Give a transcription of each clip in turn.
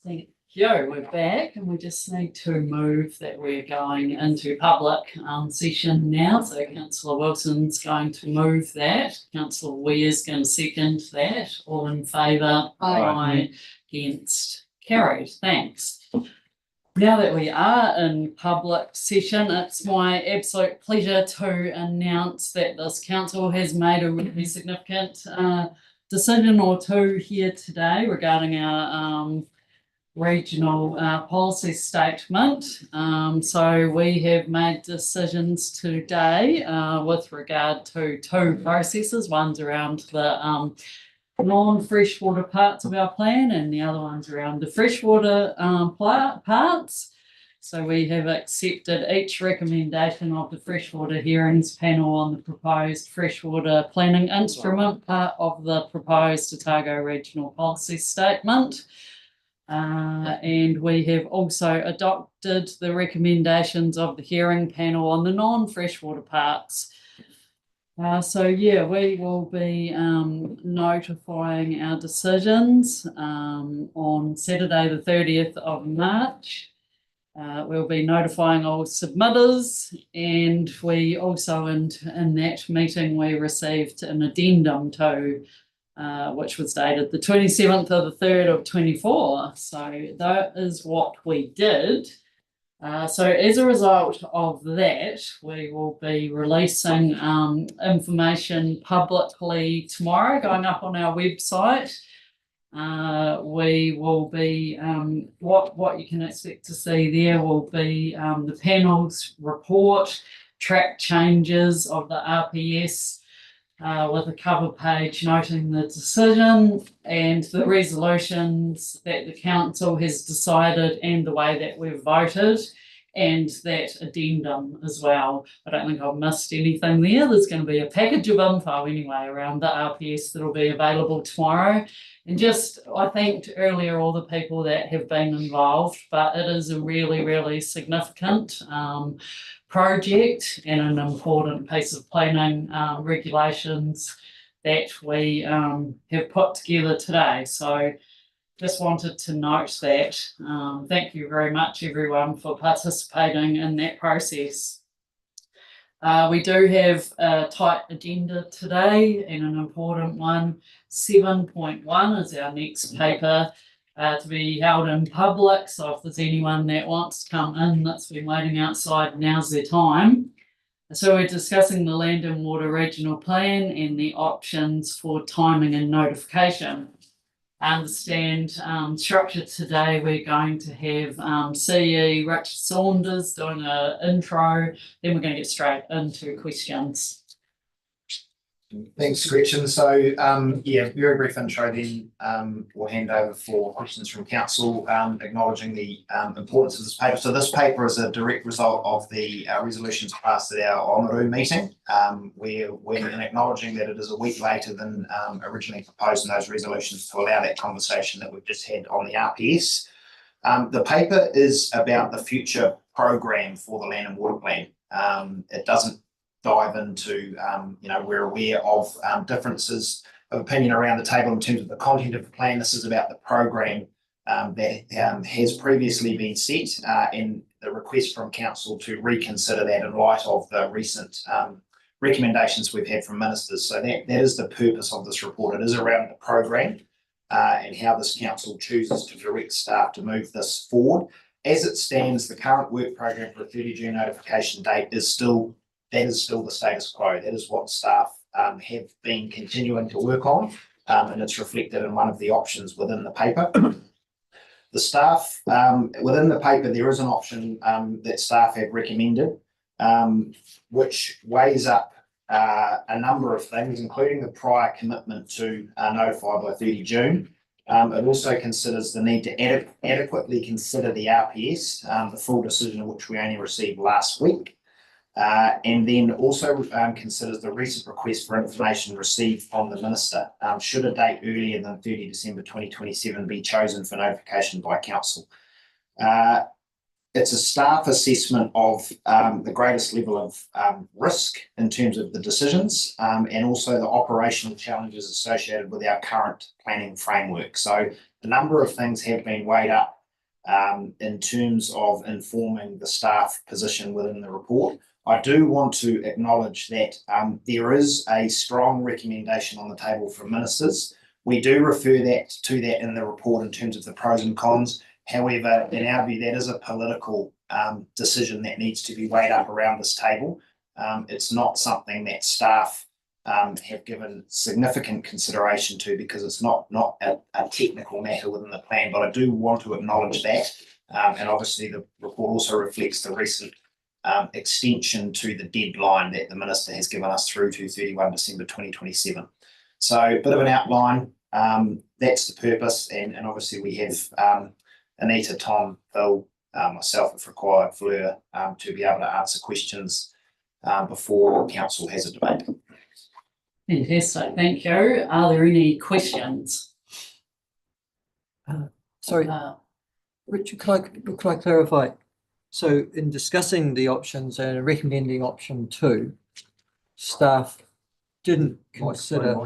Thank you. We're back and we just need to move that we're going into public session now. So Councillor Wilson's going to move that. Councillor Weir's going to second that. All in favour? Aye. Against? Carried. Thanks. Now that we are in public session, it's my absolute pleasure to announce that this council has made a really significant decision or two here today regarding our regional policy statement. So we have made decisions today with regard to two processes. One's around the non-freshwater parts of our plan and the other one's around the freshwater parts. So we have accepted each recommendation of the freshwater hearings panel on the proposed freshwater planning instrument part of the proposed Otago regional policy statement. And we have also adopted the recommendations of the hearing panel on the non-freshwater parts. So yeah, we will be notifying our decisions on Saturday the 30th of March. We'll be notifying all submitters, and we also in that meeting we received an addendum to which was dated the 27th of the 3rd of 24. So that is what we did. So as a result of that, we will be releasing information publicly tomorrow, going up on our website. We will be, what you can expect to see there will be the panel's report, track changes of the RPS, with a cover page noting the decision and the resolutions that the council has decided and the way that we've voted, and that addendum as well. I don't think I've missed anything there. There's going to be a package of info anyway around the RPS that will be available tomorrow. And just, I thanked earlier all the people that have been involved, but it is a really, really significant project and an important piece of planning regulations that we have put together today. So just wanted to note that. Thank you very much everyone for participating in that process. We do have a tight agenda today and an important one. 7.1 is our next paper to be held in public. So if there's anyone that wants to come in that's been waiting outside, now's their time. So we're discussing the Land and Water Regional Plan and the options for timing and notification. I understand structure today we're going to have CE Richard Saunders doing an intro, then we're going to get straight into questions. Thanks, Gretchen. So, yeah, very brief intro, then we'll hand over for questions from council, acknowledging the importance of this paper. So this paper is a direct result of the resolutions passed at our Oamaru meeting. We're acknowledging that it is a week later than originally proposed in those resolutions to allow that conversation that we've just had on the RPS. The paper is about the future program for the Land and Water Plan. It doesn't dive into, we're aware of differences of opinion around the table in terms of the content of the plan. This is about the program that has previously been set and the request from council to reconsider that in light of the recent recommendations we've had from ministers. So that is the purpose of this report. It is around the program and how this council chooses to direct staff to move this forward. As it stands, the current work program for a 30 June notification date is still the status quo. That is what staff have been continuing to work on, and it's reflected in one of the options within the paper. The staff, within the paper, there is an option that staff have recommended, which weighs up a number of things, including the prior commitment to notify by 30 June. It also considers the need to adequately consider the RPS, the full decision of which we only received last week. And then also considers the recent request for information received from the Minister, should a date earlier than 30 December 2027 be chosen for notification by Council. It's a staff assessment of the greatest level of risk in terms of the decisions and also the operational challenges associated with our current planning framework. So a number of things have been weighed up in terms of informing the staff position within the report. I do want to acknowledge that there is a strong recommendation on the table from ministers. We do refer to that in the report in terms of the pros and cons. However, in our view, that is a political decision that needs to be weighed up around this table. It's not something that staff have given significant consideration to, because it's not a technical matter within the plan, but I do want to acknowledge that. And obviously the report also reflects the recent extension to the deadline that the minister has given us through to 31 December 2027. So a bit of an outline, that's the purpose, and obviously we have Anita, Tom, Phil, myself if required, Fleur, to be able to answer questions before council has a debate. Fantastic, thank you. Are there any questions? Sorry, Richard, could I clarify? So in discussing the options and recommending option 2, staff didn't consider.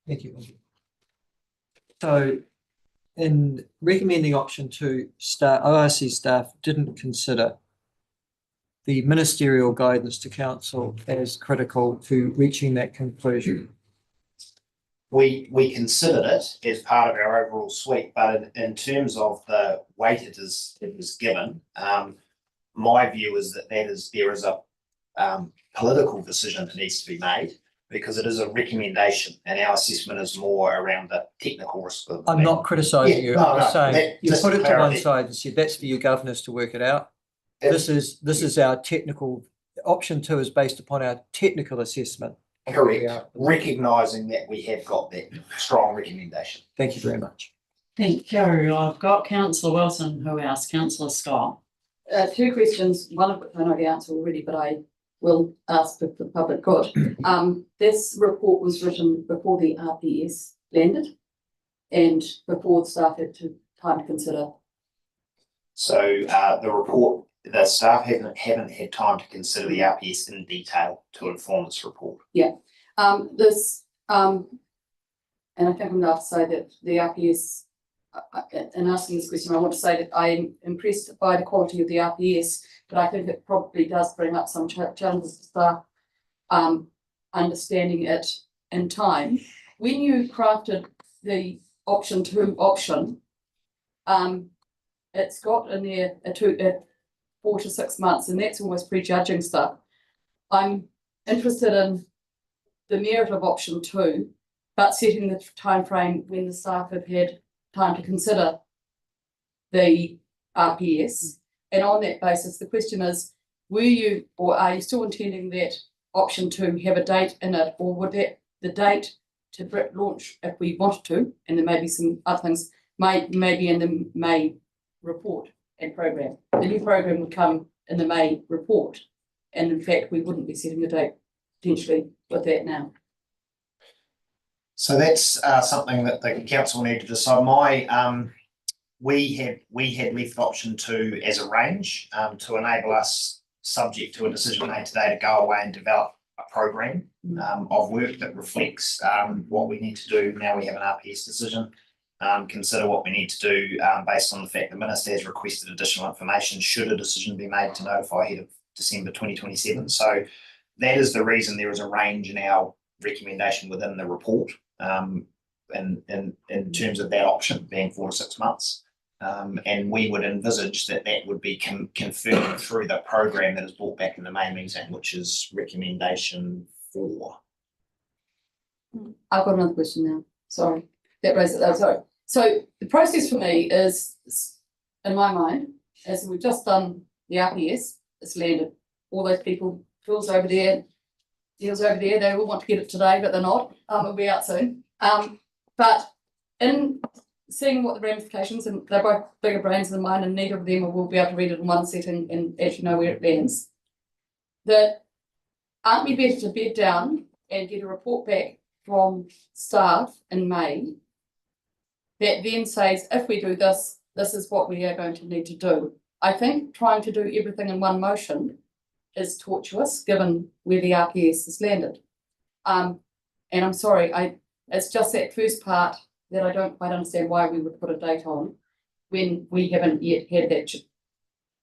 Thank you. So in recommending option 2, ORC staff didn't consider the ministerial guidance to council as critical to reaching that conclusion. We considered it as part of our overall suite, but in terms of the weight it is given, my view is that there is a political decision that needs to be made, because it is a recommendation and our assessment is more around the technical risk. I'm not criticising you. I'm just saying you put it to one side and said that's for you governors to work it out. This is our technical. Option 2 is based upon our technical assessment. Correct. Recognising that we have got that strong recommendation. Thank you very much. Thank you. I've got Councillor Wilson. Who else? Councillor Scott. 2 questions, one of which I know the answer already, but I will ask if the public could. This report was written before the RPS landed and before the staff had time to consider. So the staff haven't had time to consider the RPS in detail to inform this report. Yeah. And I think I'm going to say that the RPS, in asking this question, I want to say that I'm impressed by the quality of the RPS, but I think it probably does bring up some challenges to staff understanding it in time. When you crafted the option 2 option, it's got in there a 4 to 6 months, and that's almost prejudging stuff. I'm interested in the merit of option 2, but setting the time frame when the staff have had time to consider the RPS. And on that basis, the question is, were you or are you still intending that option 2 have a date in it, or would that the date to launch, if we wanted to, and there may be some other things, may be in the May report and program. The new program would come in the May report, and in fact we wouldn't be setting a date potentially with that now. So that's something that the council need to decide. We had left option 2 as a range to enable us, subject to a decision made today, to go away and develop a program of work that reflects what we need to do now we have an RPS decision. Consider what we need to do based on the fact the minister has requested additional information should a decision be made to notify ahead of December 2027. So that is the reason there is a range in our recommendation within the report in terms of that option being 4 to 6 months. And we would envisage that would be confirmed through the program that is brought back in the May meeting, which is recommendation 4. I've got another question now. Sorry, that raises it. Sorry. So the process for me is, in my mind, as we've just done the RPS, it's landed. All those people, Phil's over there, Neil's over there, they all want to get it today, but they're not. It'll be out soon. But in seeing what the ramifications, and they're both bigger brains than mine, and neither of them will be able to read it in one setting and actually know where it lands. That aren't we better to bed down and get a report back from staff in May that then says, if we do this, this is what we are going to need to do. I think trying to do everything in one motion is tortuous given where the RPS has landed. And I'm sorry, It's just that first part that I don't quite understand why we would put a date on when we haven't yet had that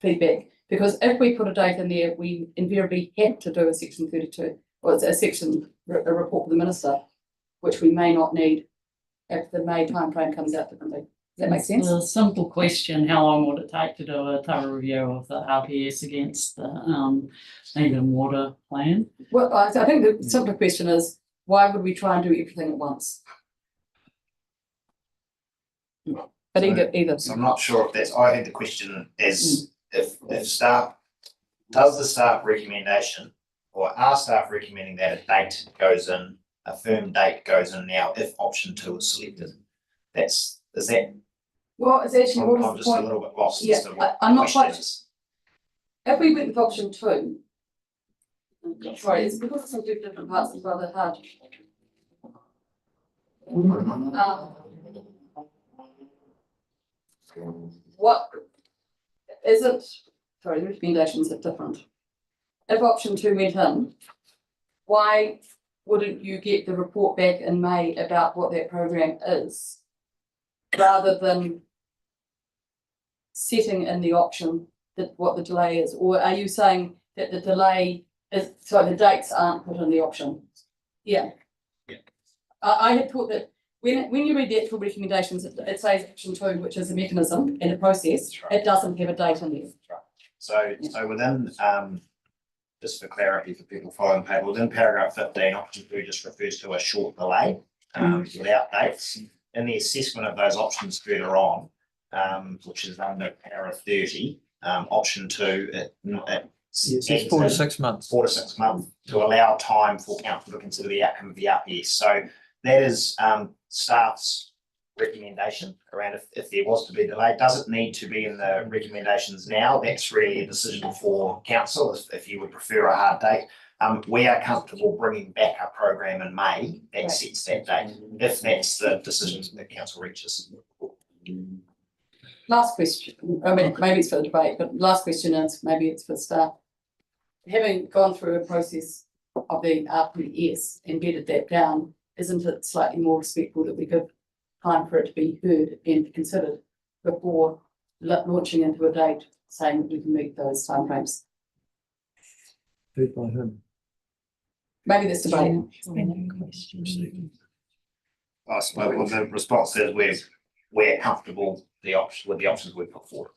feedback. Because if we put a date in there, we invariably have to do a section 32, or it's a report to the minister, which we may not need if the May timeframe comes out differently. Does that make sense? A simple question, how long would it take to do a thorough review of the RPS against the land and water plan? Well, I think the simple question is, why would we try and do everything at once? But either. So I'm not sure if that's, I had the question as if staff, does the staff recommendation or are staff recommending that a date goes in, a firm date goes in now if option 2 is selected? Is that? Well, it's actually, what is I'm the just a point? little bit lost Yeah, as to what I'm not the quite. question is. If we went with option 2, sorry, it's because it's in two different parts, it's rather hard. What isn't, sorry, the recommendations are different. If option 2 went in, why wouldn't you get the report back in May about what that program is, rather than setting in the option that what the delay is? Or are you saying that the delay is, so the dates aren't put in the option? Yeah. Yeah. I had thought that when you read the actual recommendations, it says option 2, which is a mechanism and a process. That's right. It doesn't have a date in there. That's right. So within, just for clarity for people following the paper, within paragraph 15, option 2 just refers to a short delay without dates. In the assessment of those options further on, which is under para 30, option 2, it It's 4 to 6 months. 4 to 6 months to allow time for council to consider the outcome of the RPS. So that is staff's recommendation around if there was to be a delay. Does it need to be in the recommendations now? That's really a decision for council if you would prefer a hard date. We are comfortable bringing back our program in May that sets that date, if that's the decision that council reaches. Last question, I mean, maybe it's for the debate, but last question is, maybe it's for staff. Having gone through a process of the RPS and bedded that down, isn't it slightly more respectful that we give time for it to be heard and considered before launching into a date saying that we can meet those timeframes? Heard by whom? Maybe that's debate. I suppose the response is we're comfortable with the options we put forward.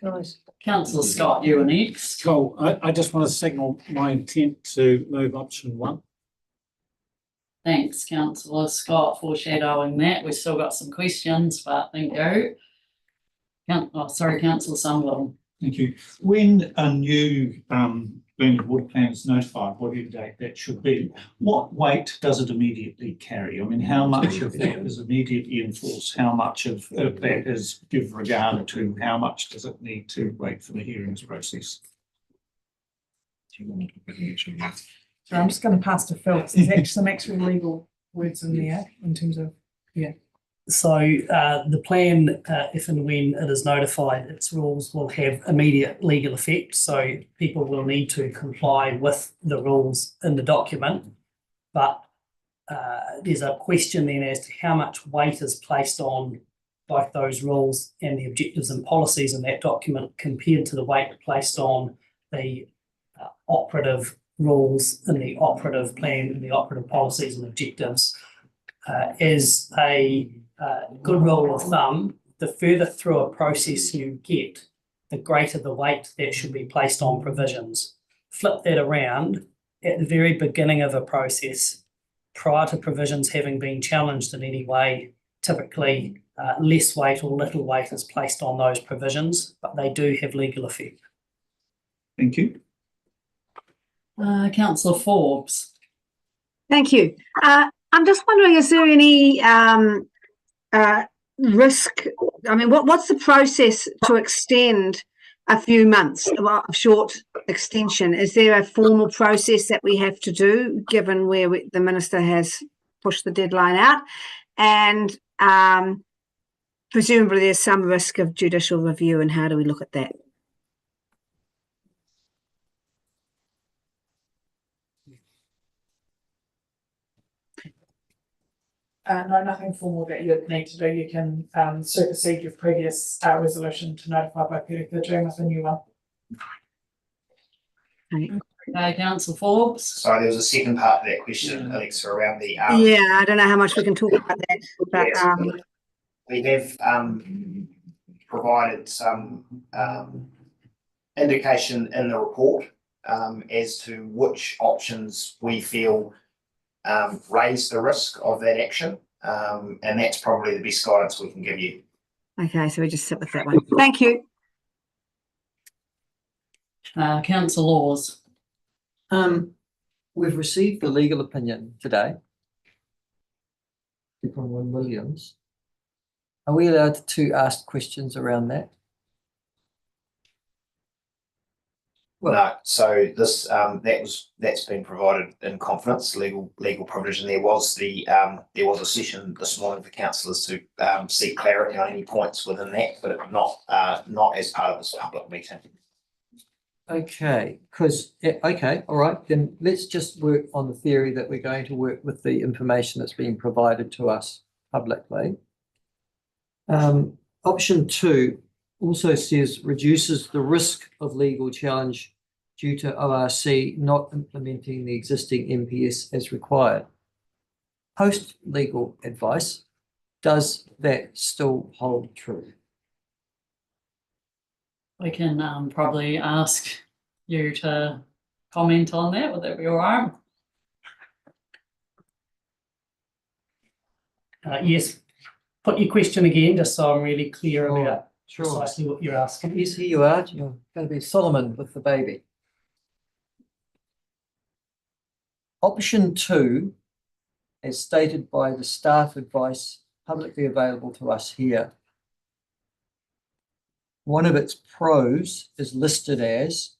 Guys. Councillor Scott, you are next. Cool. I just want to signal my intent to move option 1. Thanks, Councillor Scott, foreshadowing that. We've still got some questions, but thank you. Councillor Somerville. Thank you. When a new land and water plan is notified, whatever date that should be, what weight does it immediately carry? I mean, how much of that is immediately enforced? How much of that is give regard to? How much does it need to wait for the hearings process? So I'm just going to pass to Phil. There's actually some actual legal words in there in terms of, yeah. So the plan, if and when it is notified, its rules will have immediate legal effect. So people will need to comply with the rules in the document. But there's a question then as to how much weight is placed on both those rules and the objectives and policies in that document compared to the weight placed on the operative rules in the operative plan and the operative policies and objectives. As a good rule of thumb, the further through a process you get, the greater the weight that should be placed on provisions. Flip that around at the very beginning of a process, prior to provisions having been challenged in any way, typically less weight or little weight is placed on those provisions, but they do have legal effect. Thank you. Councillor Forbes. Thank you. I'm just wondering, is there any risk? I mean, what's the process to extend a few months, a short extension? Is there a formal process that we have to do, given where the minister has pushed the deadline out? And presumably there's some risk of judicial review, and how do we look at that? No, nothing formal that you'd need to do. You can supersede your previous resolution to notify by 30th June with a new one. Okay, councillor Forbes. So there was a second part to that question, Alexa, around the. Yeah, I don't know how much we can talk about that, but Yes. We have provided some indication in the report as to which options we feel raise the risk of that action. And that's probably the best guidance we can give you. okay, so we just sit with that one. Thank you. Councillor Laws. We've received the legal opinion today from Wynne Williams. Are we allowed to ask questions around that? Well- No, so this that's been provided in confidence, legal provision. There was a session this morning for councillors to seek clarity on any points within that, but not as part of this public meeting. Okay, okay, all right, then let's just work on the theory that we're going to work with the information that's being provided to us publicly. Option 2 also says reduces the risk of legal challenge due to ORC not implementing the existing MPS as required. Post legal advice, does that still hold true? We can probably ask you to comment on that. Would that be all right? Yes, put your question again, just so I'm really clear about Sure. precisely what you're asking. Yes, here you are. You're going to be Solomon with the baby. Option 2, as stated by the staff advice publicly available to us here, one of its pros is listed as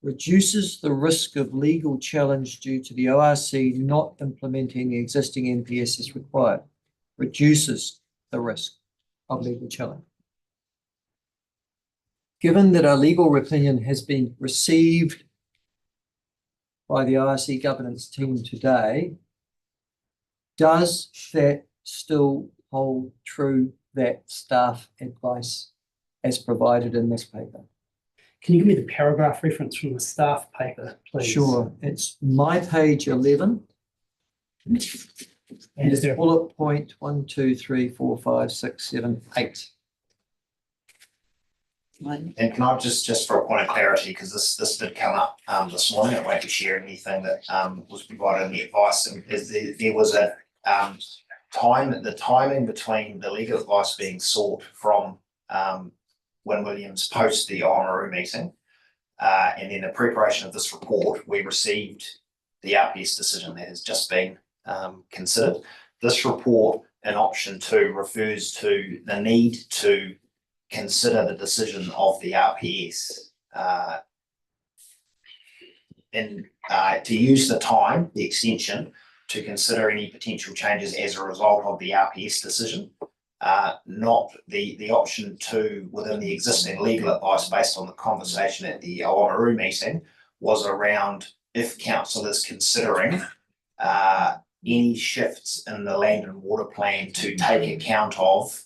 reduces the risk of legal challenge due to the ORC not implementing the existing MPS as required. Reduces the risk of legal challenge. Given that our legal opinion has been received by the ORC governance team today, does that still hold true, that staff advice as provided in this paper? Can you give me the paragraph reference from the staff paper, please? Sure, it's my page 11. And is there Bullet point 1, 2, 3, 4, 5, 6, 7, 8. And can I just for a point of clarity, because this did come up this morning, I won't be sharing anything that was provided in the advice, and there was a the timing between the legal advice being sought from Wynne Williams post the ORC meeting and then the preparation of this report. We received the RPS decision that has just been considered. This report in option 2 refers to the need to consider the decision of the RPS and to use the extension to consider any potential changes as a result of the RPS decision, not the option 2 within the existing legal advice based on the conversation at the ORC meeting was around if council is considering any shifts in the land and water plan to take account of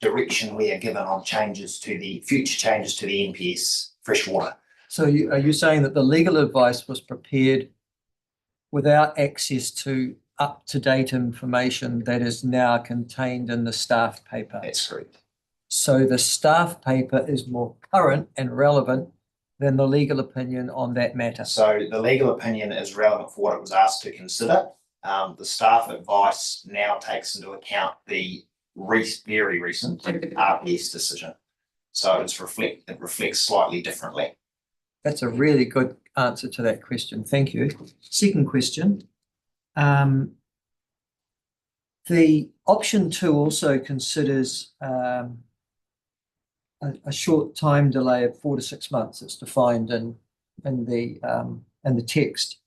direction we are given on future changes to the NPS freshwater. So are you saying that the legal advice was prepared without access to up-to-date information that is now contained in the staff paper? That's correct. So the staff paper is more current and relevant than the legal opinion on that matter. So the legal opinion is relevant for what it was asked to consider. The staff advice now takes into account the very recent RPS decision. So it reflects slightly differently. That's a really good answer to that question. Thank you. Second question. The option 2 also considers a short time delay of 4 to 6 months. It's defined in the text.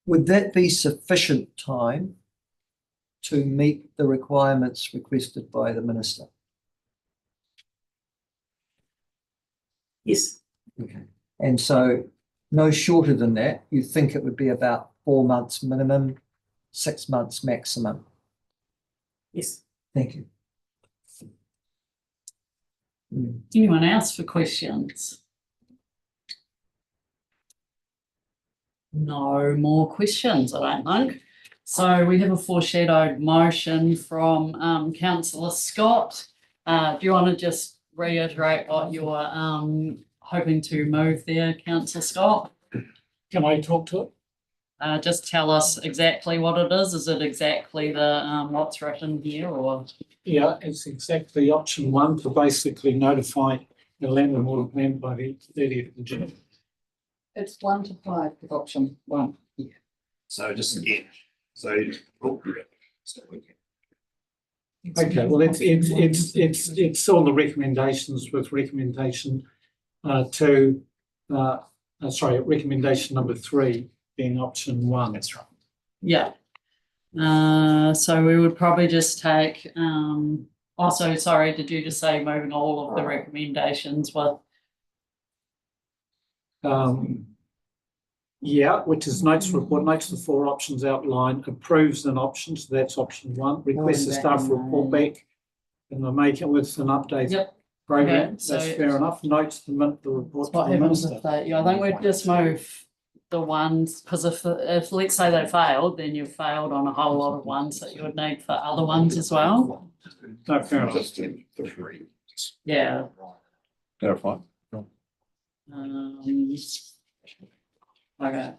Would that be sufficient time to meet the requirements requested by the minister? Yes. Okay. And so no shorter than that, you think it would be about 4 months minimum 6 months maximum. Yes. Thank you. Anyone else for questions? No more questions, I don't think. So we have a foreshadowed motion from councillor Scott. Do you want to just reiterate what you're hoping to move there, councillor Scott? Can I talk to it? Just tell us exactly what it is. Is it exactly the what's written here, or? Yeah, it's exactly option 1 to basically notify the land and water plan by the 30th of June. It's 1 to 5 with option 1. So just again, so. Okay, well, it's all the recommendations with recommendation recommendation number 3 being option 1. That's right. Yeah. So we would probably just take, also, sorry, did you just say moving all of the recommendations with? Yeah, which is notes report, notes the 4 options outlined, approves an option, so that's option 1, requests the staff report back, and they make it with an update Yep. program, Okay, that's so- fair enough, notes the report to What the happens minister. if they, yeah, I think we'd just move the ones, because if let's say they failed, then you've failed on a whole lot of ones that you would need for other ones as well. No, fair enough. Yeah. Clarify. Okay.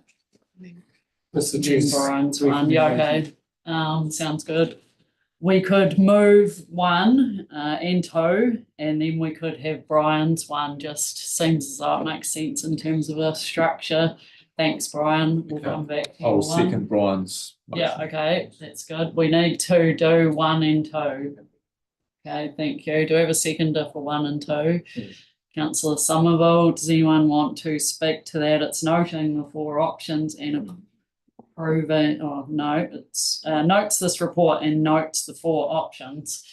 That's the Tuesday. Brian's one, yeah, okay, sounds good. We could move 1 and 2, and then we could have Brian's one, just seems as though it makes sense in terms of a structure. Thanks, Brian, we'll come back to I'll your one. second Brian's. Yeah, motion. okay, that's good. We need to do 1 and 2. Okay, thank you. Do we have a seconder for 1 and 2? Councillor Somerville, does anyone want to speak to that? It's noting the 4 options and approving, oh no, it's notes this report and notes the 4 options.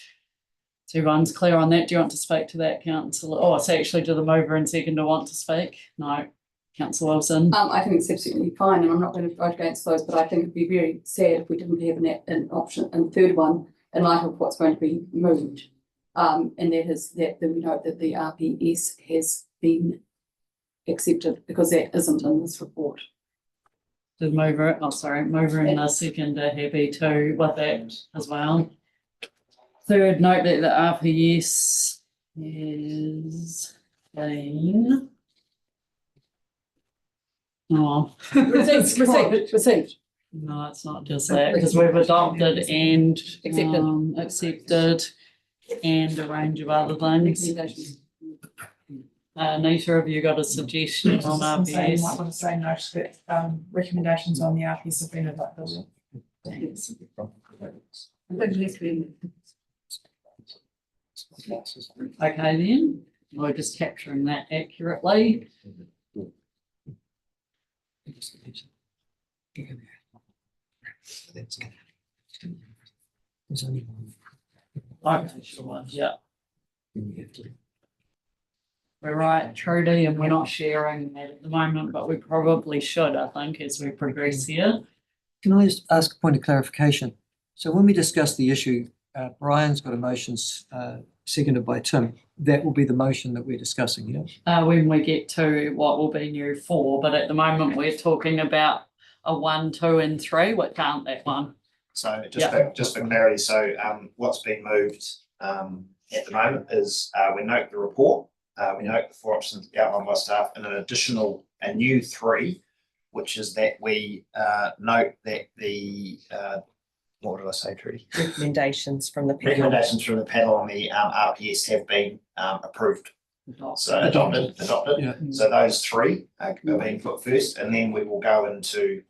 So everyone's clear on that. Do you want to speak to that, councillor? Oh, it's actually, do the mover and seconder want to speak? No. Councillor Wilson? I think it's absolutely fine, and I'm not going to vote against those, but I think it'd be very sad if we didn't have an option, and third one, in light of what's going to be moved. And that is that we note that the RPS has been accepted, because that isn't in this report. The mover, oh sorry, mover and the seconder happy to with that as well. Third, note that the RPS is been. Oh. Received. No, it's not just that, because we've adopted and accepted and a range of other things. Recommendations. Nita, have you got a suggestion on Just saying, you might RPS? want to say note that recommendations on the RPS have been adopted. Thanks. Okay then, we're just capturing that accurately. There's only one. Okay, sure, yeah. We're right, Trudy, and we're not sharing that at the moment, but we probably should, I think, as we progress here. Can I just ask a point of clarification? So when we discuss the issue, Brian's got a motion seconded by Tim. That will be the motion that we're discussing, yeah? When we get to what will be new 4, but at the moment we're talking about a 1, 2 and 3, which aren't that one. So just for clarity, so what's being moved at the moment is we note the report, we note the 4 options outlined by staff, and a new 3, which is that we note that the what did I say, Trudy? Recommendations from the panel. Recommendations from the panel on the RPS have been approved. So adopted. Yeah. So those 3 are being put first, and then we will go into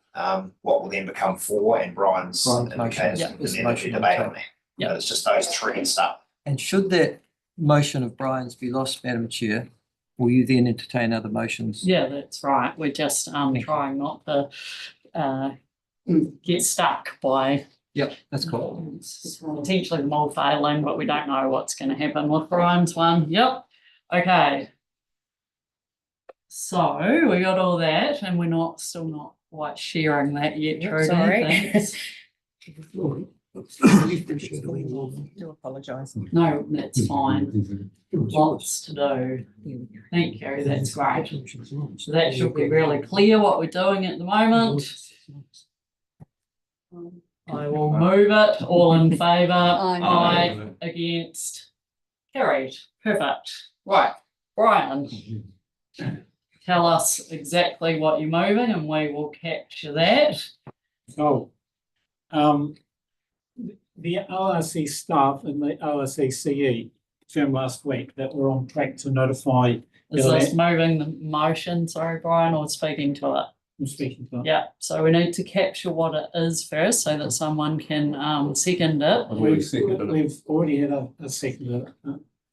what will then become 4, and Brian's Brian's motion, indicators, yeah, and is then the there'll be motion debate on on that. Yeah. But it's just those 3 and stuff. And should that motion of Brian's be lost, Madam Chair, will you then entertain other motions? Yeah, that's right. We're just trying not to get stuck by Yep, that's cool. potentially them all failing, but we don't know what's going to happen with Brian's one. Yep. Okay. So we got all that, and we're still not quite sharing that yet, Trudy. Sorry. Thanks. Do apologise. No, that's fine. Lots to do. Thank you, that's great. So that should be really clear what we're doing at the moment. I will move it. All in favour? Aye. Against? Carried. Perfect. Right, Brian. Tell us exactly what you're moving and we will capture that. So, the ORC staff and the ORC CE confirmed last week that we're on track to notify. Is this moving the motion, sorry, Brian, or speaking to it? I'm speaking to. Yeah, so we need to capture what it is first so that someone can second it. We've already had a second.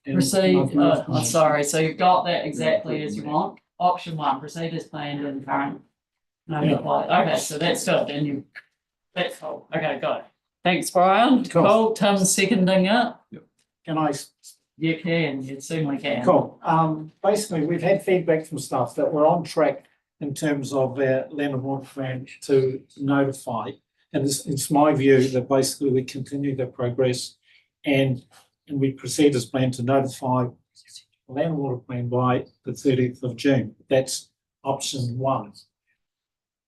Proceed, sorry, so you've got that exactly as you want. Option one, proceed as planned in current. No, okay, so that's good, and you, that's cool, okay, good. Thanks, Brian. Cool, Tim's seconding it. Can I? You can, you certainly can. Cool. Basically, we've had feedback from staff that we're on track in terms of our land and water plan to notify. And it's my view that basically we continue the progress and we proceed as planned to notify the land and water plan by the 30th of June. That's option one.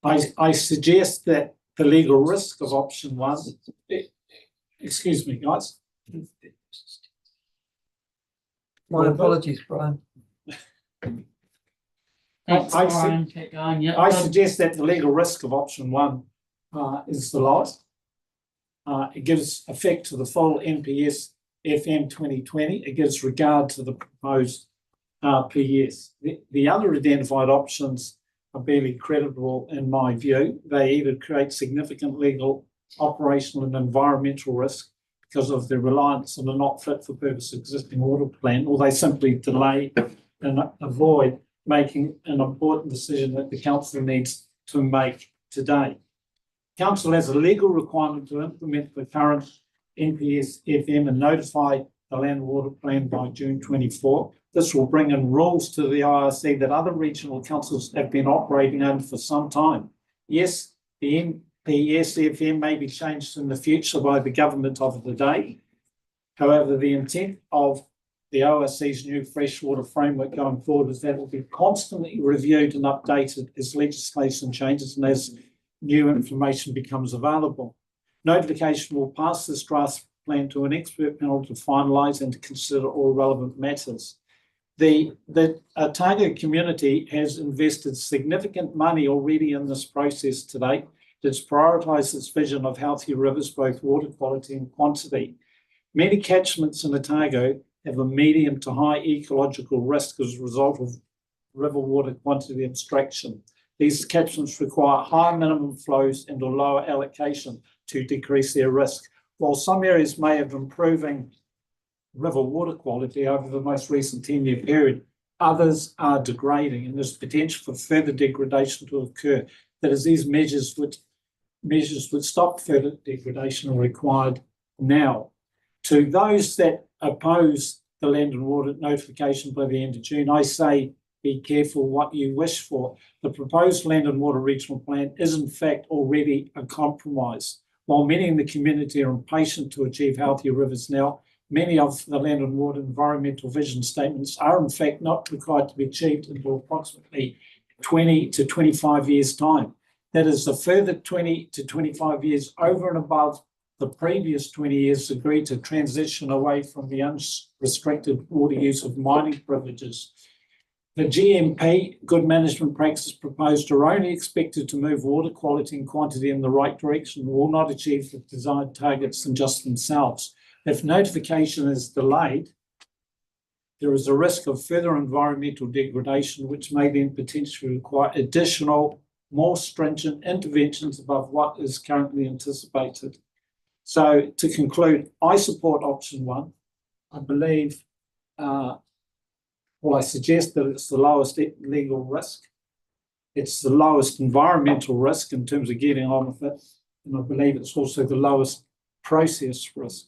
I suggest that the legal risk of option one, excuse me, guys. My apologies, Brian. Thanks, Brian, keep going, yeah. I suggest that the legal risk of option one is the lowest. It gives effect to the full NPS FM 2020. It gives regard to the proposed PS. The other identified options are barely credible in my view. They either create significant legal, operational and environmental risk because of their reliance on a not fit for purpose existing water plan, or they simply delay and avoid making an important decision that the council needs to make today. Council has a legal requirement to implement the current NPS FM and notify the land and water plan by June 24. This will bring in rules to the IRC that other regional councils have been operating under for some time. Yes, the NPS FM may be changed in the future by the government of the day. However, the intent of the ORC's new freshwater framework going forward is that it will be constantly reviewed and updated as legislation changes and as new information becomes available. Notification will pass this draft plan to an expert panel to finalise and to consider all relevant matters. The Otago community has invested significant money already in this process today. It's prioritised its vision of healthy rivers, both water quality and quantity. Many catchments in Otago have a medium to high ecological risk as a result of river water quantity abstraction. These catchments require high minimum flows and a lower allocation to decrease their risk. While some areas may have improving river water quality over the most recent 10-year period, others are degrading and there's potential for further degradation to occur. That is, these measures which stop further degradation are required now. To those that oppose the land and water notification by the end of June, I say be careful what you wish for. The proposed land and water regional plan is in fact already a compromise. While many in the community are impatient to achieve healthier rivers now, many of the land and water environmental vision statements are in fact not required to be achieved until approximately 20 to 25 years' time. That is a further 20 to 25 years over and above the previous 20 years agreed to transition away from the unrestricted water use of mining privileges. The GMP, good management practices proposed, are only expected to move water quality and quantity in the right direction and will not achieve the desired targets in just themselves. If notification is delayed, there is a risk of further environmental degradation, which may then potentially require additional, more stringent interventions above what is currently anticipated. So to conclude, I support option one. I believe, I suggest that it's the lowest legal risk. It's the lowest environmental risk in terms of getting on with it. And I believe it's also the lowest process risk.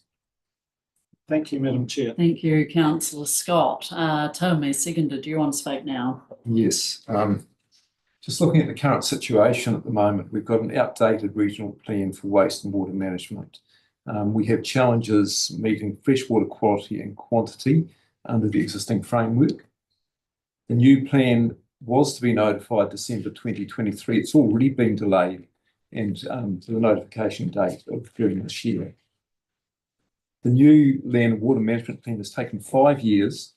Thank you, Madam Chair. Thank you, Councillor Scott. Tim, as seconded, do you want to speak now? Yes, Just looking at the current situation at the moment, we've got an outdated regional plan for waste and water management. We have challenges meeting freshwater quality and quantity under the existing framework. The new plan was to be notified December 2023. It's already been delayed and to the notification date of June this year. The new land and water management plan has taken 5 years.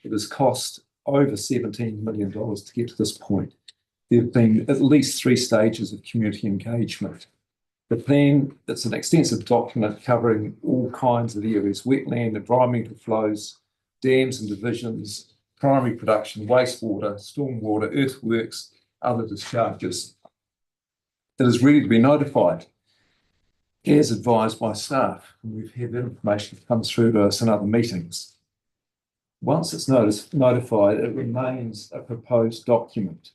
It has cost over $17 million to get to this point. There have been at least 3 stages of community engagement. The plan, it's an extensive document covering all kinds of areas: wetland, environmental flows, dams and divisions, primary production, wastewater, stormwater, earthworks, other discharges. It is ready to be notified, as advised by staff. We've had that information come through to us in other meetings. Once it's notified, it remains a proposed document.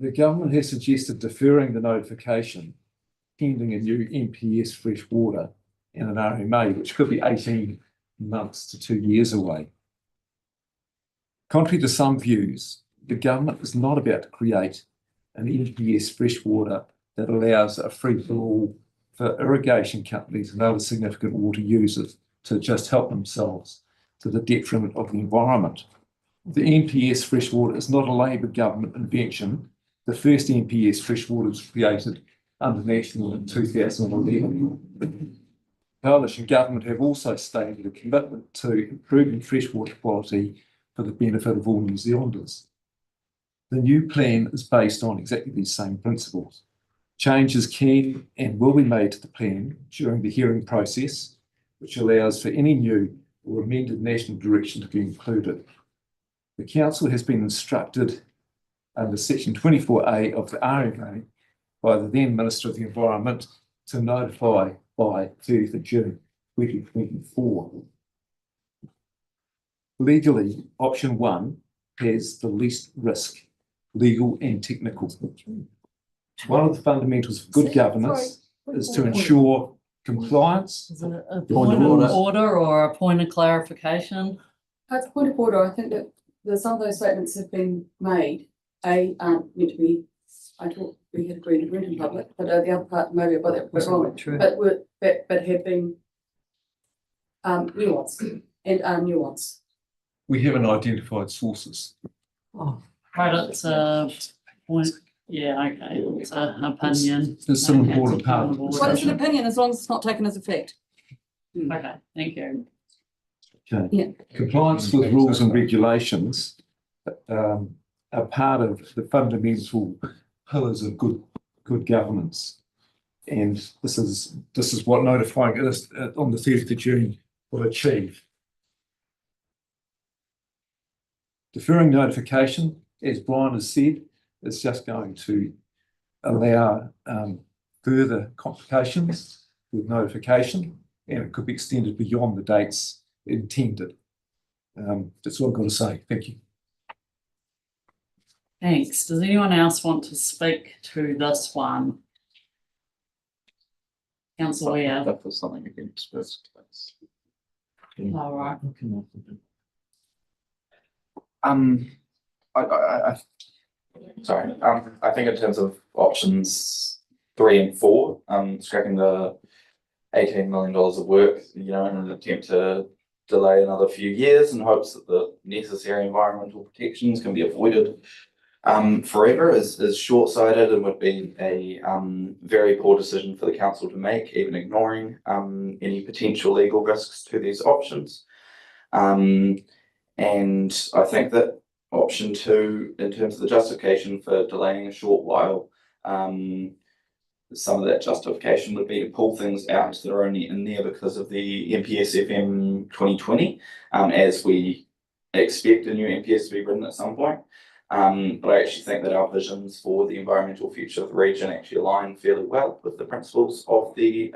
The government has suggested deferring the notification pending a new MPS freshwater and an RMA, which could be 18 months to 2 years away. Contrary to some views, the government is not about to create an MPS freshwater that allows a free-for-all for irrigation companies and other significant water users to just help themselves to the detriment of the environment. The MPS freshwater is not a Labor government invention. The first MPS freshwater was created under National in 2011. Coalition government have also stated a commitment to improving freshwater quality for the benefit of all New Zealanders. The new plan is based on exactly these same principles. Changes can and will be made to the plan during the hearing process, which allows for any new or amended national direction to be included. The Council has been instructed under Section 24A of the RMA by the then Minister of the Environment to notify by 30th of June 2024. Legally, option 1 has the least risk, legal and technical. One of the fundamentals of good governance is to ensure compliance. Is it a Point point of of order or a point of clarification? At the point of order, I think that some of those statements have been made. Aren't meant to be, I thought we had agreed to read in public, but the other part, maybe I got that wrong, True. but have been nuanced and are nuanced. We haven't identified sources. Oh, right, it's a point, yeah, okay, it's an opinion. It's an Okay, important it's a part point of of order. Well, it's an opinion as long as it's not taken as effect. Okay, thank you. Okay. Yeah. Compliance with rules and regulations are part of the fundamental pillars of good governance. And this is what notifying us on the 30th of June will achieve. Deferring notification, as Brian has said, is just going to allow further complications with notification, and it could be extended beyond the dates intended. That's all I've got to say. Thank you. Thanks. Does anyone else want to speak to this one? Councillor Weir. That was something against first place. All right. I think in terms of options 3 and 4, scrapping the $18 million of work, in an attempt to delay another few years in hopes that the necessary environmental protections can be avoided forever is short-sighted and would be a very poor decision for the council to make, even ignoring any potential legal risks to these options. And I think that option 2, in terms of the justification for delaying a short while, some of that justification would be to pull things out that are only in there because of the MPS FM 2020, as we expect a new MPS to be written at some point. But I actually think that our visions for the environmental future of the region actually align fairly well with the principles of the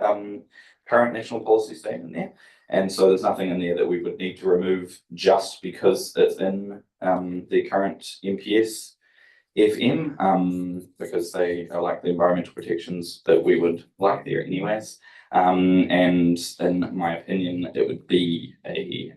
current national policy statement there. And so there's nothing in there that we would need to remove just because it's in the current MPS FM, because they are like the environmental protections that we would like there anyways. And in my opinion, it would be a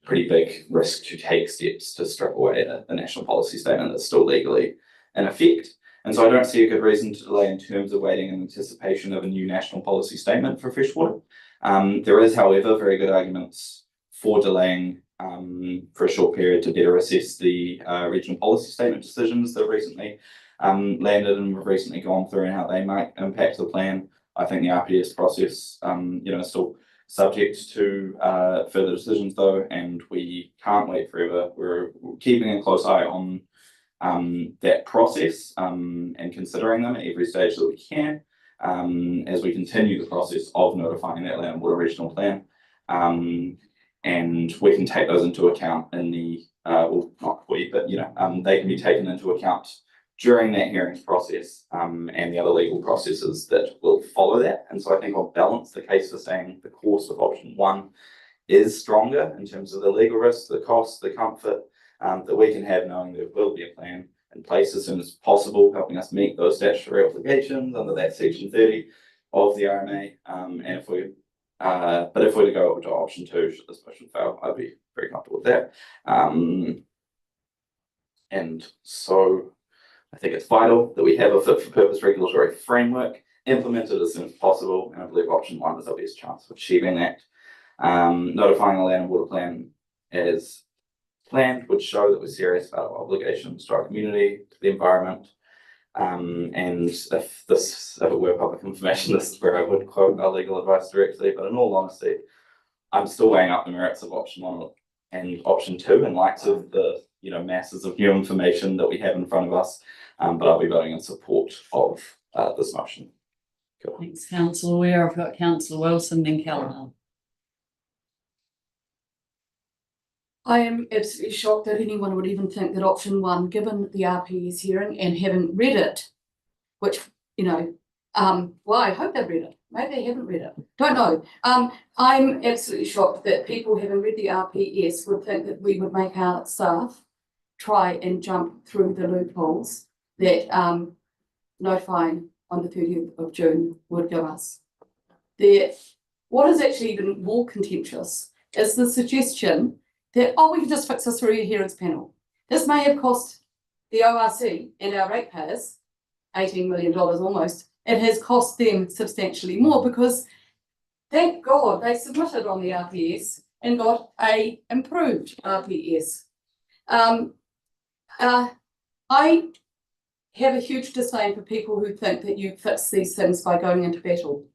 pretty big risk to take steps to strip away a national policy statement that's still legally in effect. And so I don't see a good reason to delay in terms of waiting in anticipation of a new national policy statement for freshwater. There is, however, very good arguments for delaying for a short period to better assess the regional policy statement decisions that have recently landed and we've recently gone through and how they might impact the plan. I think the RPS process, is still subject to further decisions though, and we can't wait forever. We're keeping a close eye on that process and considering them at every stage that we can as we continue the process of notifying that land and water regional plan. And we can take those into account in the, well, not we, but they can be taken into account during that hearings process and the other legal processes that will follow that. And so I think on balance, the case for saying the course of option 1 is stronger in terms of the legal risk, the cost, the comfort that we can have knowing there will be a plan in place as soon as possible, helping us meet those statutory obligations under that section 30 of the RMA. And if we but if we're to go over to option 2, should this motion fail, I'd be very comfortable with that. And so I think it's vital that we have a fit for purpose regulatory framework implemented as soon as possible. And I believe option 1 is the best chance of achieving that. Notifying the land and water plan as planned would show that we're serious about our obligations to our community, to the environment. And if it were public information, this is where I would quote our legal advice directly. But in all honesty, I'm still weighing up the merits of option 1 and option 2 in light of the masses of new information that we have in front of us. But I'll be voting in support of this motion. Cool. Thanks, Councillor Ware. I've got Councillor Wilson, then Callaghan. I am absolutely shocked that anyone would even think that option 1, given the RPS hearing and having read it, which, well, I hope they've read it. Maybe they haven't read it. Don't know. I'm absolutely shocked that people having read the RPS would think that we would make our staff try and jump through the loopholes that notifying on the 30th of June would give us. What is actually even more contentious is the suggestion that, we can just fix this through your hearings panel. This may have cost the ORC and our ratepayers $18 million almost. It has cost them substantially more because, thank God, they submitted on the RPS and got a improved RPS. I have a huge disdain for people who think that you fix these things by going into battle.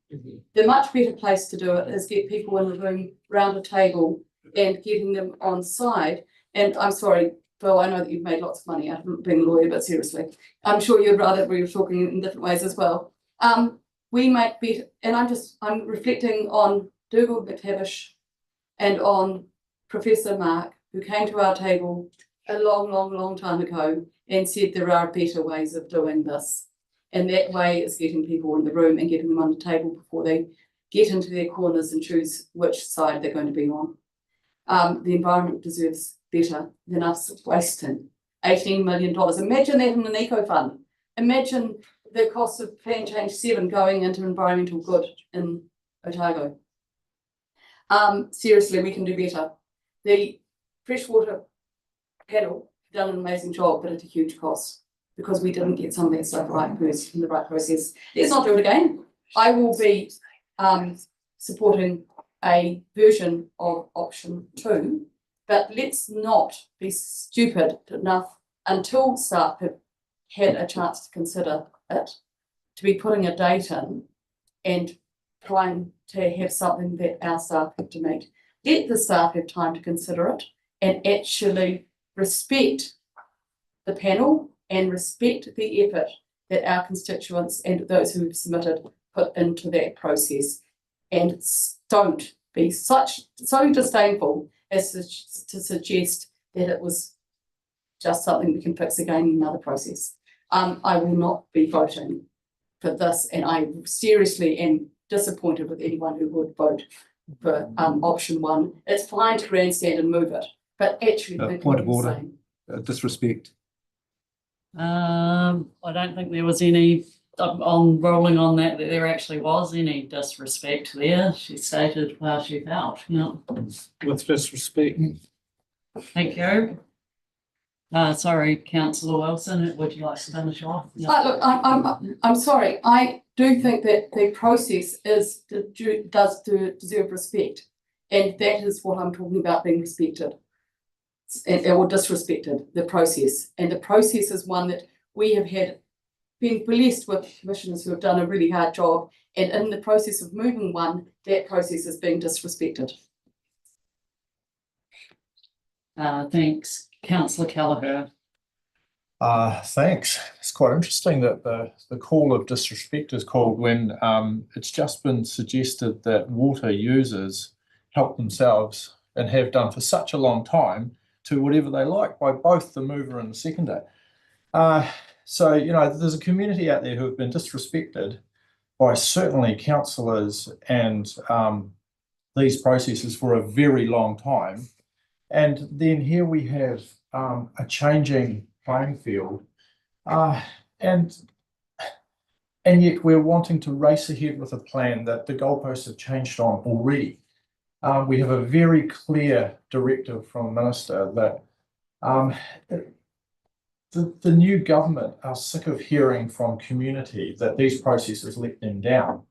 The much better place to do it is get people in the room round a table and getting them on side. And I'm sorry, Bill, I know that you've made lots of money out of being a lawyer, but seriously, I'm sure you'd rather we were talking in different ways as well. We make better, and I'm reflecting on Dougal McTavish and on Professor Mark, who came to our table a long time ago and said there are better ways of doing this. And that way is getting people in the room and getting them on the table before they get into their corners and choose which side they're going to be on. The environment deserves better than us wasting $18 million. Imagine that in an eco fund. Imagine the cost of Plan Change 7 going into environmental good in Otago. Seriously, we can do better. The freshwater panel done an amazing job, but at a huge cost because we didn't get some of that stuff right first in the right process. Let's not do it again. I will be supporting a version of option 2, but let's not be stupid enough until staff have had a chance to consider it, to be putting a date in and trying to have something that our staff have to meet. Let the staff have time to consider it and actually respect the panel and respect the effort that our constituents and those who have submitted put into that process. And don't be so disdainful as to suggest that it was just something we can fix again in another process. I will not be voting for this, and I seriously am disappointed with anyone who would vote for option 1. It's fine to grandstand and move it, but actually think point of order, disrespect. I don't think there was any, on rolling on that there actually was any disrespect there. She stated how she felt. With disrespect, Thank you. Sorry, councillor Wilson, would you like to finish off? Yeah. Look, I'm sorry, I do think that the process does deserve respect. And that is what I'm talking about, being respected. Or disrespected, the process. And the process is one that we have been blessed with commissioners who have done a really hard job. And in the process of moving one, that process is being disrespected. Thanks, councillor Kelleher. Thanks. It's quite interesting that the call of disrespect is called when it's just been suggested that water users help themselves and have done for such a long time to whatever they like by both the mover and the seconder. So, you know, there's a community out there who have been disrespected by certainly councillors and these processes for a very long time. And then here we have a changing playing field, and yet we're wanting to race ahead with a plan that the goalposts have changed on already. We have a very clear directive from the Minister that the new government are sick of hearing from community that these processes let them down.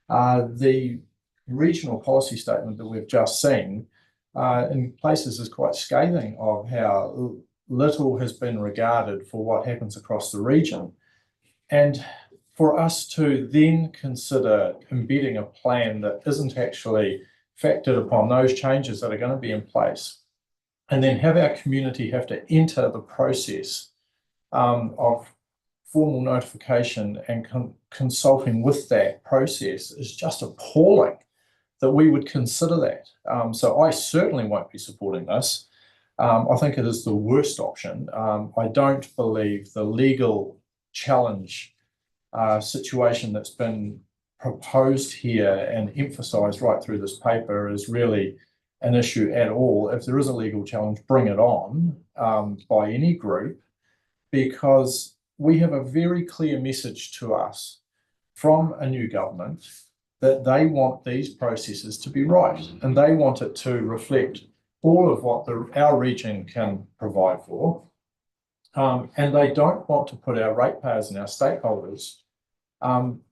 The regional policy statement that we've just seen in places is quite scathing of how little has been regarded for what happens across the region. And for us to then consider embedding a plan that isn't actually factored upon those changes that are going to be in place, and then have our community have to enter the process of formal notification and consulting with that process is just appalling that we would consider that. So I certainly won't be supporting this. I think it is the worst option. I don't believe the legal challenge situation that's been proposed here and emphasised right through this paper is really an issue at all. If there is a legal challenge, bring it on by any group, because we have a very clear message to us from a new government that they want these processes to be right, and they want it to reflect all of what our region can provide for. And they don't want to put our ratepayers and our stakeholders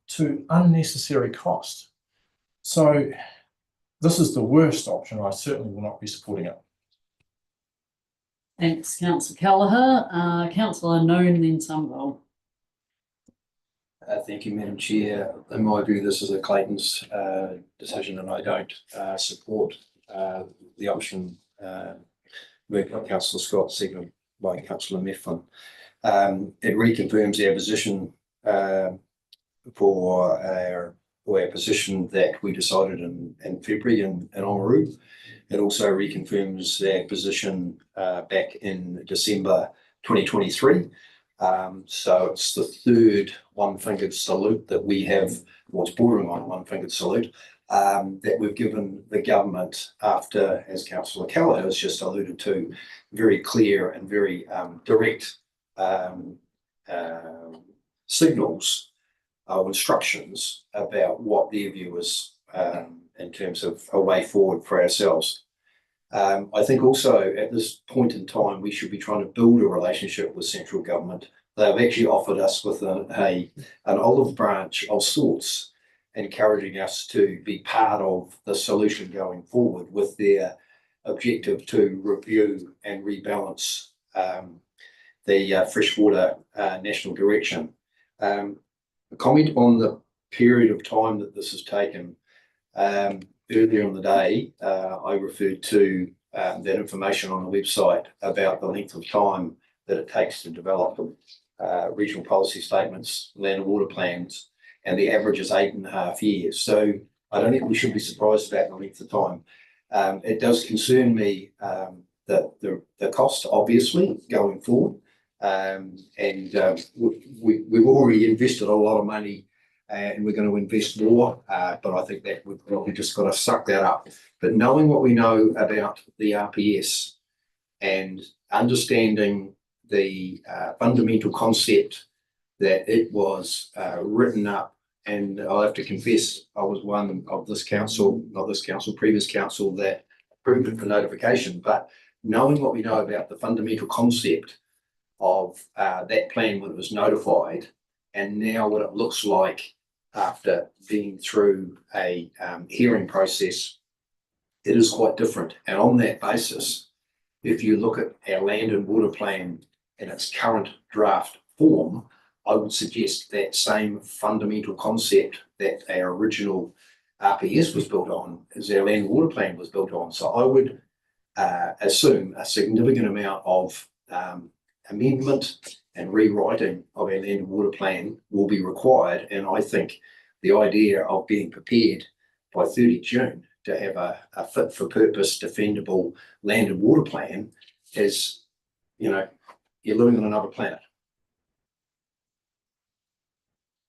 to unnecessary cost. So this is the worst option. I certainly will not be supporting it. Thanks, councillor Kelleher. Councillor Noon, then Somerville. Thank you, Madam Chair. In my view, this is a Clayton's decision, and I don't support the option moved by Councillor Scott, seconded by Councillor Mifflin. It reconfirms our position for our position that we decided in February in Oamaru. It also reconfirms our position back in December 2023. So it's the third one-fingered salute that we have, what's bordering on one-fingered salute, that we've given the government after, as Councillor Kelleher has just alluded to, very clear and very direct signals or instructions about what their view is in terms of a way forward for ourselves. I think also at this point in time, we should be trying to build a relationship with central government. They've actually offered us with an olive branch of sorts, encouraging us to be part of the solution going forward with their objective to review and rebalance the freshwater national direction. A comment on the period of time that this has taken. Earlier in the day, I referred to that information on the website about the length of time that it takes to develop regional policy statements, land and water plans, and the average is 8.5 years. So I don't think we should be surprised about the length of time. It does concern me that the cost, obviously, going forward. We've already invested a lot of money and we're going to invest more, but I think that we've probably just got to suck that up. But knowing what we know about the RPS and understanding the fundamental concept that it was written up, and I'll have to confess, I was one of this council, not this council, previous council, that approved it for notification, but knowing what we know about the fundamental concept of that plan when it was notified, and now what it looks like after being through a hearing process, it is quite different. And on that basis, if you look at our land and water plan in its current draft form, I would suggest that same fundamental concept that our original RPS was built on as our land and water plan was built on. So I would assume a significant amount of amendment and rewriting of our land and water plan will be required. And I think the idea of being prepared by 30 June to have a fit for purpose, defendable land and water plan is, you know, you're living on another planet.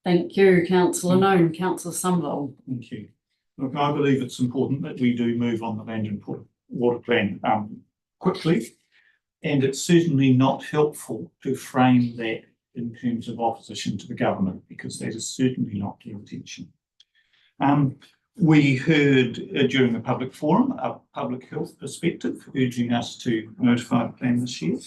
Thank you, councillor Noon. Councillor Somerville. Thank you. Look, I believe it's important that we do move on the land and water plan quickly, and it's certainly not helpful to frame that in terms of opposition to the government, because that is certainly not the intention. We heard during the public forum a public health perspective urging us to notify the plan this year.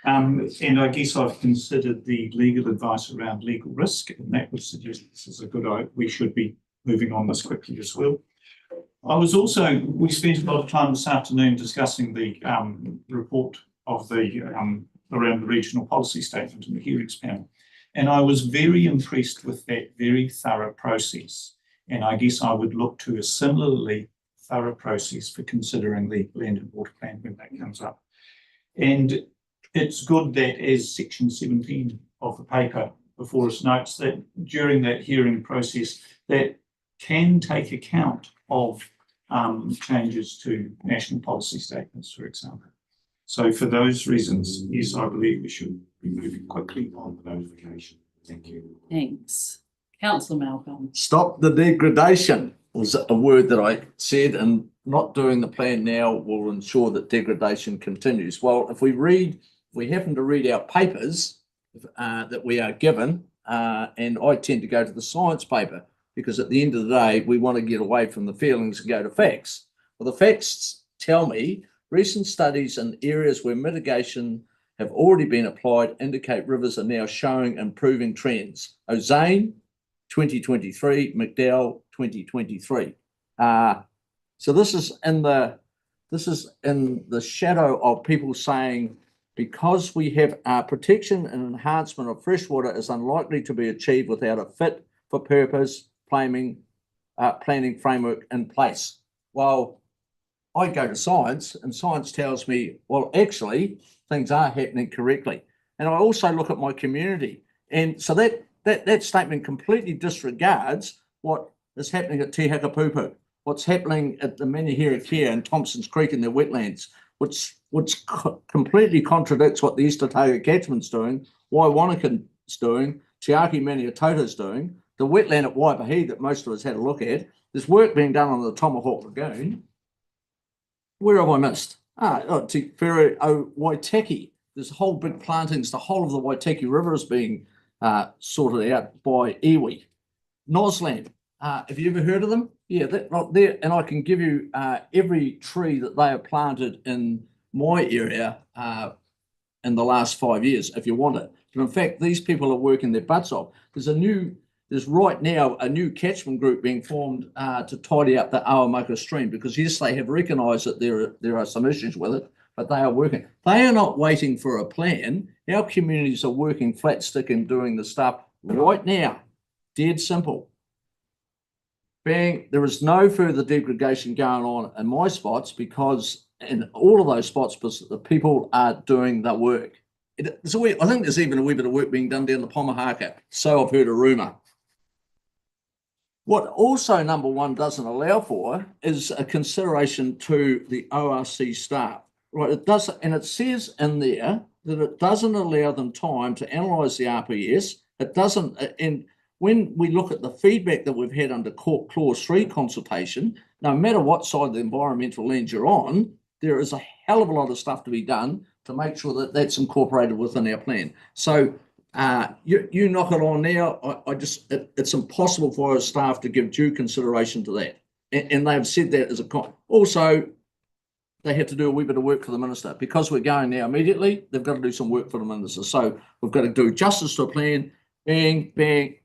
And I guess I've considered the legal advice around legal risk, and that would suggest this is a good idea. We should be moving on this quickly as well. We spent a lot of time this afternoon discussing the report of the around the regional policy statement and the hearings panel. And I was very impressed with that very thorough process. And I guess I would look to a similarly thorough process for considering the land and water plan when that comes up. And it's good that, as section 17 of the paper before us notes, that during that hearing process that can take account of changes to national policy statements, for example. So for those reasons, yes, I believe we should be moving quickly on the notification. Thank you. Thanks. Councillor Malcolm. Stop the degradation was a word that I said, and not doing the plan now will ensure that degradation continues. Well, if we happen to read our papers that we are given, and I tend to go to the science paper, because at the end of the day, we want to get away from the feelings and go to facts. Well, the facts tell me recent studies in areas where mitigation have already been applied indicate rivers are now showing improving trends. Ozane, 2023, McDowell, 2023. So this is in the shadow of people saying, because we have protection and enhancement of freshwater is unlikely to be achieved without a fit for purpose planning framework in place. Well, I go to science, and science tells me, well, actually, things are happening correctly. And I also look at my community. And so that statement completely disregards what is happening at Te Hakapupu, what's happening at the Menahira Care and Thompson's Creek in their wetlands, which completely contradicts what the East Otago catchment's doing, Waiwanakin's doing, Te Aki Maniatota's doing, the wetland at Waipahi that most of us had a look at. There's work being done on the Tomahawk Lagoon. Where have I missed? Te Whare o Waitaki. There's whole big plantings. The whole of the Waitaki River is being sorted out by iwi. Nosland. Have you ever heard of them? Yeah, there, and I can give you every tree that they have planted in my area in the last 5 years, if you want it. But in fact, these people are working their butts off. There's right now a new catchment group being formed to tidy up the Awamaka stream, because yes, they have recognised that there are some issues with it, but they are working. They are not waiting for a plan. Our communities are working flat stick and doing the stuff right now. Dead simple. Bang, there is no further degradation going on in my spots, because in all of those spots, the people are doing the work. I think there's even a wee bit of work being done down the Pomahaka. So I've heard a rumour. What also number one doesn't allow for is a consideration to the ORC staff. Right, it does, and it says in there that it doesn't allow them time to analyse the RPS. It doesn't, and when we look at the feedback that we've had under Clause 3 consultation, no matter what side of the environmental lens you're on, there is a hell of a lot of stuff to be done to make sure that that's incorporated within our plan. So you knock it on now, it's impossible for our staff to give due consideration to that. And they've said that as a also, they had to do a wee bit of work for the minister. Because we're going now immediately, they've got to do some work for the minister. So we've got to do justice to a plan, bang, bang.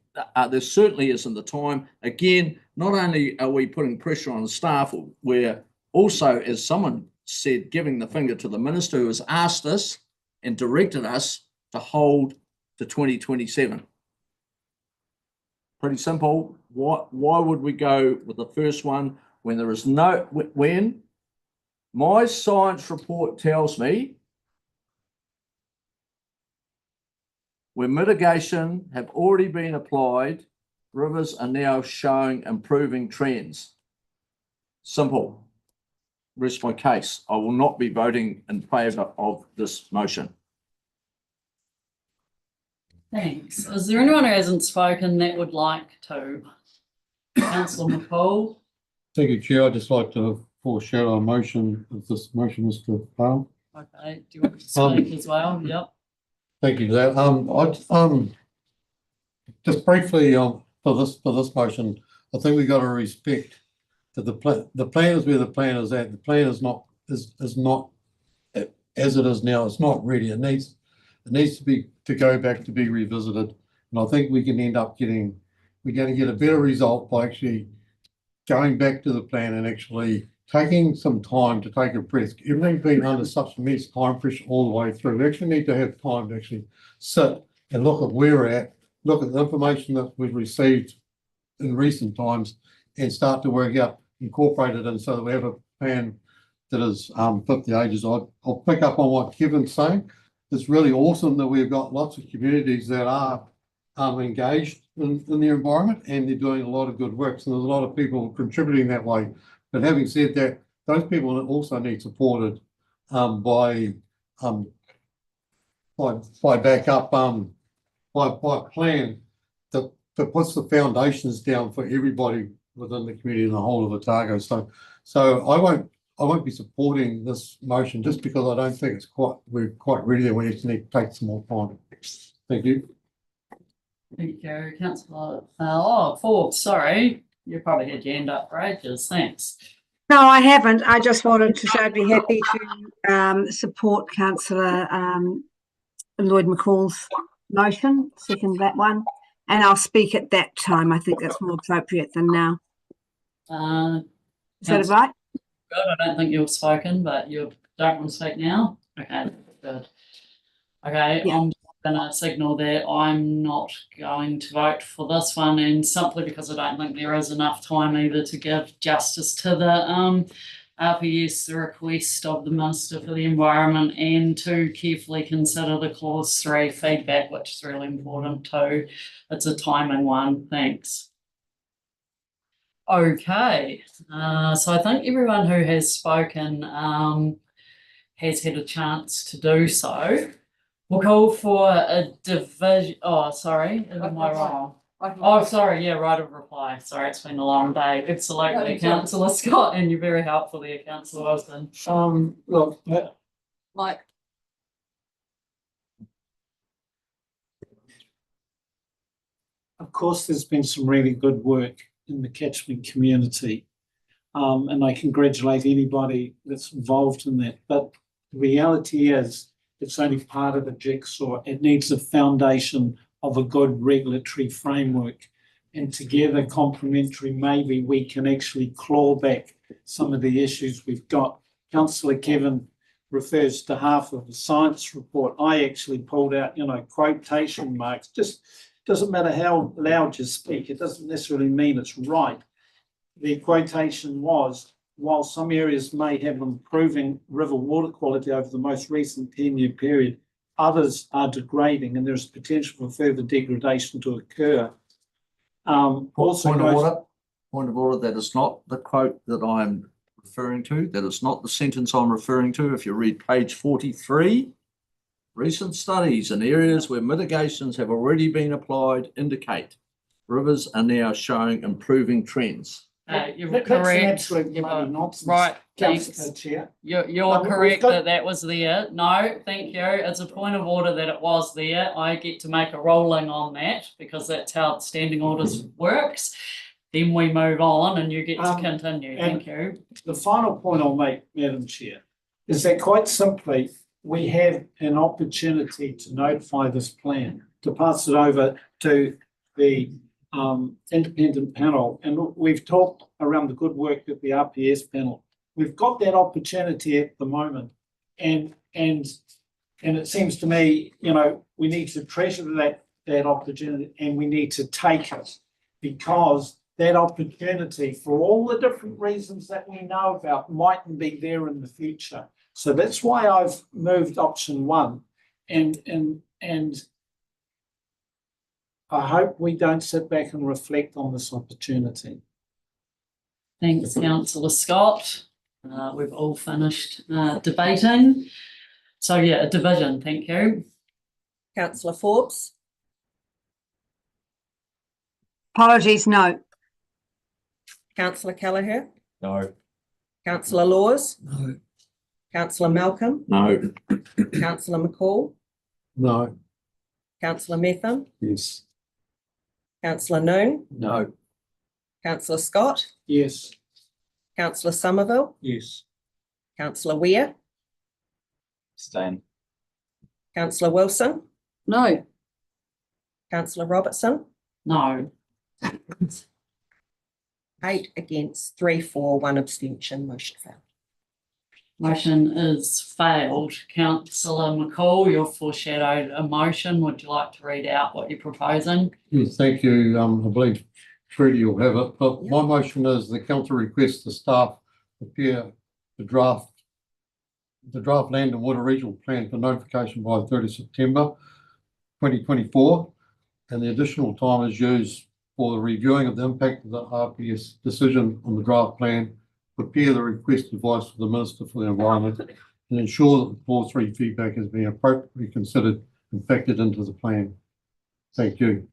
There certainly isn't the time. Again, not only are we putting pressure on the staff, we're also, as someone said, giving the finger to the minister who has asked us and directed us to hold to 2027. Pretty simple. Why would we go with the first one when there is no, when my science report tells me where mitigation have already been applied, rivers are now showing improving trends. Simple. Rest my case. I will not be voting in favour of this motion. Thanks. Is there anyone who hasn't spoken that would like to? Councillor McCall? Thank you, Chair. I'd just like to foreshadow a motion, if this motion is to fail. Okay, do you want to speak as well? Yep. Thank you for that. Just briefly, for this motion, I think we've got to respect that the plan is where the plan is at. The plan is not as it is now. It's not ready. It needs to go back to be revisited. And I think we can end up we're going to get a better result by actually going back to the plan and actually taking some time to take a breath. Everything's been under such immense time pressure all the way through. We actually need to have time to actually sit and look at where we're at, look at the information that we've received in recent times and start to work out, incorporate it in so that we have a plan that is fit the ages. I'll pick up on what Kevin's saying. It's really awesome that we've got lots of communities that are engaged in the environment and they're doing a lot of good work. So there's a lot of people contributing that way. But having said that, those people also need supported by backup, by a plan that puts the foundations down for everybody within the community and the whole of Otago. So I won't be supporting this motion just because I don't think we're quite ready there. We just need to take some more time. Thank you. Thank you, Councillor. Forbes, sorry. You probably had your hand up for ages. Thanks. No, I haven't. I just wanted to say I'd be happy to support Councillor Lloyd McCall's motion, second that one, and I'll speak at that time. I think that's more appropriate than now. Is that right? Good. I don't think you've spoken, but you don't want to speak now? Okay, good. Okay, Yeah. I'm going to signal that I'm not going to vote for this one, and simply because I don't think there is enough time either to give justice to the RPS, the request of the Minister for the Environment, and to carefully consider the clause 3 feedback, which is really important too. It's a timing one. Thanks. Okay, so I think everyone who has spoken has had a chance to do so. We'll call for a division. Oh, sorry, am I wrong? Oh, sorry, yeah, right of reply. Sorry, it's been a long day. Absolutely, No, Councillor Scott, and you're very helpful there, Councillor Wilson. Look, Mike, of course, there's been some really good work in the catchment community. And I congratulate anybody that's involved in that. But the reality is, it's only part of the jigsaw. It needs a foundation of a good regulatory framework. And together, complementary, maybe we can actually claw back some of the issues we've got. Councillor Kevin refers to half of the science report. I actually pulled out, quotation marks. Just doesn't matter how loud you speak. It doesn't necessarily mean it's right. The quotation was, while some areas may have improving river water quality over the most recent 10-year period, others are degrading and there's potential for further degradation to occur. Point of order, that is not the quote that I'm referring to. That is not the sentence I'm referring to. If you read page 43, recent studies in areas where mitigations have already been applied indicate rivers are now showing improving trends. You're correct. Right, thanks. Chair. You're correct that was there. No, thank you. It's a point of order that it was there. I get to make a ruling on that because that's how standing orders works. then we move on and you get to Um, continue. Thank you. The final point I'll make, Madam Chair, is that quite simply, we have an opportunity to notify this plan, to pass it over to the independent panel. And we've talked around the good work of the RPS panel. We've got that opportunity at the moment. And it seems to me, you know, we need to treasure that opportunity and we need to take it, because that opportunity, for all the different reasons that we know about, mightn't be there in the future. So that's why I've moved option 1, and I hope we don't sit back and reflect on this opportunity. Thanks, Councillor Scott. We've all finished debating. So yeah, a division, thank you. Councillor Forbes, Apologies, no. Councillor Kelleher, No. Councillor Laws, No. Councillor Malcolm, No. Councillor McCall, No. Councillor Metham, Yes. Councillor Noon, No. Councillor Scott, Yes. Councillor Somerville, Yes. Councillor Weir, Abstain. Councillor Wilson, No, Councillor Robertson, No. 8 against, 3 for, 1 abstention, motion failed. Motion is failed. Councillor McCall, you've foreshadowed a motion. Would you like to read out what you're proposing? Yes, thank you. I believe Trudy will have it, but my motion is the council requests the staff prepare the draft land and water regional plan for notification by 30 September 2024, and the additional time is used for the reviewing of the impact of the RPS decision on the draft plan, prepare the request advice for the Minister for the Environment, and ensure that the clause 3 feedback has been appropriately considered and factored into the plan. Thank you.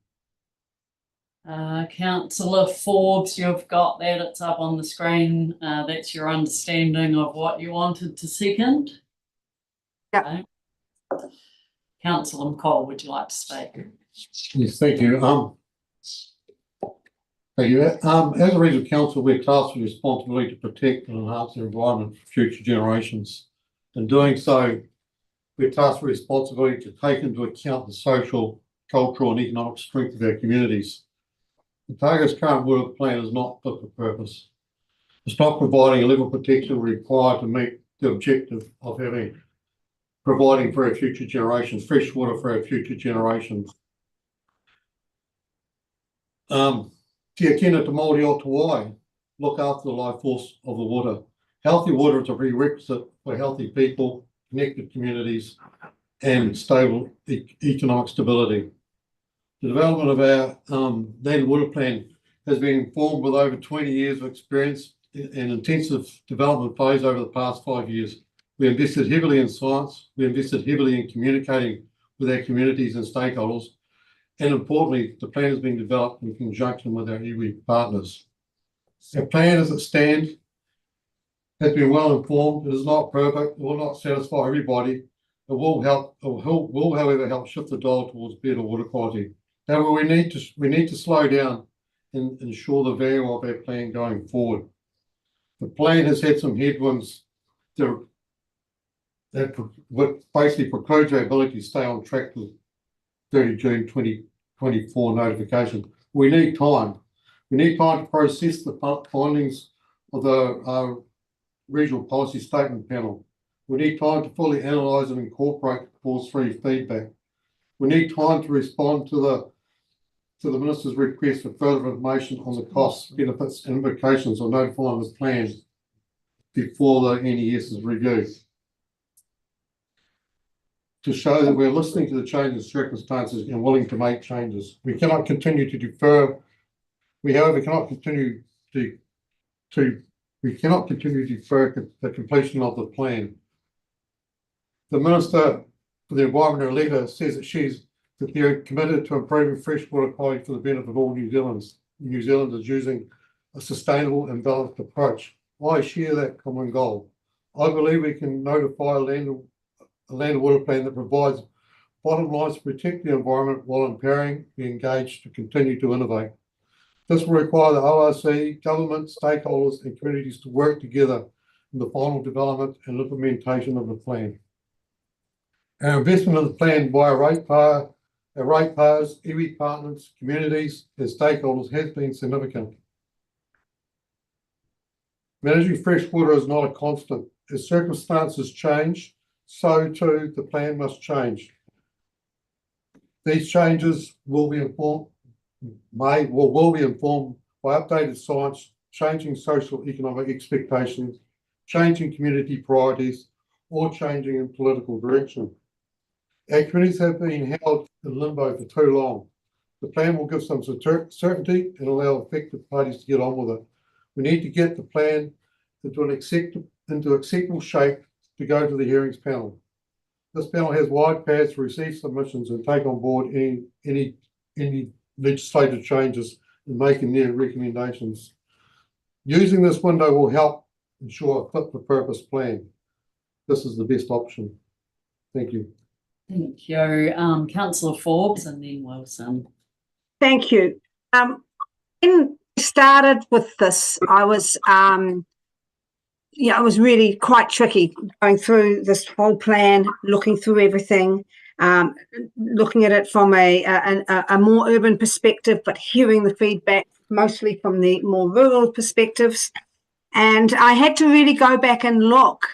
Councillor Forbes, you've got that. It's up on the screen. That's your understanding of what you wanted to second? Yeah. Okay. Councillor McCall, would you like to speak? Yes, thank you. Thank you. As a regional council, we're tasked with the responsibility to protect and enhance the environment for future generations. In doing so, we're tasked with responsibility to take into account the social, cultural and economic strength of our communities. The Target's current water plan is not fit for purpose. It's not providing a level of protection required to meet the objective of providing for our future generations, fresh water for our future generations. Kia kina te Māori o te wai, look after the life force of the water. Healthy water is a prerequisite for healthy people, connected communities, and stable economic stability. The development of our land and water plan has been informed with over 20 years of experience and intensive development phase over the past 5 years. We invested heavily in science, we invested heavily in communicating with our communities and stakeholders, and importantly, the plan has been developed in conjunction with our iwi partners. Our plan as it stands has been well informed. It is not perfect, it will not satisfy everybody. It will however help shift the dial towards better water quality. However, we need to slow down and ensure the value of our plan going forward. The plan has had some headwinds that basically precludes our ability to stay on track with 30 June 2024 notification. We need time. We need time to process the findings of the regional policy statement panel. We need time to fully analyse and incorporate clause 3 feedback. We need time to respond to the Minister's request for further information on the costs, benefits and implications of notifying the plan before the NES is reviewed. To show that we're listening to the changing circumstances and willing to make changes. We cannot continue to defer. We, however, cannot continue to defer the completion of the plan. The Minister for the Environment and Leader says that they're committed to improving freshwater quality for the benefit of all New Zealanders using a sustainable and balanced approach. I share that common goal. I believe we can notify a land and water plan that provides bottom lines to protect the environment while empowering the engaged to continue to innovate. This will require the ORC, government, stakeholders and communities to work together in the final development and implementation of the plan. Our investment in the plan by our ratepayers, iwi partners, communities and stakeholders has been significant. Managing freshwater is not a constant. As circumstances change, so too the plan must change. These changes will be informed by updated science, changing social economic expectations, changing community priorities, or changing in political direction. Our communities have been held in limbo for too long. The plan will give some certainty and allow affected parties to get on with it. We need to get the plan into acceptable shape to go to the hearings panel. This panel has wide paths to receive submissions and take on board any legislative changes and making their recommendations. Using this window will help ensure a fit-for-purpose plan. This is the best option. Thank you. Thank you. Councillor Forbes and then Wilson. Thank you. When we started with this, I was it was really quite tricky going through this whole plan, looking through everything, looking at it from a more urban perspective, but hearing the feedback mostly from the more rural perspectives. And I had to really go back and look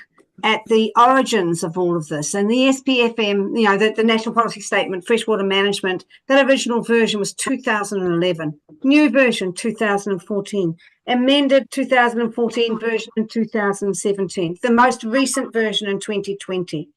at the origins of all of this. And the SPFM, the National Policy Statement, Freshwater Management, that original version was 2011, new version 2014, amended 2014 version in 2017, the most recent version in 2020.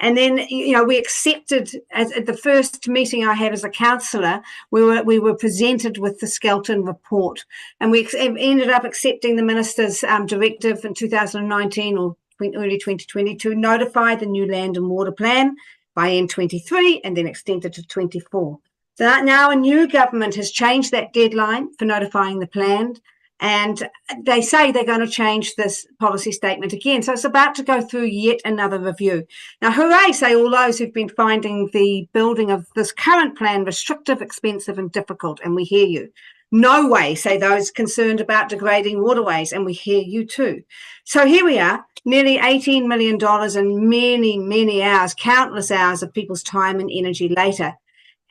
And then, we accepted, at the first meeting I had as a councillor, we were presented with the Skelton report, and we ended up accepting the minister's directive in 2019 or early 2020 to notify the new land and water plan by N23 and then extended to 24. So now a new government has changed that deadline for notifying the plan, and they say they're going to change this policy statement again. So it's about to go through yet another review. Now, hooray, say all those who've been finding the building of this current plan restrictive, expensive and difficult, and we hear you. No way, say those concerned about degrading waterways, and we hear you too. So here we are, nearly $18 million and many, many hours, countless hours of people's time and energy later.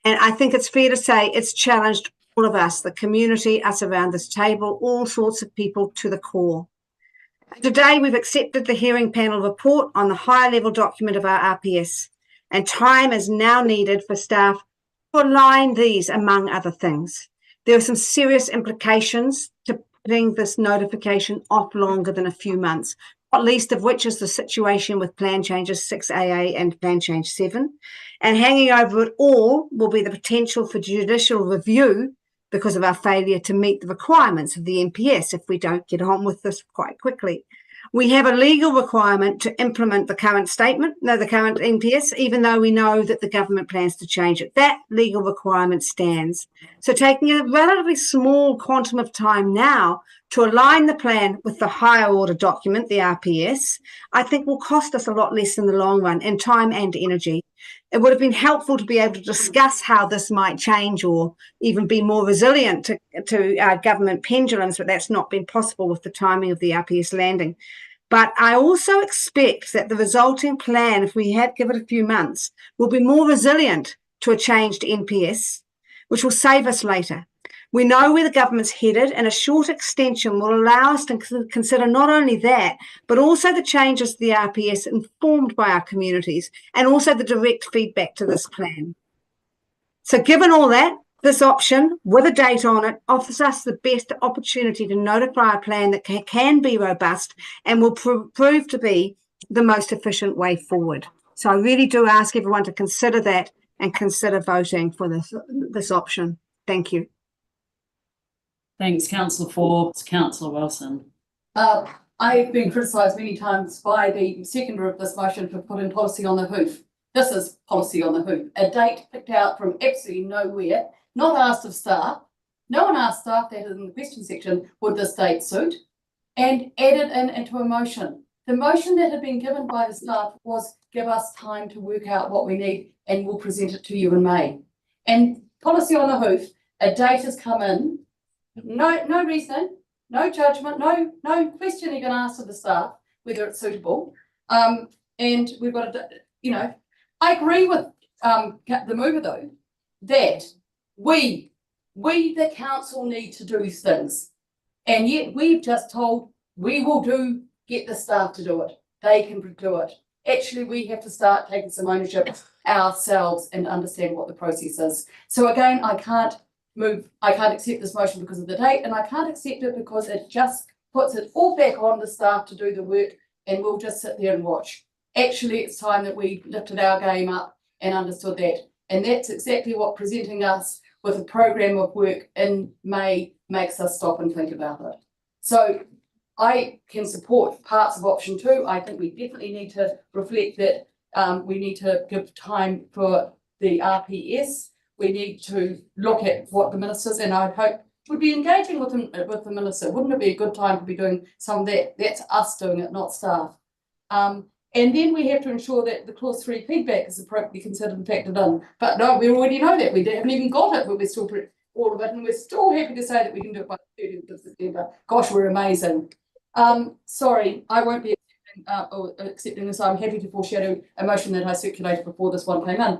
And I think it's fair to say it's challenged all of us, the community, us around this table, all sorts of people to the core. Today, we've accepted the hearing panel report on the higher level document of our RPS, and time is now needed for staff to align these, among other things. There are some serious implications to putting this notification off longer than a few months, not least of which is the situation with Plan Changes 6AA and Plan Change 7. And hanging over it all will be the potential for judicial review because of our failure to meet the requirements of the NPS if we don't get on with this quite quickly. We have a legal requirement to implement the current NPS, even though we know that the government plans to change it. That legal requirement stands. So taking a relatively small quantum of time now to align the plan with the higher order document, the RPS, I think will cost us a lot less in the long run in time and energy. It would have been helpful to be able to discuss how this might change or even be more resilient to government pendulums, but that's not been possible with the timing of the RPS landing. But I also expect that the resulting plan, if we had give it a few months, will be more resilient to a changed NPS, which will save us later. We know where the government's headed, and a short extension will allow us to consider not only that, but also the changes to the RPS informed by our communities, and also the direct feedback to this plan. So given all that, this option, with a date on it, offers us the best opportunity to notify a plan that can be robust and will prove to be the most efficient way forward. So I really do ask everyone to consider that and consider voting for this option. Thank you. Thanks, Councillor Forbes. Councillor Wilson. I've been criticised many times by the seconder of this motion for putting policy on the hoof. This is policy on the hoof. A date picked out from absolutely nowhere, not asked of staff. No one asked staff that in the question section, would this date suit? And added into a motion. The motion that had been given by the staff was give us time to work out what we need and we'll present it to you in May. And policy on the hoof, a date has come in No reason, no judgment, no question even asked of the staff whether it's suitable. And we've got to, I agree with the mover though, that we the council need to do things. And yet we've just told we will get the staff to do it. They can do it. Actually, we have to start taking some ownership ourselves and understand what the process is. So again, I can't accept this motion because of the date, and I can't accept it because it just puts it all back on the staff to do the work, and we'll just sit there and watch. Actually, it's time that we lifted our game up and understood that. And that's exactly what presenting us with a program of work in May makes us stop and think about it. So I can support parts of option 2. I think we definitely need to reflect that we need to give time for the RPS. We need to look at what the ministers, and I hope would be engaging with the minister. Wouldn't it be a good time to be doing some of that? That's us doing it, not staff. And then we have to ensure that the clause 3 feedback is appropriately considered and factored in. But no, we already know that. We haven't even got it, but we're still all of it, and we're still happy to say that we can do it by the 30th of September. Gosh, we're amazing. Sorry, I won't be accepting this. I'm happy to foreshadow a motion that I circulated before this one came in.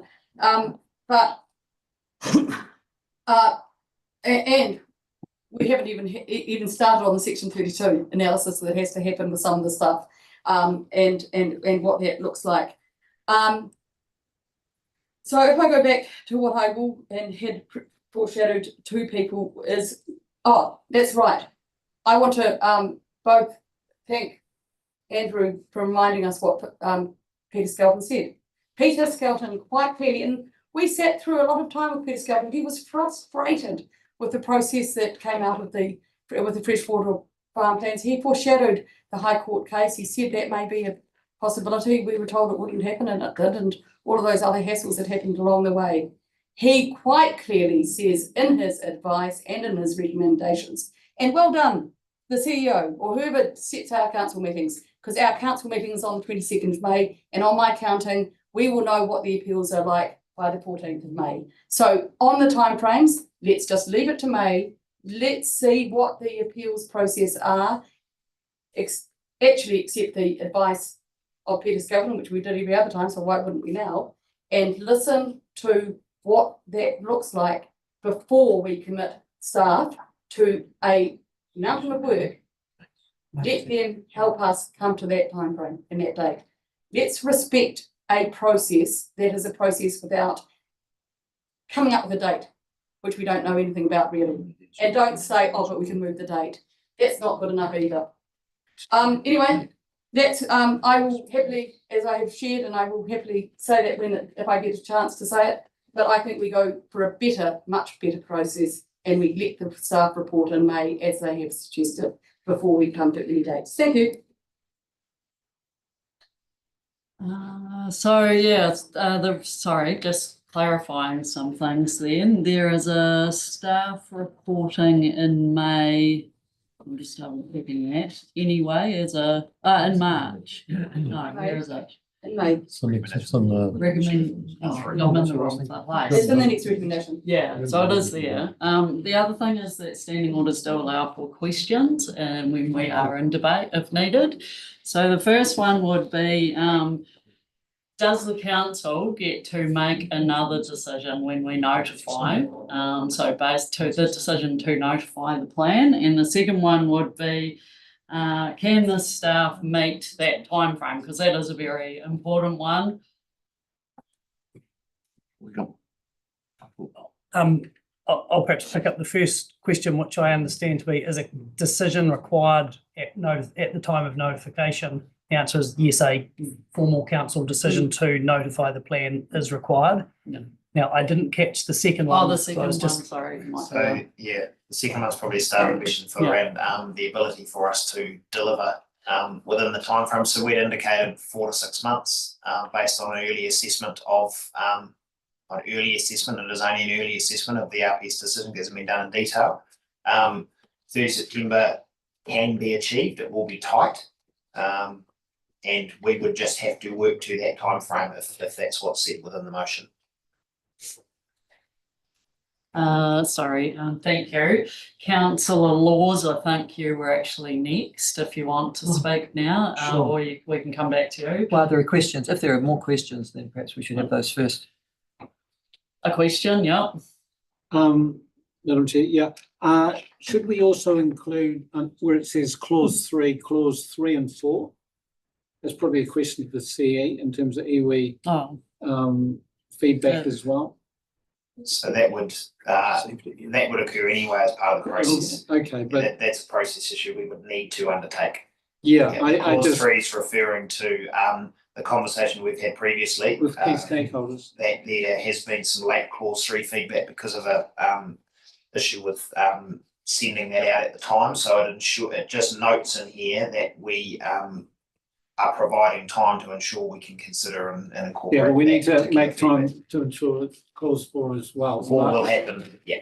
And we haven't even started on the section 32 analysis that has to happen with some of the stuff, and what that looks like. So if I go back to what I will and had foreshadowed to people is, that's right. I want to both thank Andrew for reminding us what Peter Skelton said. Peter Skelton quite clearly, and we sat through a lot of time with Peter Skelton. He was frustrated with the process that came out of with the freshwater farm plans. He foreshadowed the High Court case. He said that may be a possibility. We were told it wouldn't happen, and it did, and all of those other hassles that happened along the way. He quite clearly says in his advice and in his recommendations, and well done, the CEO or whoever sets our council meetings, because our council meeting is on the 22nd of May, and on my counting, we will know what the appeals are like by the 14th of May. So on the timeframes, let's just leave it to May. Let's see what the appeals process are. Actually accept the advice of Peter Skelton, which we did every other time, so why wouldn't we now? And listen to what that looks like before we commit staff to a mountain of work. Let them help us come to that time frame and that date. Let's respect a process that is a process without coming up with a date, which we don't know anything about really. And don't say, but we can move the date. That's not good enough either. Anyway, that's I will happily, as I have shared, and I will happily say that if I get a chance to say it, but I think we go for a much better process, and we let the staff report in May as they have suggested before we come to any dates. Thank you. Just clarifying some things then. There is a staff reporting in May. I'm just double checking that. Anyway, in March. No, where is it? In May. Recommend. I'm in the wrong place. It's in the next recommendation. Yeah, so it is there. The other thing is that standing orders do allow for questions when we are in debate if needed. So the first one would be, does the council get to make another decision when we notify? So based to the decision to notify the plan. And the second one would be, can the staff meet that time frame? Because that is a very important one. I'll perhaps pick up the first question, which I understand to be, is a decision required at the time of notification? The answer is yes, a formal council decision to notify the plan is required. Yeah. Now, I didn't catch the second one. The second one, sorry. So yeah, the second one's probably a starting question for around the ability for us to deliver within the timeframe. So we'd indicated 4 to 6 months based on an early assessment of and it is only an early assessment of the RPS decision because it's been done in detail. 3rd September can be achieved. It will be tight. And we would just have to work to that time frame if that's what's set within the motion. Thank you. Councillor Laws, I think you were actually next, if you want to speak now, Sure. or we can come back to you. Well, there are questions. If there are more questions, then perhaps we should have those first. A question, yeah. Madam Chair, yeah. Should we also include where it says clause 3 and 4? That's probably a question for the CE in terms of iwi feedback as well. So that would occur anyway as part of the process. Okay, but That's a process issue we would need to undertake. I Clause just 3 is referring to the conversation we've had previously. with key stakeholders. That there has been some late clause 3 feedback because of a issue with sending that out at the time. So it just notes in here that we are providing time to ensure we can consider and incorporate. Yeah, we need that to make particular time feedback. to ensure that clause 4 as well. What will happen? Yeah.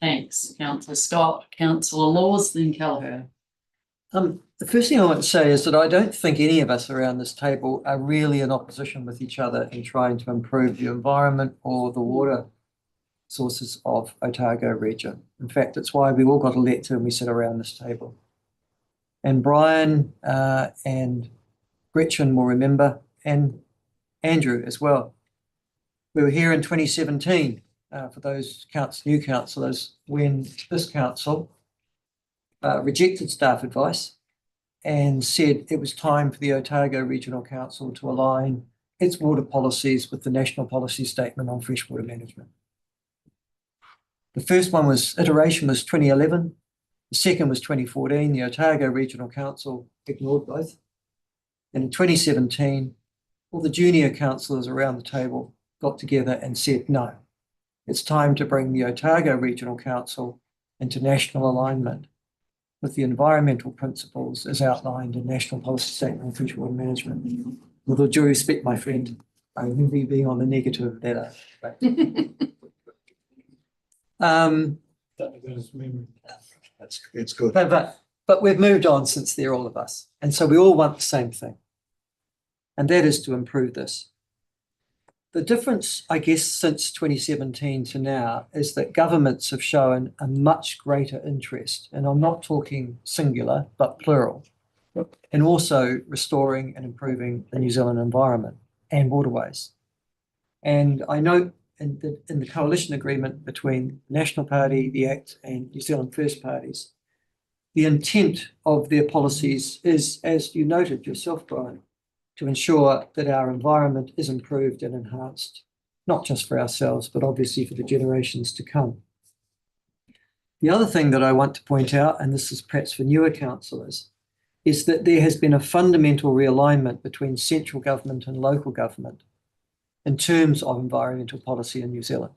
Thanks, Councillor Scott. Councillor Laws, then Callagher. The first thing I want to say is that I don't think any of us around this table are really in opposition with each other in trying to improve the environment or the water sources of Otago region. In fact, it's why we all got elected and we sit around this table. And Brian and Gretchen will remember, and Andrew as well. We were here in 2017 for those new councillors when this council rejected staff advice and said it was time for the Otago Regional Council to align its water policies with the National Policy Statement on Freshwater Management. The first iteration was 2011. The second was 2014. The Otago Regional Council ignored both. And in 2017, all the junior councillors around the table got together and said, no, it's time to bring the Otago Regional Council into national alignment with the environmental principles as outlined in National Policy Statement on Freshwater Management. With all due respect, my friend, I remember you being on the negative of that. It's good. But we've moved on since there, all of us. And so we all want the same thing. And that is to improve this. The difference, I guess, since 2017 to now is that governments have shown a much greater interest, and I'm not talking singular, but plural, in also restoring and improving the New Zealand environment and waterways. And I note in the coalition agreement between the National Party, the ACT, and New Zealand First parties, the intent of their policies is, as you noted yourself, Brian, to ensure that our environment is improved and enhanced, not just for ourselves, but obviously for the generations to come. The other thing that I want to point out, and this is perhaps for newer councillors, is that there has been a fundamental realignment between central government and local government in terms of environmental policy in New Zealand.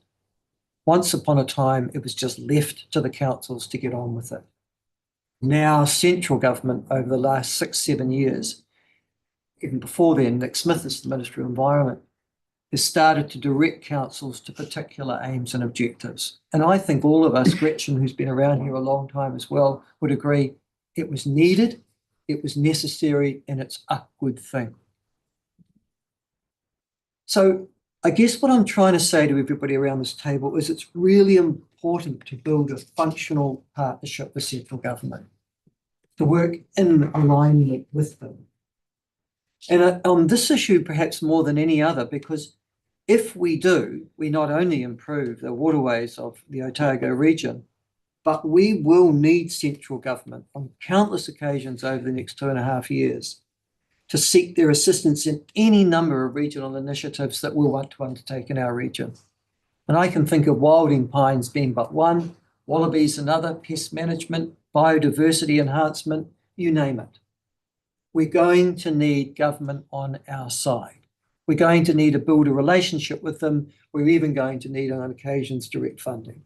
Once upon a time, it was just left to the councils to get on with it. Now, central government over the last 6-7 years, even before then, Nick Smith as the Minister of Environment, has started to direct councils to particular aims and objectives. And I think all of us, Gretchen, who's been around here a long time as well, would agree it was needed, it was necessary, and it's a good thing. So I guess what I'm trying to say to everybody around this table is it's really important to build a functional partnership with central government, to work in alignment with them. And on this issue, perhaps more than any other, because if we do, we not only improve the waterways of the Otago region, but we will need central government on countless occasions over the next 2.5 years to seek their assistance in any number of regional initiatives that we'll want to undertake in our region. And I can think of wilding pines being but one, wallabies another, pest management, biodiversity enhancement, you name it. We're going to need government on our side. We're going to need to build a relationship with them. We're even going to need on occasions direct funding.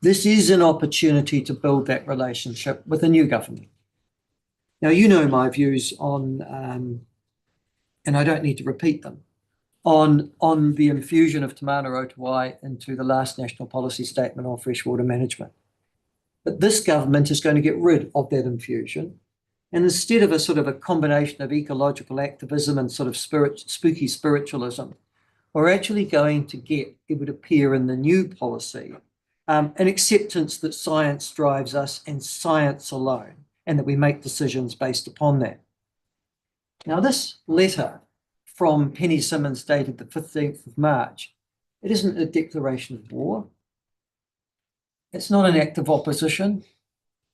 This is an opportunity to build that relationship with a new government. Now, you know my views on, and I don't need to repeat them, on the infusion of Te Mana Rotowai into the last National Policy Statement on Freshwater Management. But this government is going to get rid of that infusion. And instead of a sort of a combination of ecological activism and sort of spooky spiritualism, we're actually going to get, it would appear in the new policy, an acceptance that science drives us and science alone, and that we make decisions based upon that. Now, this letter from Penny Simmons dated the 15th of March, it isn't a declaration of war. It's not an act of opposition.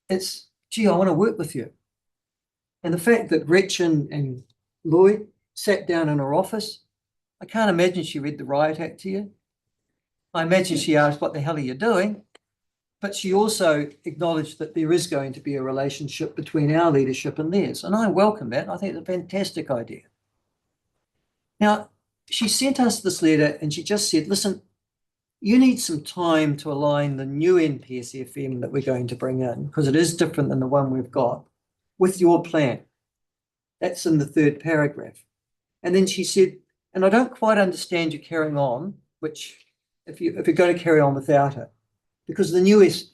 It's, gee, I want to work with you. And the fact that Gretchen and Lloyd sat down in her office, I can't imagine she read the Riot Act to you. I imagine she asked, what the hell are you doing? But she also acknowledged that there is going to be a relationship between our leadership and theirs. And I welcome that. I think it's a fantastic idea. Now, she sent us this letter and she just said, listen, you need some time to align the new NPSFM that we're going to bring in, because it is different than the one we've got, with your plan. That's in the third paragraph. And then she said, and I don't quite understand you carrying on, which if you're going to carry on without it, because the newest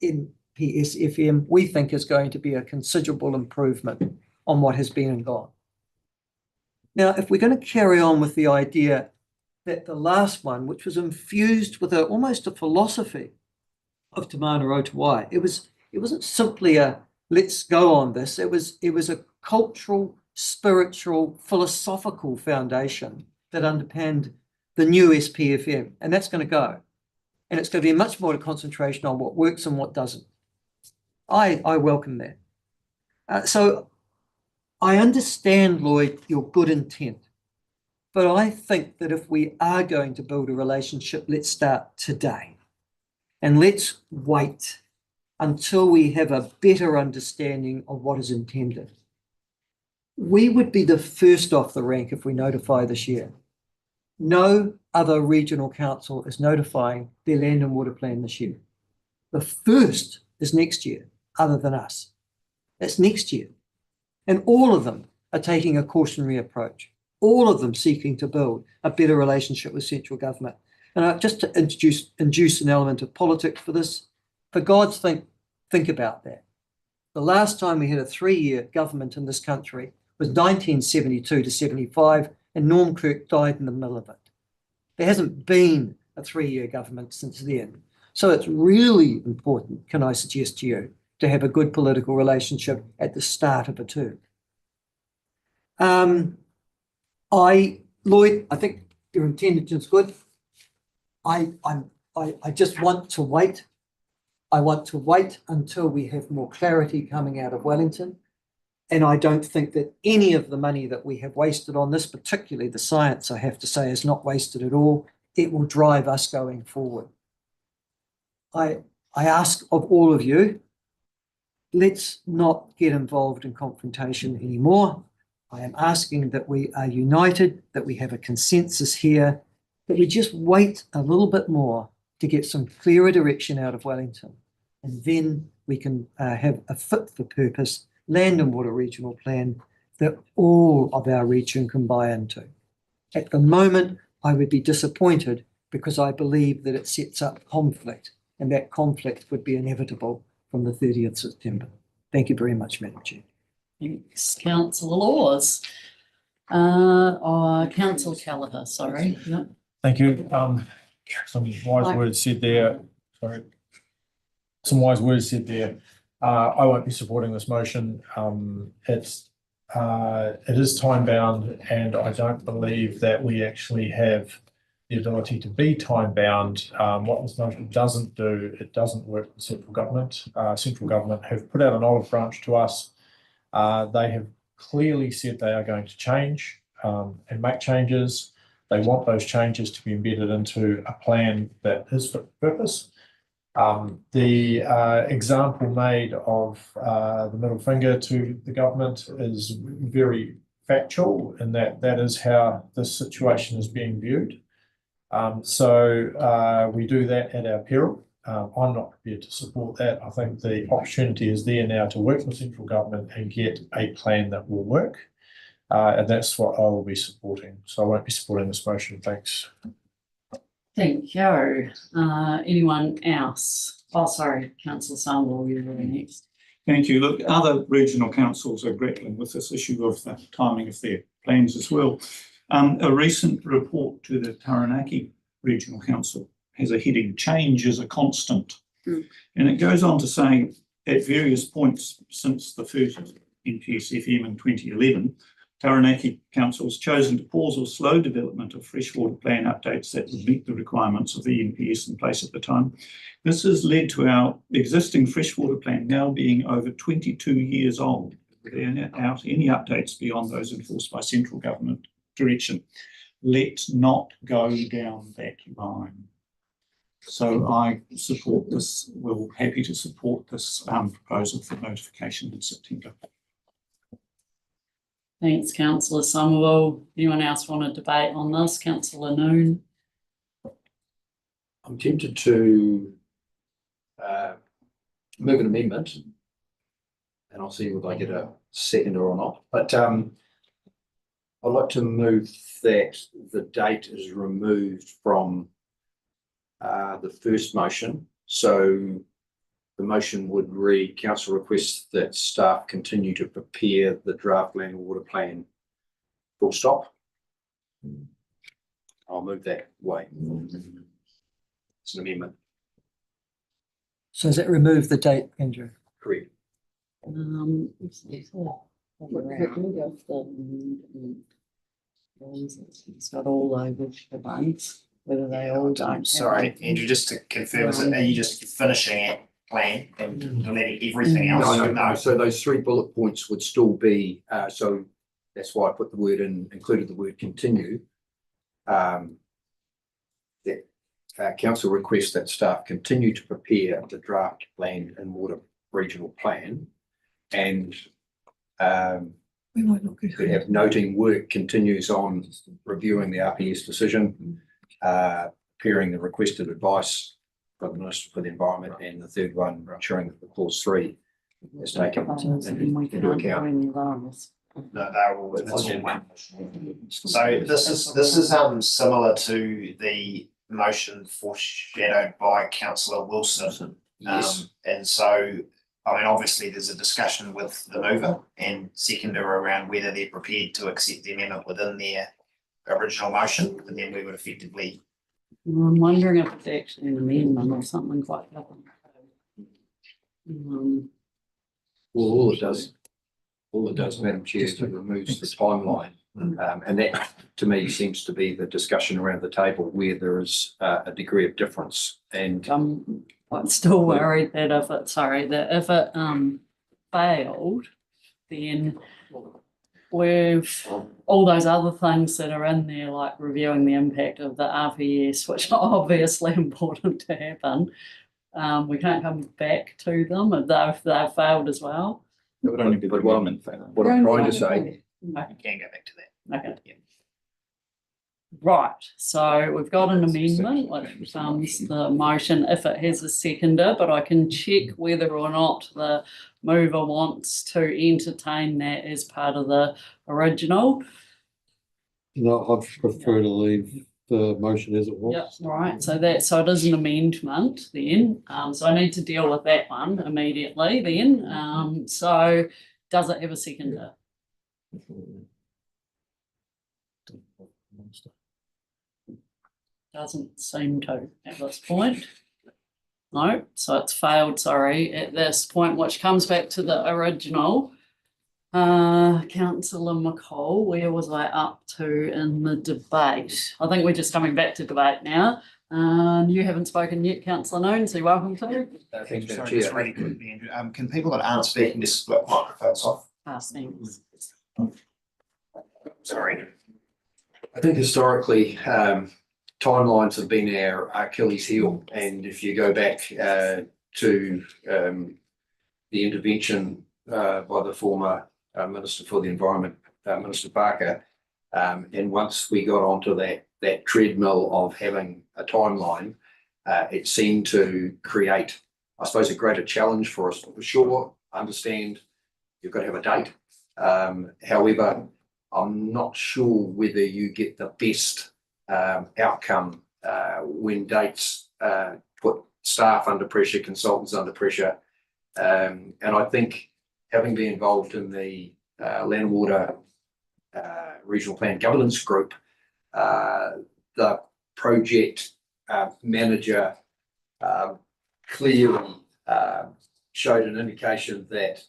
NPSFM we think is going to be a considerable improvement on what has been and gone. Now, if we're going to carry on with the idea that the last one, which was infused with almost a philosophy of Te Mana o Te Wai, it wasn't simply a let's go on this, it was a cultural, spiritual, philosophical foundation that underpinned the new SPFM, and that's going to go. And it's going to be much more a concentration on what works and what doesn't. I welcome that. So I understand, Lloyd, your good intent, but I think that if we are going to build a relationship, let's start today. And let's wait until we have a better understanding of what is intended. We would be the first off the rank if we notify this year. No other regional council is notifying their land and water plan this year. The first is next year, other than us. That's next year. And all of them are taking a cautionary approach. All of them seeking to build a better relationship with central government. And just to induce an element of politics for this, for God's sake, think about that. The last time we had a 3-year government in this country was 1972 to 75, and Norm Kirk died in the middle of it. There hasn't been a 3-year government since then. So it's really important, can I suggest to you, to have a good political relationship at the start of a term. Lloyd, I think your intention is good. I just want to wait. I want to wait until we have more clarity coming out of Wellington. And I don't think that any of the money that we have wasted on this, particularly the science, I have to say, is not wasted at all. It will drive us going forward. I ask of all of you, let's not get involved in confrontation anymore. I am asking that we are united, that we have a consensus here, that we just wait a little bit more to get some clearer direction out of Wellington. And then we can have a fit for purpose land and water regional plan that all of our region can buy into. At the moment, I would be disappointed because I believe that it sets up conflict, and that conflict would be inevitable from the 30th September. Thank you very much, Madam Chair. Thanks, Councillor Laws. Councillor Kelleher, sorry. Yep. Thank you. Some wise words said there. Sorry. Some wise words said there. I won't be supporting this motion. It is time bound, and I don't believe that we actually have the ability to be time bound. What this motion doesn't do, it doesn't work with central government. Central government have put out an olive branch to us. They have clearly said they are going to change and make changes. They want those changes to be embedded into a plan that is fit for purpose. The example made of the middle finger to the government is very factual, in that that is how this situation is being viewed. So we do that at our peril. I'm not prepared to support that. I think the opportunity is there now to work with central government and get a plan that will work. And that's what I will be supporting. So I won't be supporting this motion. Thanks. Thank you. Anyone else? Oh, sorry, Councillor Sandwell, you're next. Thank you. Look, other regional councils are grappling with this issue of the timing of their plans as well. A recent report to the Taranaki Regional Council has a heading, "Change is a Constant." And it goes on to say, at various points since the first NPSFM in 2011, Taranaki Council has chosen to pause or slow development of freshwater plan updates that would meet the requirements of the NPS in place at the time. This has led to our existing freshwater plan now being over 22 years old, without any updates beyond those enforced by central government direction. Let's not go down that line. So I support this, we're happy to support this proposal for notification in September. Thanks, councillor Somerville. Anyone else want to debate on this? Councillor Noon? I'm tempted to move an amendment, and I'll see whether I get a seconder or not, but I'd like to move that the date is removed from the first motion. So the motion would read, council requests that staff continue to prepare the draft land and water plan, full stop. I'll move that way. It's an amendment. So does it remove the date, Andrew? Correct. It's got all over the ones, whether they all don't. Sorry, Andrew, just to confirm, are you just finishing it plan and letting everything else? No. So those 3 bullet points would still be, so that's why I put the word in, included the word continue. That council requests that staff continue to prepare the draft land and water regional plan, and We might not go could have noting work continues on reviewing the RPS decision, preparing the requested advice from the Minister for the Environment, and the third one, ensuring that the clause 3 is taken into account. No, they're all, it's all one. So this is similar to the motion foreshadowed by councillor Wilson. Yes. And so, I mean, obviously there's a discussion with the mover and seconder around whether they're prepared to accept the amendment within their original motion, and then we would effectively. I'm wondering if it's actually an amendment or something quite different. Well, all it does, Madam Chair, is it removes the timeline. And that, to me, seems to be the discussion around the table where there is a degree of difference. And I'm still worried that if it failed, then with all those other things that are in there, like reviewing the impact of the RPS, which are obviously important to happen, we can't come back to them if they've failed as well. It would only be the development fail. what I'm trying to say, You can go back to that. Okay. Yeah. Right, so we've got an amendment, which becomes the motion if it has a seconder, but I can check whether or not the mover wants to entertain that as part of the original. No, I'd prefer to leave the motion as it was. Yep, right, so it is an amendment then, so I need to deal with that one immediately then, so does it have a seconder? Doesn't seem to at this point. No, so it's failed, sorry, at this point, which comes back to the original. Councillor McCall, where was I up to in the debate? I think we're just coming back to debate now. You haven't spoken yet, Councillor Noon, so you're welcome to. Thank you, sorry, just really quickly, Andrew. Can people that aren't speaking just split microphones off? Thanks. Sorry. I think historically, timelines have been our Achilles heel, and if you go back to the intervention by the former Minister for the Environment, Minister Parker, and once we got onto that treadmill of having a timeline, it seemed to create, I suppose, a greater challenge for us. For sure, understand you've got to have a date. However, I'm not sure whether you get the best outcome when dates put staff under pressure, consultants under pressure. And I think having been involved in the land water Regional Plan Governance Group, the project manager clearly showed an indication that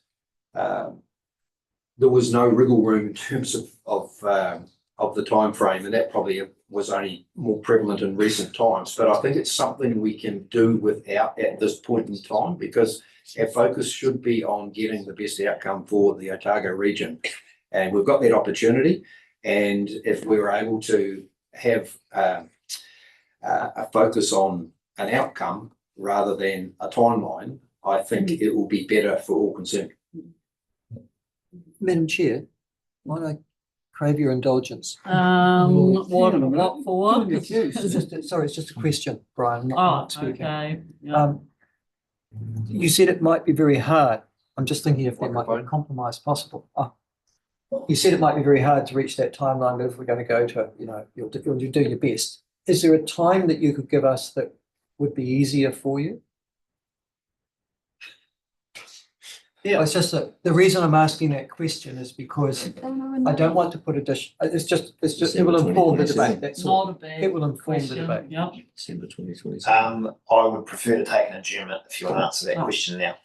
there was no wriggle room in terms of the time frame, and that probably was only more prevalent in recent times. But I think it's something we can do without at this point in time, because our focus should be on getting the best outcome for the Otago region, and we've got that opportunity. And if we're able to have a focus on an outcome rather than a timeline, I think it will be better for all concerned. Madam Chair, might I crave your indulgence? What for? It's just, sorry, it's just a question, Brian. Oh, not speaking. okay. Yeah. You said it might be very hard. I'm just thinking if there might be a compromise possible. You said it might be very hard to reach that timeline, but if we're going to go to, you'll do your best. Is there a time that you could give us that would be easier for you? Yeah, it's just the reason I'm asking that question is because I don't want to put it's just, it will inform the debate, that's all. Not a bad It will inform the question. debate. Yep. December 2020. I would prefer to take an adjournment if you want to answer that question now.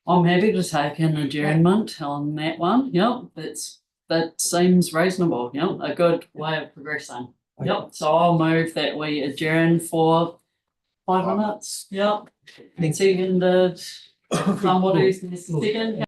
I'm happy to take an adjournment on that one. Yep, that seems reasonable. Yep, a good way of progressing. Yep, so I'll move that we adjourn for 5 minutes. Yep. Seconded. Somebody's second.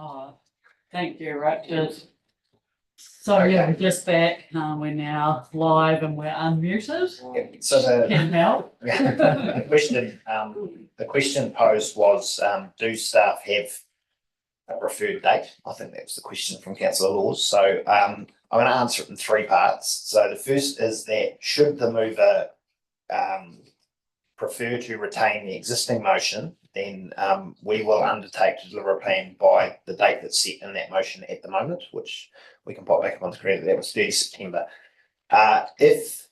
Oh, thank you, Richard. So yeah, we're just back. We're now live and we're unmuted. Yeah, so the Can help. the question posed was, do staff have a preferred date? I think that was the question from Councillor Laws. So I'm going to answer it in three parts. So the first is that should the mover prefer to retain the existing motion, then we will undertake to deliver a plan by the date that's set in that motion at the moment, which we can pop back up on the screen. That was 30 September. If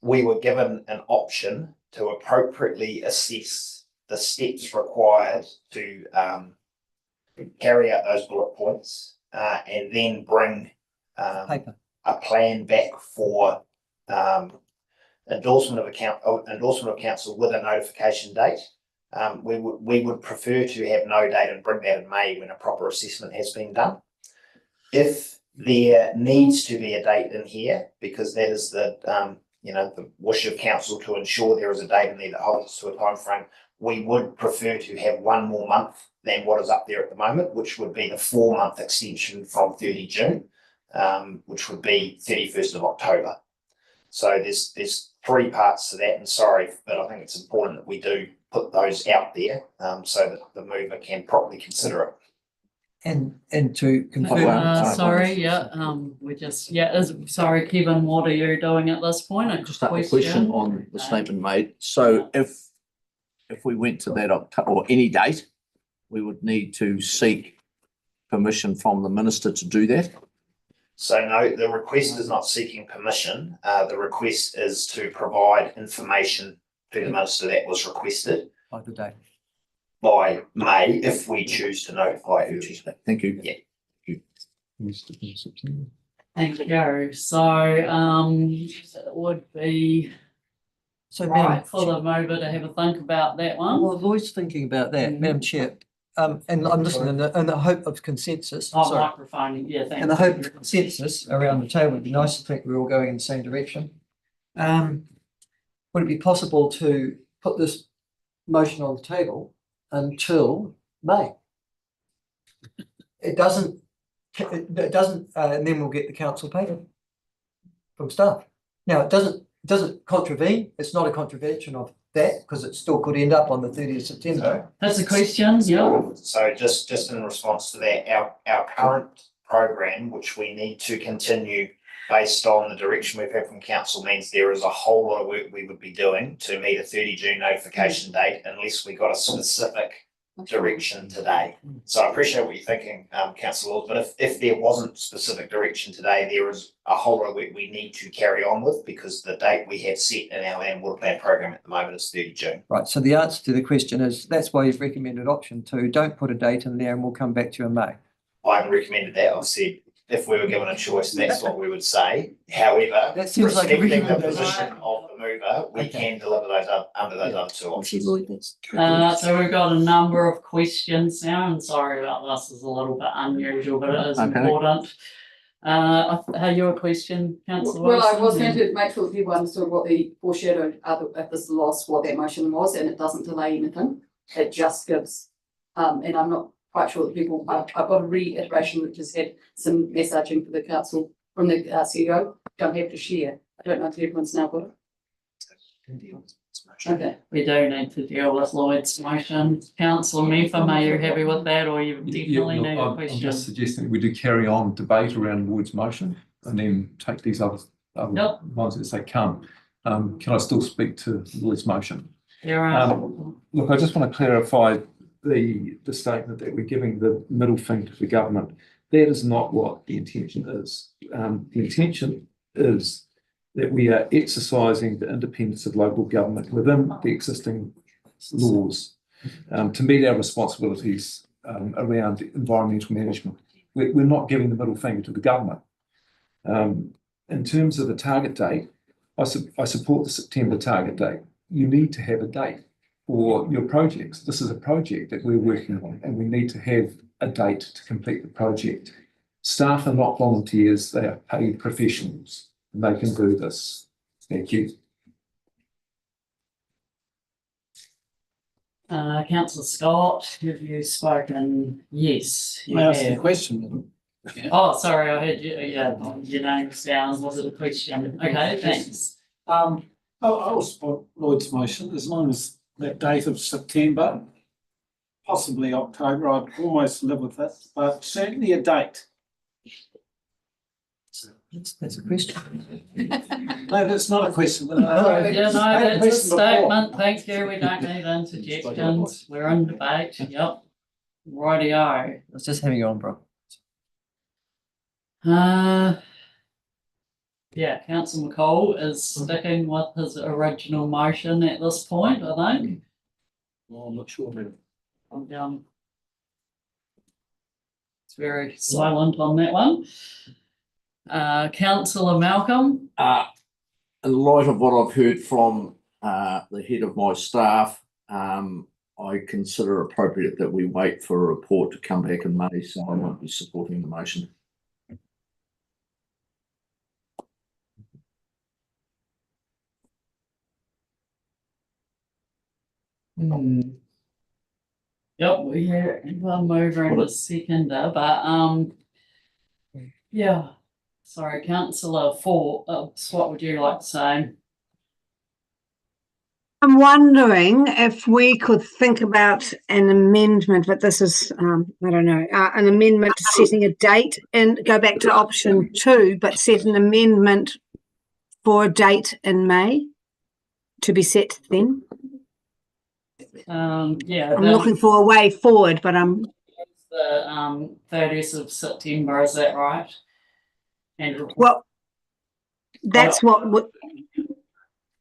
we were given an option to appropriately assess the steps required to carry out those bullet points and then bring Paper. a plan back for endorsement of council with a notification date. We would prefer to have no date and bring that in May when a proper assessment has been done. If there needs to be a date in here, because that is the the wish of council to ensure there is a date in there that holds to a time frame, we would prefer to have one more month than what is up there at the moment, which would be the 4-month extension from 30 June, which would be 31st of October. So there's three parts to that, and sorry, but I think it's important that we do put those out there so that the mover can properly consider it. And to confirm. Sorry, sorry, Kevin, what are you doing at this point? Just a question on the statement made. So if we went to that or any date, we would need to seek permission from the minister to do that. So no, the request is not seeking permission. The request is to provide information to the minister that was requested By the date. by May, if we choose to notify early. Thank you. Yeah. Thank you. So it would be right for the mover to have a think about that one. Well, I'm always thinking about that, Madam Chair. And I'm listening in the hope of consensus. Oh, microphone, yeah, thank you. In the hope of consensus around the table, it'd be nice to think we're all going in the same direction. Would it be possible to put this motion on the table until May? It doesn't, and then we'll get the council paper from staff. Now, it doesn't contravene, it's not a contravention of that, because it still could end up on the 30th September. That's a question, yeah. So just in response to that, our current program, which we need to continue based on the direction we've had from council, means there is a whole lot of work we would be doing to meet a 30 June notification date unless we got a specific direction today. So I appreciate what you're thinking, Councillor Laws, but if there wasn't specific direction today, there is a whole lot of work we need to carry on with, because the date we have set in our land water plan program at the moment is 30 June. Right, so the answer to the question is, that's why you've recommended option 2, don't put a date in there and we'll come back to you in May. I haven't recommended that. I've said if we were given a choice, that's what we would say. However, That seems like a respecting the recommendation. position of the mover, we can deliver those under those other two options. So we've got a number of questions now, and sorry about this, is a little bit unusual, but it is important. Have you a question, Councillor Well, I Wilson? was going to make sure that people understood what the foreshadowed at this loss, what that motion was, and it doesn't delay anything. It just gives, and I'm not quite sure that people, I've got a reiteration which has had some messaging for the council from the CEO. Don't have to share. I don't know if everyone's now got it. Okay. We do need to deal with Lloyd's motion. Councillor Mepham, are you happy with that, or you definitely need a I'm question? just suggesting we do carry on debate around Lloyd's motion and then take these other ones as they come. Can I still speak to Lloyd's motion? Look, I just want to clarify the statement that we're giving the middle finger to the government. That is not what the intention is. The intention is that we are exercising the independence of local government within the existing laws to meet our responsibilities around environmental management. We're not giving the middle finger to the government. In terms of the target date, I support the September target date. You need to have a date for your projects. This is a project that we're working on, and we need to have a date to complete the project. Staff are not volunteers, they are paid professionals, and they can do this. Thank you. Councillor Scott, have you spoken? Yes. you May I ask a have. question? Oh, sorry, I heard you, yeah, your name's down, was it a question? Okay, thanks. I'll support Lloyd's motion as long as that date of September, possibly October, I'd almost live with it, but certainly a date. That's a question. No, that's not a question. Yeah, no, I had that's a question before. statement, thank you, we don't need interjections, we're in debate, yep. Rightio. I was just having you on, bro. Yeah, councillor McCall is sticking with his original motion at this point, I think. Well, I'm not sure, madam. I'm down. It's very silent on that one. Councillor Malcolm. In light of what I've heard from the head of my staff, I consider appropriate that we wait for a report to come back in May, so I won't be supporting the motion. Yep, we hear one mover and a seconder, but yeah. Sorry, councillor Ford, what would you like to say? I'm wondering if we could think about an amendment, but this is, I don't know, an amendment setting a date and go back to option 2, but set an amendment for a date in May to be set then. Yeah. I'm looking for a way forward, but I'm. The 30th of September, is that right? And well, that's what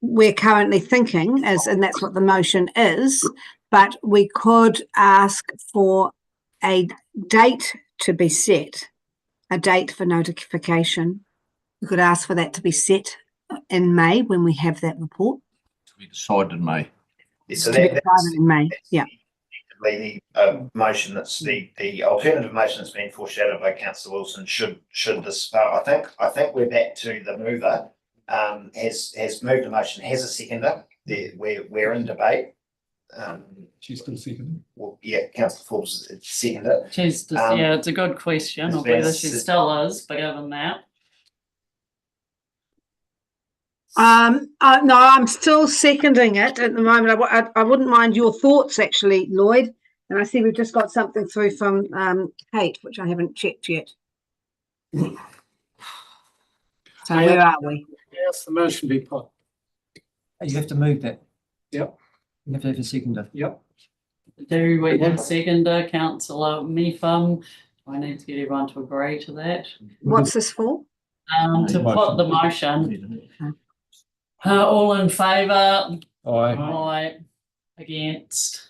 we're currently thinking is, and that's what the motion is, but we could ask for a date to be set, a date for notification. We could ask for that to be set in May when we have that report. To be decided in May. Yeah, so To be that's decided in May, yeah. the motion that's the alternative motion that's been foreshadowed by Councillor Wilson should this, I think we're back to the mover has moved a motion, has a seconder. We're in debate. She's still seconding. Well, yeah, Councillor Forbes seconded. she's just, yeah, it's a good question of whether she still is, but given that. No, I'm still seconding it at the moment. I wouldn't mind your thoughts actually, Lloyd. And I see we've just got something through from Kate, which I haven't checked yet. So where are we? Yes, the motion be put. You have to move that. Yep. You have to have a seconder. Yep. Do we have a seconder, councillor Mepham? Do I need to get everyone to agree to that? What's this for? To put the motion. All in favour? Aye. Against?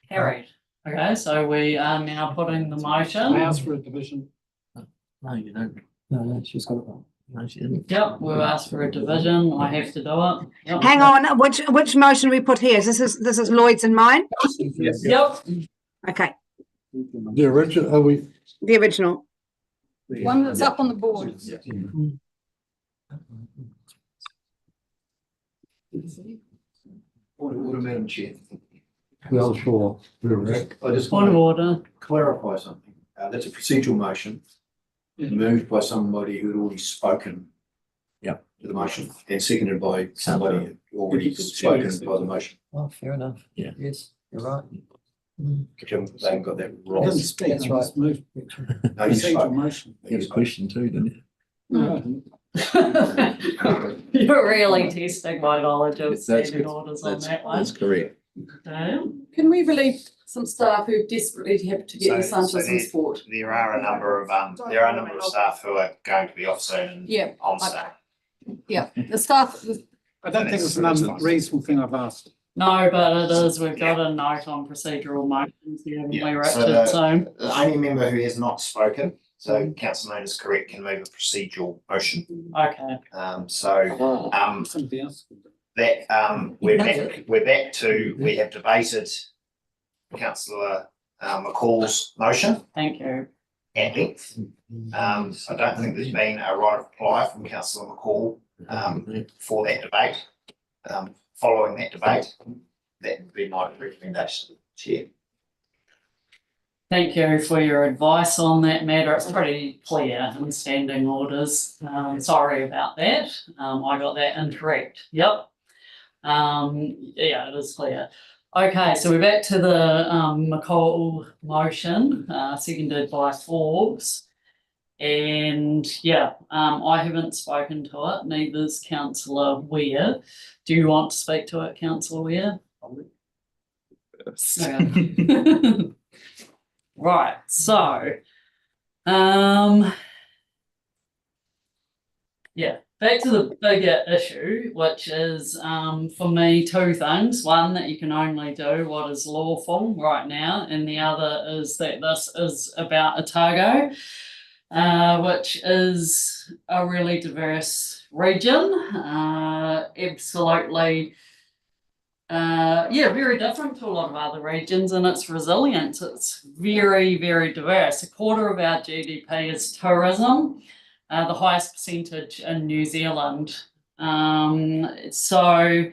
Carried. Okay, so we are now putting the motion. I ask for a division. No, you don't. No, she's got it. No, she didn't. Yep, we'll ask for a division. I have to do it. Yep. Hang on, which motion we put here? This is Lloyd's and mine? Yep. Okay, The original, are we? the original. One that's up on the board. Order, Madam Chair. Well, sure. I just Point of want order. to clarify something. That's a procedural motion moved by somebody who'd already spoken. Yeah. To the motion and seconded by somebody who already spoken by the motion. Oh, fair enough. Yeah. Yes, you're right. They haven't got that I wrong. didn't speak, I That's right. just moved. No, you Procedural spoke. motion. You had a question too, didn't you? No, I didn't. You're really testing my knowledge of That's standing good. orders on That's, that one. that's correct. Can we relieve some staff who desperately have to get their sons in sport? There are a number of staff who are going to be off soon and Yeah, on staff. yeah, the staff, I don't think it's an unreasonable thing I've asked. No, but it is, we've got a note on procedural motions here, haven't we, Yeah, Richard? So, the only member who has not spoken, so Councillor Noon is correct, can move a procedural motion. okay. Somebody else. That we're back to, we have debated Councillor McCall's motion Thank you. at length. I don't think there's been a right of reply from Councillor McCall for that debate. Following that debate, that would be my recommendation, Chair. Thank you for your advice on that matter. It's pretty clear in standing orders. Sorry about that. I got that incorrect. Yep. Yeah, it is clear. Okay, so we're back to the McCall motion, seconded by Forbes. And yeah, I haven't spoken to it, neither's Councillor Weir. Do you want to speak to it, Councillor Weir? Okay. Right, so, yeah, back to the bigger issue, which is, for me, two things. One, that you can only do what is lawful right now, and the other is that this is about Otago, which is a really diverse region, absolutely. Yeah, very different to a lot of other regions in its resilience. It's very, very diverse. A quarter of our GDP is tourism, the highest percentage in New Zealand. So,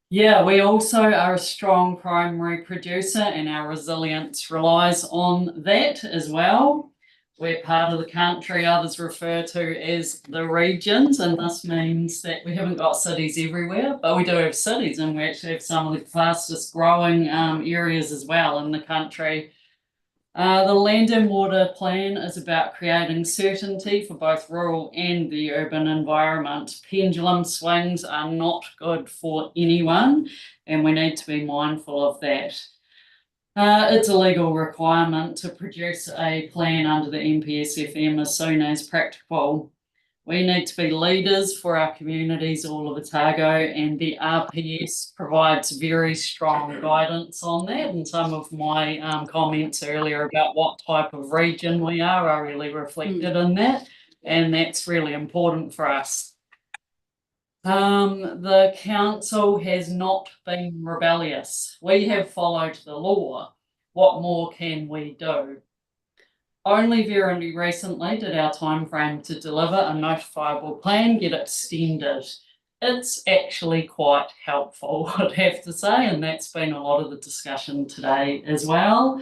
yeah, we also are a strong primary producer, and our resilience relies on that as well. We're part of the country others refer to as the regions, and this means that we haven't got cities everywhere, but we do have cities, and we actually have some of the fastest growing areas as well in the country. The Land and Water Plan is about creating certainty for both rural and the urban environment. Pendulum swings are not good for anyone, and we need to be mindful of that. It's a legal requirement to produce a plan under the NPSFM as soon as practicable. We need to be leaders for our communities all of Otago, and the RPS provides very strong guidance on that. And some of my comments earlier about what type of region we are really reflected in that, and that's really important for us. The council has not been rebellious. We have followed the law. What more can we do? Only very recently did our timeframe to deliver a notifiable plan get extended. It's actually quite helpful, I'd have to say, and that's been a lot of the discussion today as well.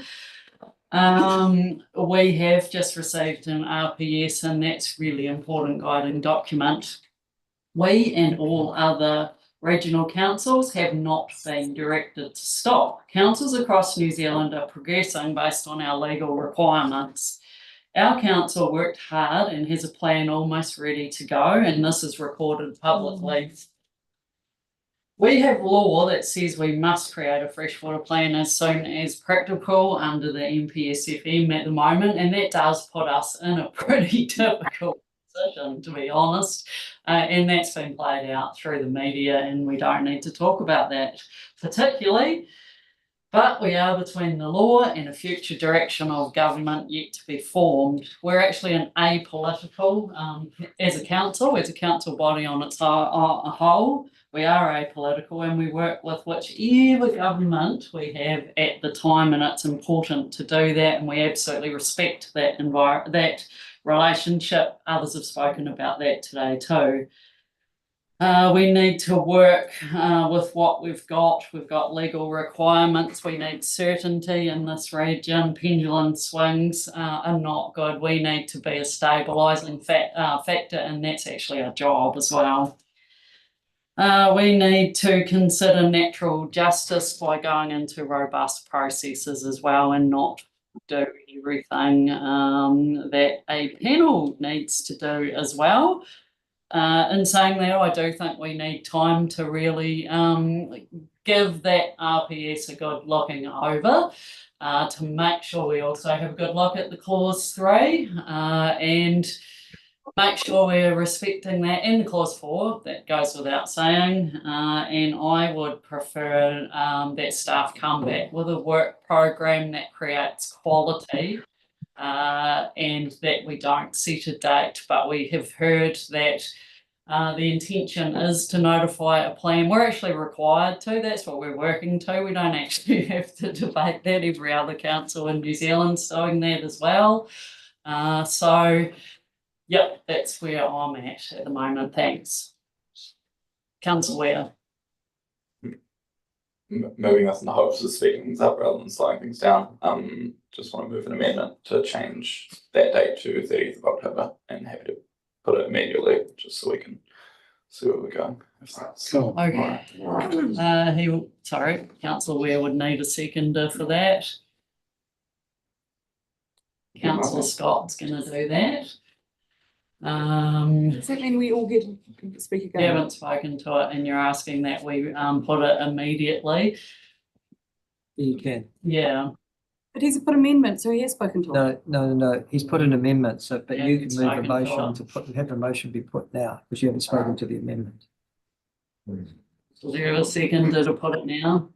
We have just received an RPS, and that's really important guiding document. We and all other regional councils have not been directed to stop. Councils across New Zealand are progressing based on our legal requirements. Our council worked hard and has a plan almost ready to go, and this is recorded publicly. We have law that says we must create a freshwater plan as soon as practical under the NPSFM at the moment, and that does put us in a pretty difficult position, to be honest, and that's been played out through the media, and we don't need to talk about that particularly, but we are between the law and a future direction of government yet to be formed. We're actually an apolitical, as a council body on its whole, we are apolitical, and we work with whichever government we have at the time, and it's important to do that, and we absolutely respect that relationship. Others have spoken about that today too. We need to work with what we've got. We've got legal requirements. We need certainty in this region. Pendulum swings are not good. We need to be a stabilising factor, and that's actually our job as well. We need to consider natural justice by going into robust processes as well, and not do everything that a panel needs to do as well. In saying that, I do think we need time to really give that RPS a good looking over to make sure we also have a good look at the clause 3 and make sure we're respecting that in clause 4. That goes without saying, and I would prefer that staff come back with a work program that creates quality, and that we don't set a date, but we have heard that the intention is to notify a plan. We're actually required to, that's what we're working to. We don't actually have to debate that. Every other council in New Zealand's doing that as well. So, yep, that's where I'm at the moment. Thanks. Councillor Weir. moving us in the hopes of speeding things up rather than slowing things down. Just want to move an amendment to change that date to 30th of October and happy to put it immediately just so we can see where we're going. If that's Okay. Sorry, councillor Ware would need a seconder for that. Councillor Scott's gonna do that. Does that mean we all get to speak You again? haven't spoken to it and you're asking that we put it immediately. You can. Yeah. But he's put amendment, so he has spoken to it. No. He's put an amendment, so, but Yeah, you can it's move a spoken motion to. to have the motion be put now, because you haven't spoken to the amendment. So do you have a seconder to put it now?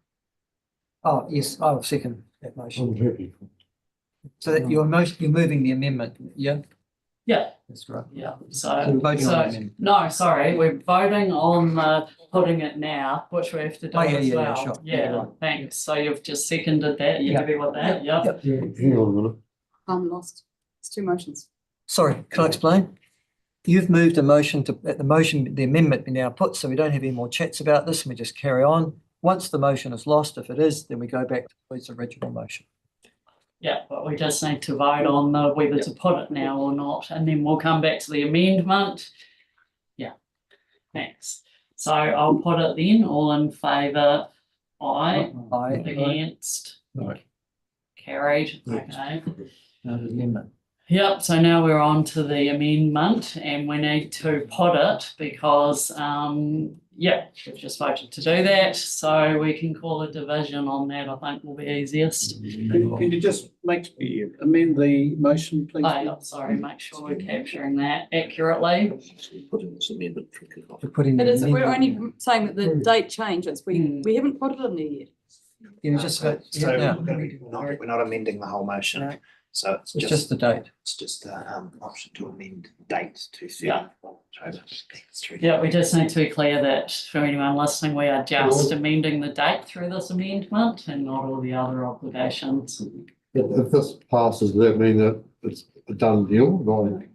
Oh, yes, I'll second that motion. I'm happy. So that you're moving the amendment, yeah? Yeah. That's right. Yeah, So we're voting on the amendment. no, sorry, we're voting on putting it now, which we have to do Oh, yeah, as yeah, well. sure. Yeah, Right. thanks. So you've just seconded that, you're Yeah. happy with that? Yeah. Hang on a minute. I'm lost. It's two motions. Sorry, can I explain? You've moved a motion to, the amendment be now put, so we don't have any more chats about this, and we just carry on. Once the motion is lost, if it is, then we go back to its original motion. Yeah, but we just need to vote on whether to put it now or not, and then we'll come back to the amendment. Yeah, thanks. So I'll put it then, all in favour, aye, against, No. carried, okay. Amendment. Yep, so now we're on to the amendment and we need to put it because, we've just voted to do that. So we can call a division on that, I think will be easiest. Can you just amend the motion, please? Oh, yeah, sorry, make sure we're capturing that accurately. Put in this amendment. To put in But the is it, we're amendment. only saying that the date changes. We haven't put it in there yet. You just vote, So yeah, we're not amending the whole motion. No. So it's it's just the date. it's just the option to amend date to Yeah. 30th. Yeah, we just need to be clear that for anyone listening, we are just amending the date through this amendment and not all the other obligations. If this passes, does that mean that it's a done deal? Like,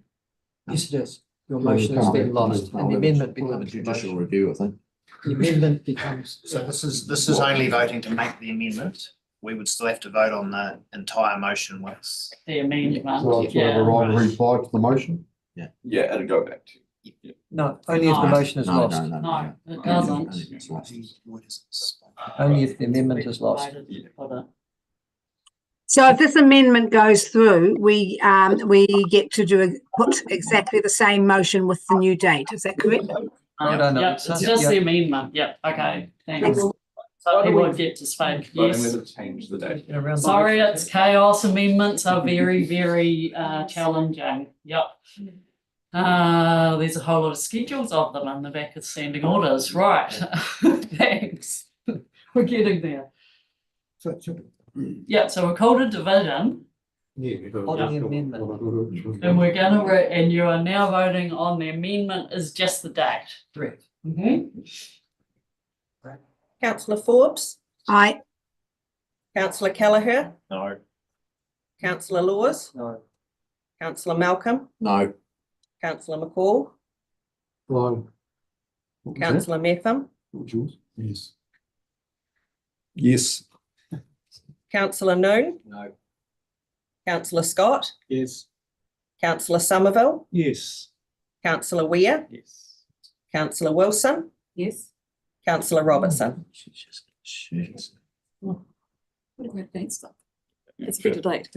Yes, it is. Your Yeah, motion has come been back. lost and the amendment becomes the Judicial motion. review, I think. The amendment becomes. So this is only voting to make the amendment. We would still have to vote on the entire motion once. The amendment, so it's yeah. the right to right. reply to the motion? Yeah, it'll go back to you. No, only if the No. motion is lost. No, it doesn't. Only if the amendment is lost. Voted to put it. So if this amendment goes through, we get to put exactly the same motion with the new date. Is that correct? I don't know. Yeah, it's just the amendment. Yep, okay, thanks. So people would get to speak, yes. Change the date. Sorry, it's chaos. Amendments are very, very challenging. Yep. There's a whole lot of schedules of them on the back of standing orders. Right. Thanks. We're getting there. Yeah, so we're called a division On the amendment. and we're gonna, and you are now voting on the amendment is just the date. Correct. Councillor Forbes, Aye. Councillor Kelleher, No. Councillor Laws, No. Councillor Malcolm, No. Councillor McCall, Councillor Metham, Yes. Yes. Councillor Noon, No. Councillor Scott, Yes. Councillor Somerville, Yes. Councillor Weir, Yes. Councillor Wilson, Yes. Councillor Robertson. What about against stuff? It's better date.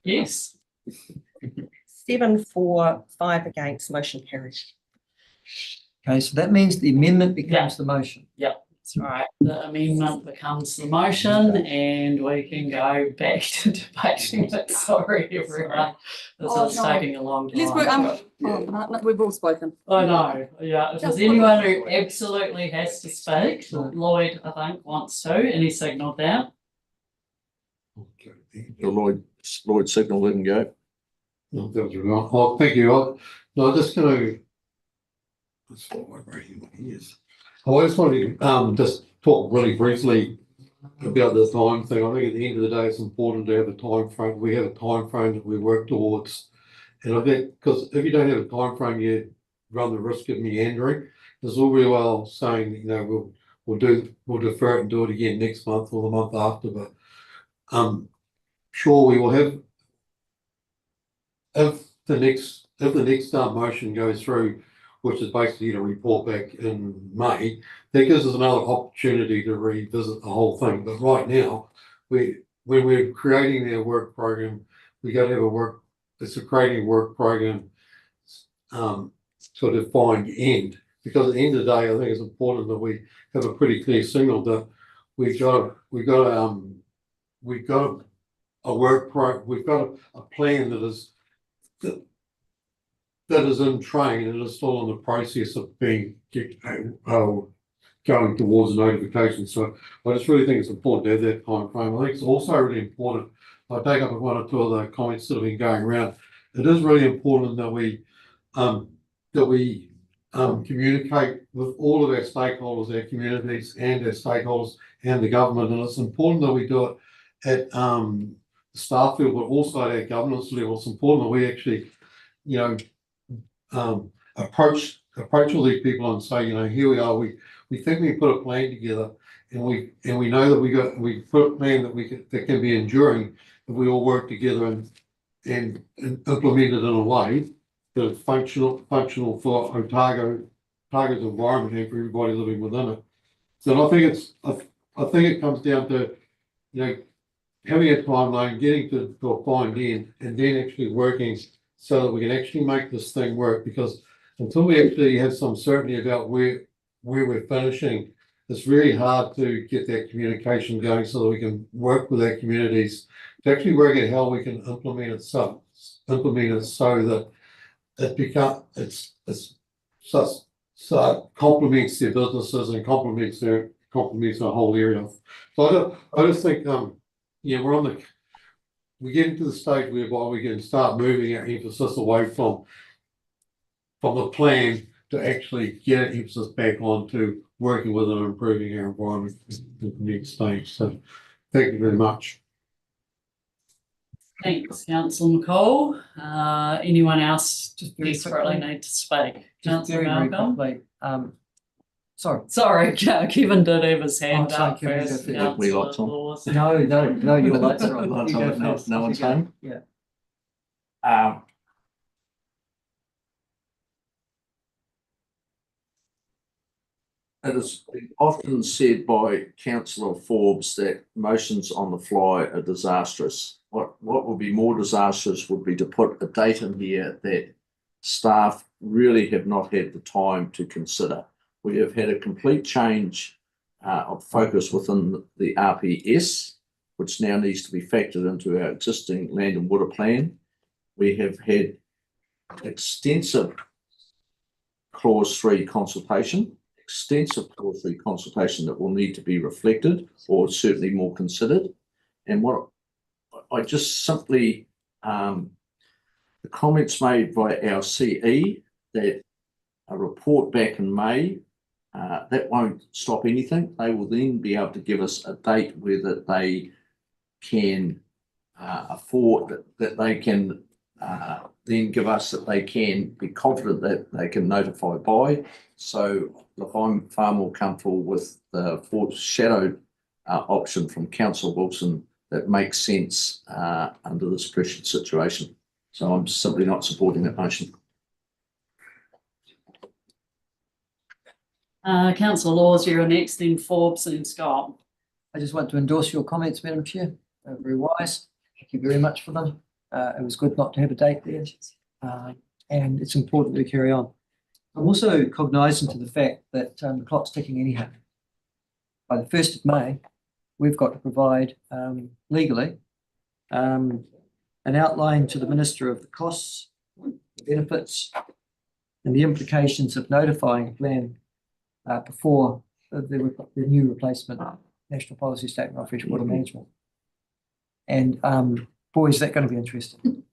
Yes. 7 for, 5 against, motion carries. Okay, so that means the amendment becomes the motion. Yep, that's right. The amendment becomes the motion and we can go back to debating it. Sorry, everyone. This Oh, is no. taking a long Let's work, time. no, we've all spoken. I know, yeah. If there's anyone who absolutely has to speak, Lloyd, I think, wants to, and he signalled that. Lloyd signal didn't go. No, that was wrong. Oh, thank you. No, I'm just gonna. That's what my brain is. I just wanted to just talk really briefly about the time thing. I think at the end of the day, it's important to have a time frame. We have a time frame that we work towards. And I think, because if you don't have a time frame, you run the risk of meandering. There's all very well saying, you know, we'll defer it and do it again next month or the month after, but sure, we will have, if the next motion goes through, which is basically to report back in May, that gives us another opportunity to revisit the whole thing. But right now, when we're creating their work program, we got to have it's a creating work program to a defined end. Because at the end of the day, I think it's important that we have a pretty clear signal that we've got a plan that is in train and is still in the process of being going towards notification. So I just really think it's important to have that time frame. I think it's also really important. I take up one or two of the comments that have been going around. It is really important that we communicate with all of our stakeholders, our communities, and our stakeholders and the government. And it's important that we do it at the staff level, but also at our governance level. It's important that we actually, approach all these people and say, here we are. We think we put a plan together, and we know that we put a plan that can be enduring if we all work together and implement it in a way that is functional for Otago's environment and for everybody living within it. So I think it comes down to having a timeline, getting to a fine end, and then actually working so that we can actually make this thing work. Because until we actually have some certainty about where we're finishing, it's really hard to get that communication going so that we can work with our communities to actually work out how we can implement it so that it complements their businesses and complements the whole area. So I just think we're getting to the stage whereby we can start moving our emphasis away from the plan to actually get emphasis back onto working with and improving our environment in the next stage. So thank you very much. Thanks, Councillor McCall. Anyone else Just very desperately quickly. need to speak? Just Councillor very Malcolm? quickly, sorry. Sorry, Kevin did have his hand sorry, up Kevin, first. go for it. We Councillor lots on. Laws. No, your lights are on. Lights You on, go no- first. no one's home. Yeah. It is often said by Councillor Forbes that motions on the fly are disastrous. What would be more disastrous would be to put a date in here that staff really have not had the time to consider. We have had a complete change of focus within the RPS, which now needs to be factored into our existing land and water plan. We have had extensive clause 3 consultation that will need to be reflected or certainly more considered. And what I just simply, the comments made by our CE that a report back in May, that won't stop anything. They will then be able to give us a date where that they can afford, that they can then give us that they can be confident that they can notify by. So look, I'm far more comfortable with the foreshadowed option from Councillor Wilson that makes sense under this pressured situation. So I'm simply not supporting that motion. Councillor Laws, you're next, then Forbes and Scott. I just want to endorse your comments, Madam Chair. They're very wise. Thank you very much for them. It was good not to have a date there, and it's important to carry on. I'm also cognizant of the fact that the clock's ticking anyhow. By the 1st of May, we've got to provide legally an outline to the Minister of the costs, the benefits, and the implications of notifying plan before the new replacement National Policy Statement of Freshwater Management. And boy, is that going to be interesting.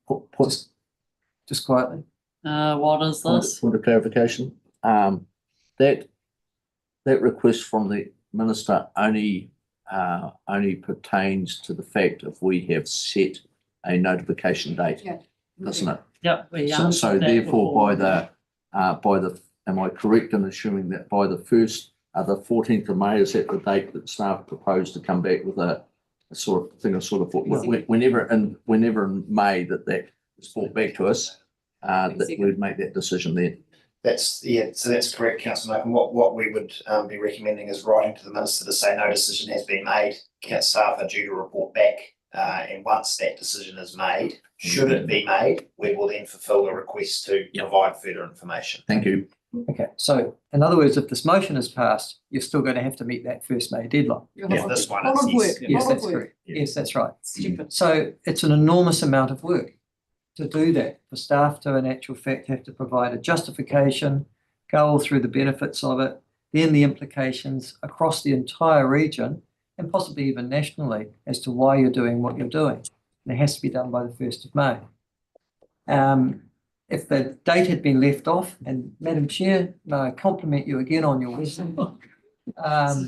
Just quietly. What is this? Point of clarification. That request from the Minister only pertains to the fact if we have set a notification date, doesn't it? Yep. So therefore, by the, am I correct in assuming that by the 1st The 14th of May, is that the date that staff proposed to come back with a sort of thing, whenever in May that is brought back to us, that we'd make that decision then. So that's correct, Councillor Malcolm. What we would be recommending is writing to the Minister to say no decision has been made. Staff are due to report back, and once that decision is made, should it be made, we will then fulfil the request to provide further information. Thank you. Okay, so in other words, if this motion is passed, you're still going to have to meet that 1st May deadline. Yeah, this one Lot is, of yes. work, Yes, lot of that's work. correct. Yes, that's right. Stupid. So it's an enormous amount of work to do that, for staff to in actual fact have to provide a justification, go all through the benefits of it, then the implications across the entire region and possibly even nationally as to why you're doing what you're doing. And it has to be done by the 1st of May. If the date had been left off, and Madam Chair, may I compliment you again on your wisdom.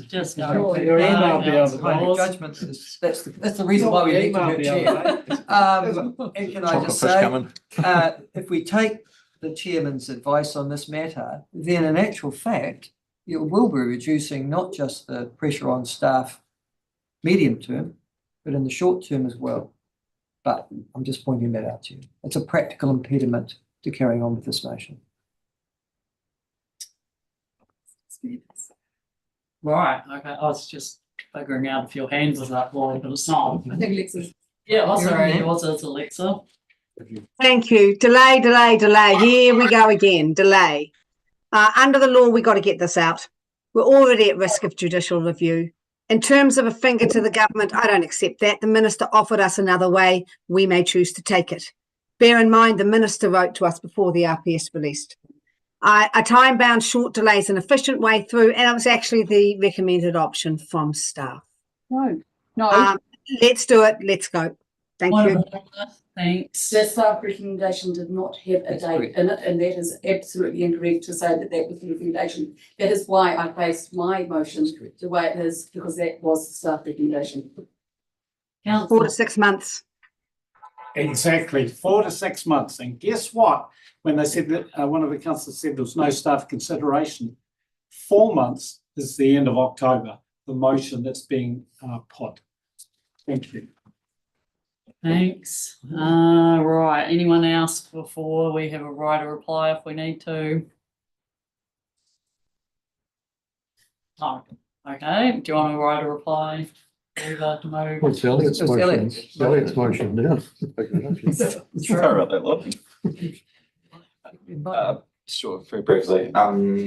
Just Your email the other day. Judgment, that's the reason why we need to do chair. And can I just say, if we take the chairman's advice on this matter, then in actual fact, you will be reducing not just the pressure on staff medium term, but in the short term as well. But I'm just pointing that out to you. It's a practical impediment to carrying on with this motion. Right, okay, I was just figuring out if your hand was up, Lloyd, but it's not. I think Alexa's. Yeah, oh, sorry, Yeah. yours is Alexa. Thank you. Delay, delay, delay. Here we go again. Delay. Under the law, we got to get this out. We're already at risk of judicial review. In terms of a finger to the government, I don't accept that. The minister offered us another way. We may choose to take it. Bear in mind, the minister wrote to us before the RPS released. A time-bound short delay is an efficient way through, and it was actually the recommended option from staff. No. Let's do it. Let's go. Thank you. Thanks. The staff recommendation did not have a date in it, and that is absolutely incorrect to say that that was the recommendation. That is why I placed my motion the way it is, because that was the staff recommendation. 4 to 6 months. Exactly, 4 to 6 months. And guess what? When they said that, one of the councillors said there was no staff consideration, 4 months is the end of October, the motion that's being put. Thank you. Thanks. Right, anyone else before we have a right to reply if we need to? Oh, okay, do you want a right to reply? Move. What's Elliot's It's motion? Elliot. Elliot's motion now. Sorry about that, Lord. Sure, very briefly. I don't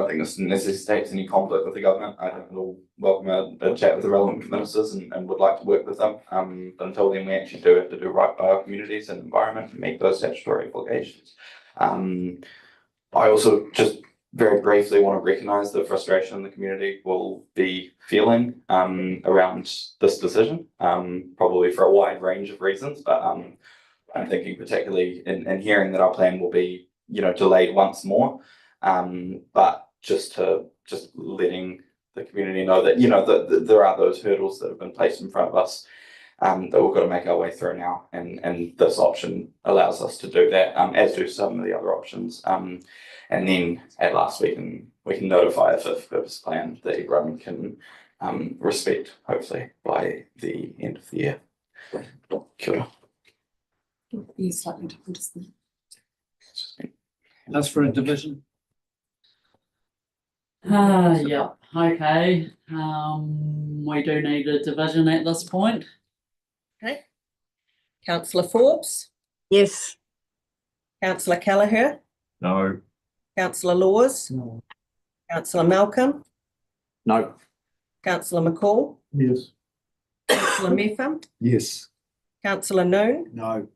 think this necessitates any conflict with the government. I think we'll welcome a chat with the relevant ministers and would like to work with them. But until then, we actually do have to do right by our communities and environment and meet those statutory obligations. I also just very briefly want to recognise the frustration the community will be feeling around this decision, probably for a wide range of reasons, but I'm thinking particularly in hearing that our plan will be, delayed once more. But just letting the community know that, that there are those hurdles that have been placed in front of us that we've got to make our way through now. And this option allows us to do that, as do some of the other options. And then at last we can notify a fifth purpose plan that everyone can respect, hopefully, by the end of the year. Kia ora. Slightly different, isn't it? That's for a division. Yeah, okay. We do need a division at this point. Okay. Councillor Forbes, Yes. Councillor Kelleher, No. Councillor Laws, No. Councillor Malcolm, No. Councillor McCall, Yes. Councillor Metham, Yes. Councillor Noon, No.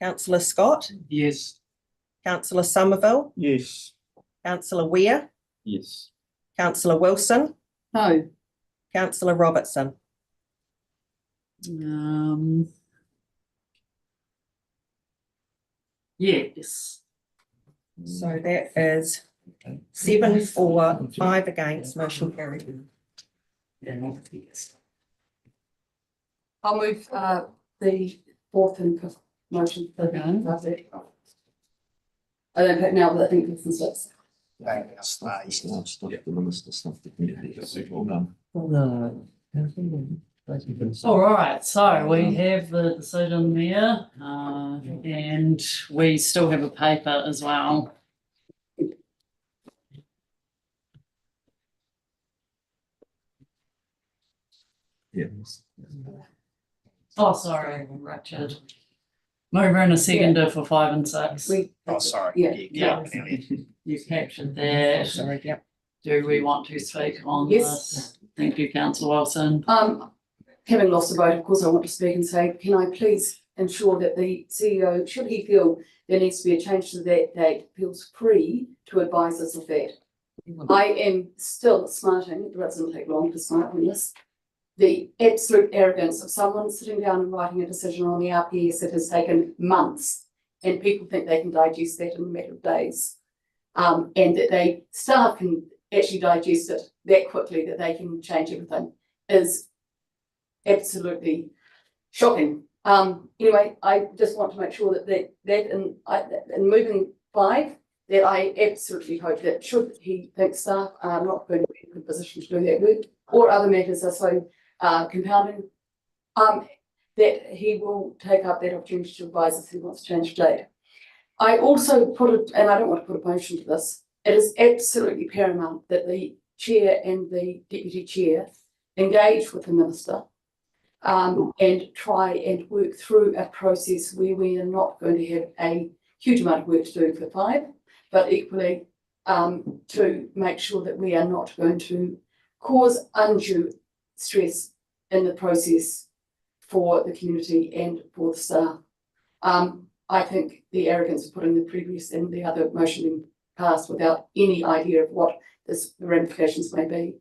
Councillor Scott, Yes. Councillor Somerville, Yes. Councillor Weir, Yes. Councillor Wilson, No. Councillor Robertson. Yes. So that is 7 for, 5 against, motion carried. I'll move the fourth and fifth motion. Okay. That's it. I don't pick now, but I think fifth and sixth. Stuff the minister, stuff the community. Well done. No. All right, so we have the decision there, and we still have a paper as well. Yeah. Oh, sorry, Richard. Mover and a seconder for 5 and 6. Oh, sorry. Yeah. You captured that. Sorry, yep. Do we want to speak on Yes. this? Thank you, councillor Wilson. Having lost the vote, of course, I want to speak and say, can I please ensure that the CEO, should he feel there needs to be a change to that date, feels free to advise us of that. I am still smarting, it doesn't take long to smart on this. The absolute arrogance of someone sitting down and writing a decision on the RPS that has taken months, and people think they can digest that in a matter of days. And that staff can actually digest it that quickly, that they can change everything, is absolutely shocking. Anyway, I just want to make sure that in moving 5, that I absolutely hope that should he think staff are not going to be in a good position to do that work, or other matters are so compounding, that he will take up that opportunity to advise us if he wants to change the date. I also put it, and I don't want to put a motion to this, it is absolutely paramount that the chair and the deputy chair engage with the minister and try and work through a process where we are not going to have a huge amount of work to do for 5, but equally to make sure that we are not going to cause undue stress in the process for the community and for the staff. I think the arrogance of putting the previous and the other motion being passed without any idea of what the ramifications may be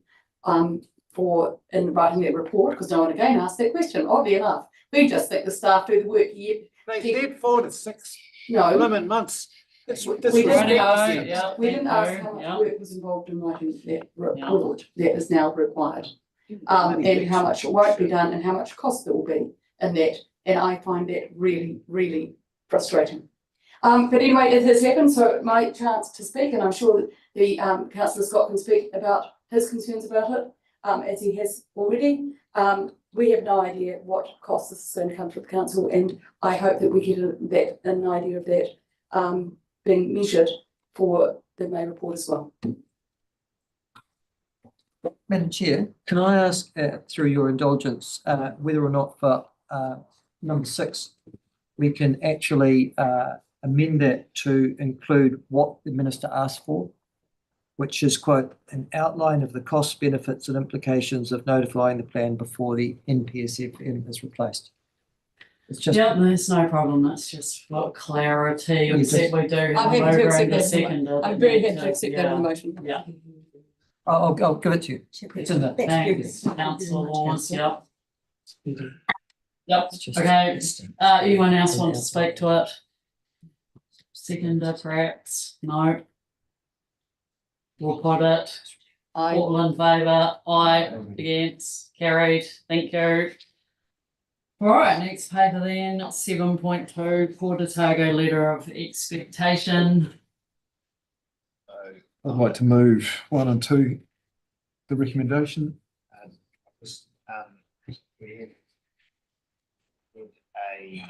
for in writing that report, because no one again asked that question, oddly enough. We just think the staff do the work here. They did 4 to 6 No. limit months. We didn't ask how much work was involved in writing that report that is now required. And how much won't be done and how much cost there will be in that. And I find that really, really frustrating. But anyway, it has happened, so my chance to speak, and I'm sure that the Councillor Scott can speak about his concerns about it, as he has already. We have no idea what cost this is going to come to the council, and I hope that we get an idea of that being measured for the May report as well. Madam Chair, can I ask, through your indulgence, whether or not for number 6, we can actually amend that to include what the minister asked for, which is, quote, an outline of the costs, benefits and implications of notifying the plan before the NPSFM is replaced. It's just. Yeah, there's no problem. That's just for clarity. Except we do. I'm happy to accept that. I'm very happy to accept that in the motion. Yeah. I'll give it to you. It's in there. Thanks, councillor Laws. Yep. Yep. Okay. Anyone else want to speak to it? Seconder, perhaps? No. We'll put it. All in favour? Aye. Against? Carried. Thank you. All right, next paper then, 7.2, Port Otago Letter of Expectation. I'd like to move 1 and 2, the recommendation. We have a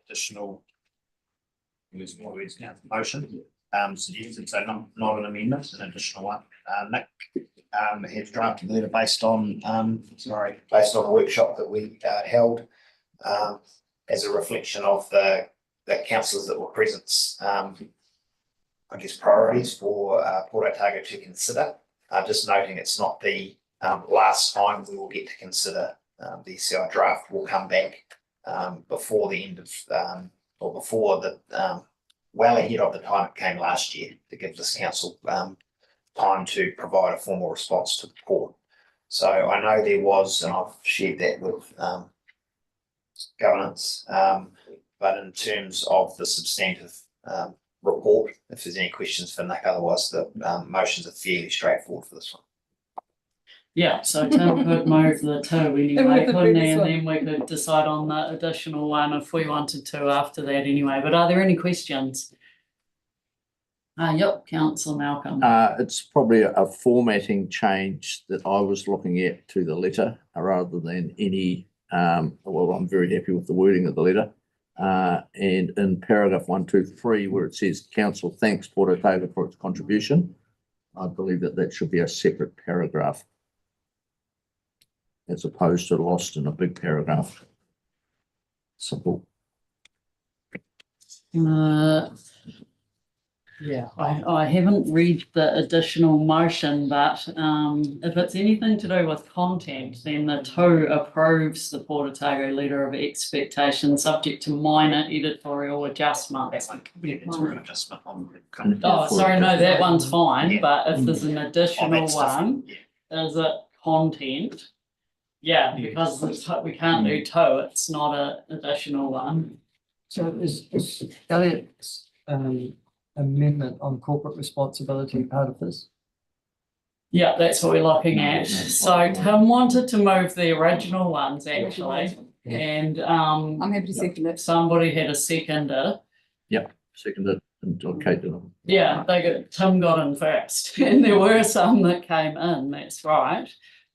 additional motion suggested, so not an amendment, an additional one. Nick has drafted the letter based on a workshop that we held as a reflection of the councillors that were present. I guess priorities for Port Otago to consider. Just noting it's not the last time we will get to consider the CI draft. Will come back before the end of or before the well ahead of the time it came last year, to give this council time to provide a formal response to the port. So I know there was, and I've shared that with governance, but in terms of the substantive report, if there's any questions for Nick, otherwise the motions are fairly straightforward for this one. Yeah, so Tim could move the 2 anyway, couldn't he? And then we could decide on the additional one if we wanted to after that anyway. But are there any questions? Yep, councillor Malcolm. It's probably a formatting change that I was looking at to the letter rather than any, well, I'm very happy with the wording of the letter. And in paragraph 1, 2, 3, where it says council thanks Port Otago for its contribution, I believe that should be a separate paragraph as opposed to lost in a big paragraph. Simple. Yeah, I haven't read the additional motion, but if it's anything to do with content, then the 2 approves the Port Otago letter of expectation subject to minor editorial adjustments. Oh, sorry, no, that one's fine, but if there's an additional one, is it content? Yeah, because we can't do 2, it's not an additional one. So is Elliot's amendment on corporate responsibility part of this? Yeah, that's what we're looking at. So Tim wanted to move the original ones actually, and I'm happy to second it. somebody had a seconder. Yep, seconded. Okay, Yeah, Tim got in first, and there were some that came in. That's right.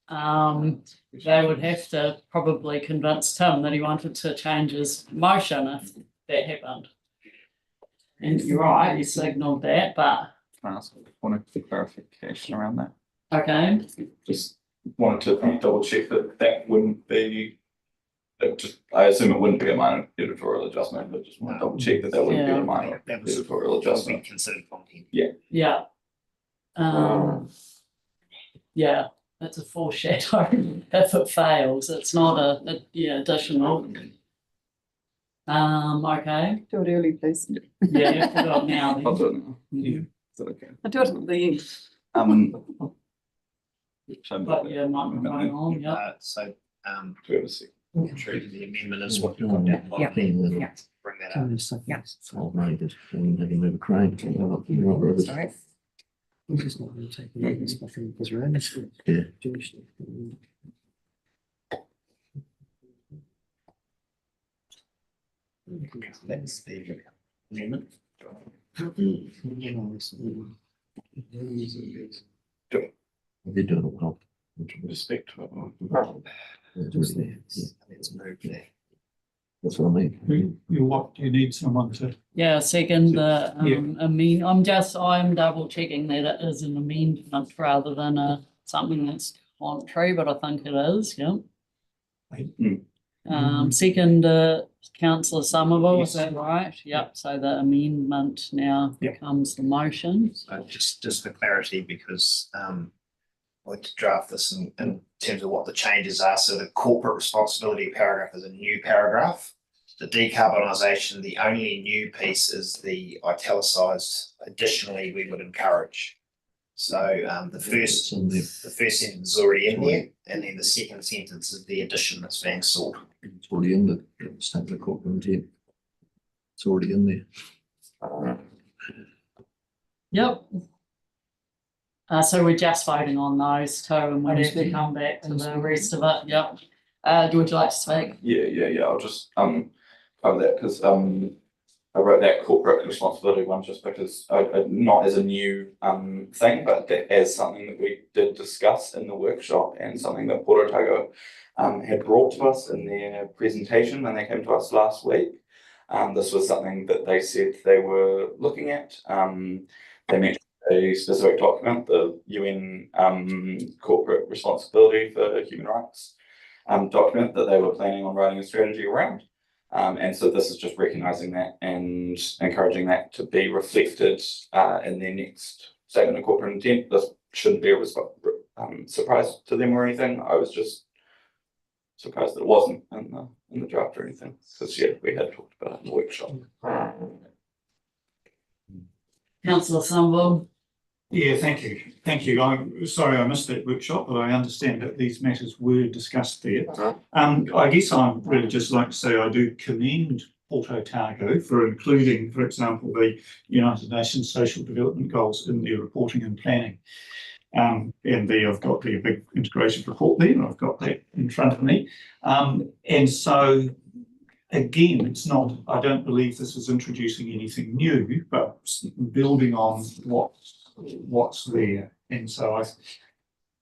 They would have to probably convince Tim that he wanted to change his motion if that happened. And you're right, you signalled that, but. Can I ask one clarification around that? Okay. Just wanted to double check that wouldn't be, I assume it wouldn't be a minor editorial adjustment, but just want to double check that wouldn't be a minor editorial adjustment. Considered content. Yeah. Yeah. Yeah, that's a foreshadow. If it fails, it's not additional. Okay. Do it early, please. Yeah, you have to do it now then. I'll do it now. Yeah. Is that okay? I'll do it at the end. But yeah, microphone on, yeah. So, we have a second? true, the amendment is what you've got down. Yeah. Bring that up. Yeah. Oh, mate, just maybe move a crane. Sorry. We're just not going to take the stuff in because we're in school. Yeah. Jewish. That's the amendment. They're doing it well. Respect to it. It's really- yeah, Let's move there. that's what I mean. You need someone to, Yeah, second, the, Yeah. I'm double checking that it is an amendment rather than something that's contrary, but I think it is, yeah. Second, councillor Somerville, is that right? Yep, so the amendment now becomes the motion. So just for clarity, because I want to draft this in terms of what the changes are. So the corporate responsibility paragraph is a new paragraph. The decarbonisation, the only new piece is the italicised. Additionally, we would encourage. So the first sentence is already in there, and then the second sentence is the addition that's being sought. It's already in the statement of corporate intent. It's already in there. Yep. So we're just voting on those 2 and we'll have to come back to the rest of it, yep. Would you like to speak? Yeah, I'll just cover that because I wrote that corporate responsibility one just because not as a new thing, but as something that we did discuss in the workshop and something that Port Otago had brought to us in their presentation when they came to us last week. This was something that they said they were looking at. They mentioned a specific document, the UN corporate responsibility for human rights document that they were planning on writing a strategy around. And so this is just recognising that and encouraging that to be reflected in their next statement of corporate intent. This shouldn't be a surprise to them or anything. I was just surprised that it wasn't in the draft or anything, because we had talked about it in the workshop. Councillor Somerville. Yeah, thank you. I'm sorry I missed that workshop, but I understand that these matters were discussed there. I guess I'm really just like to say I do commend Port Otago for including, for example, the United Nations Social Development Goals in their reporting and planning. And there I've got the big integration report there, and I've got that in front of me. And so again, it's not, I don't believe this is introducing anything new, but building on what's there. And so I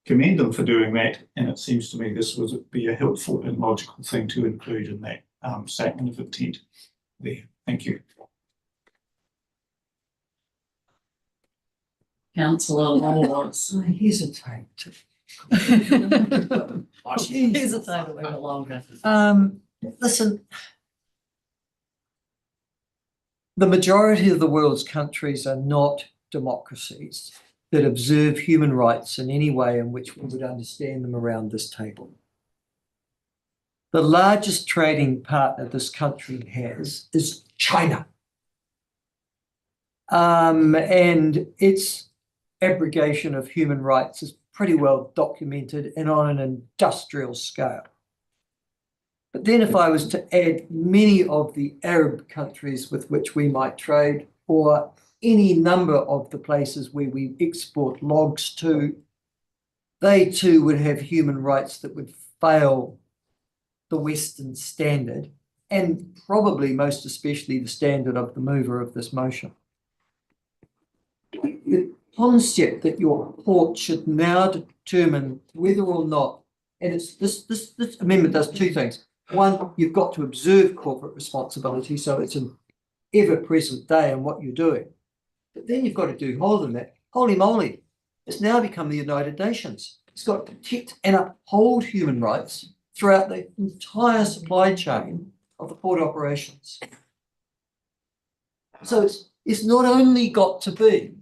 commend them for doing that. And it seems to me this would be a helpful and logical thing to include in that statement of intent there. Thank you. Councillor Laws. I hesitate to. Hesitate a little bit longer. Listen. The majority of the world's countries are not democracies that observe human rights in any way in which we would understand them around this table. The largest trading partner this country has is China. And its abrogation of human rights is pretty well documented and on an industrial scale. But then if I was to add many of the Arab countries with which we might trade, or any number of the places where we export logs to, they too would have human rights that would fail the Western standard, and probably most especially the standard of the mover of this motion. The concept that your court should now determine whether or not, and it's this amendment does two things. One, you've got to observe corporate responsibility, so it's an ever-present day in what you're doing. But then you've got to do more than that. Holy moly, it's now become the United Nations. It's got to protect and uphold human rights throughout the entire supply chain of the port operations. So it's not only got to be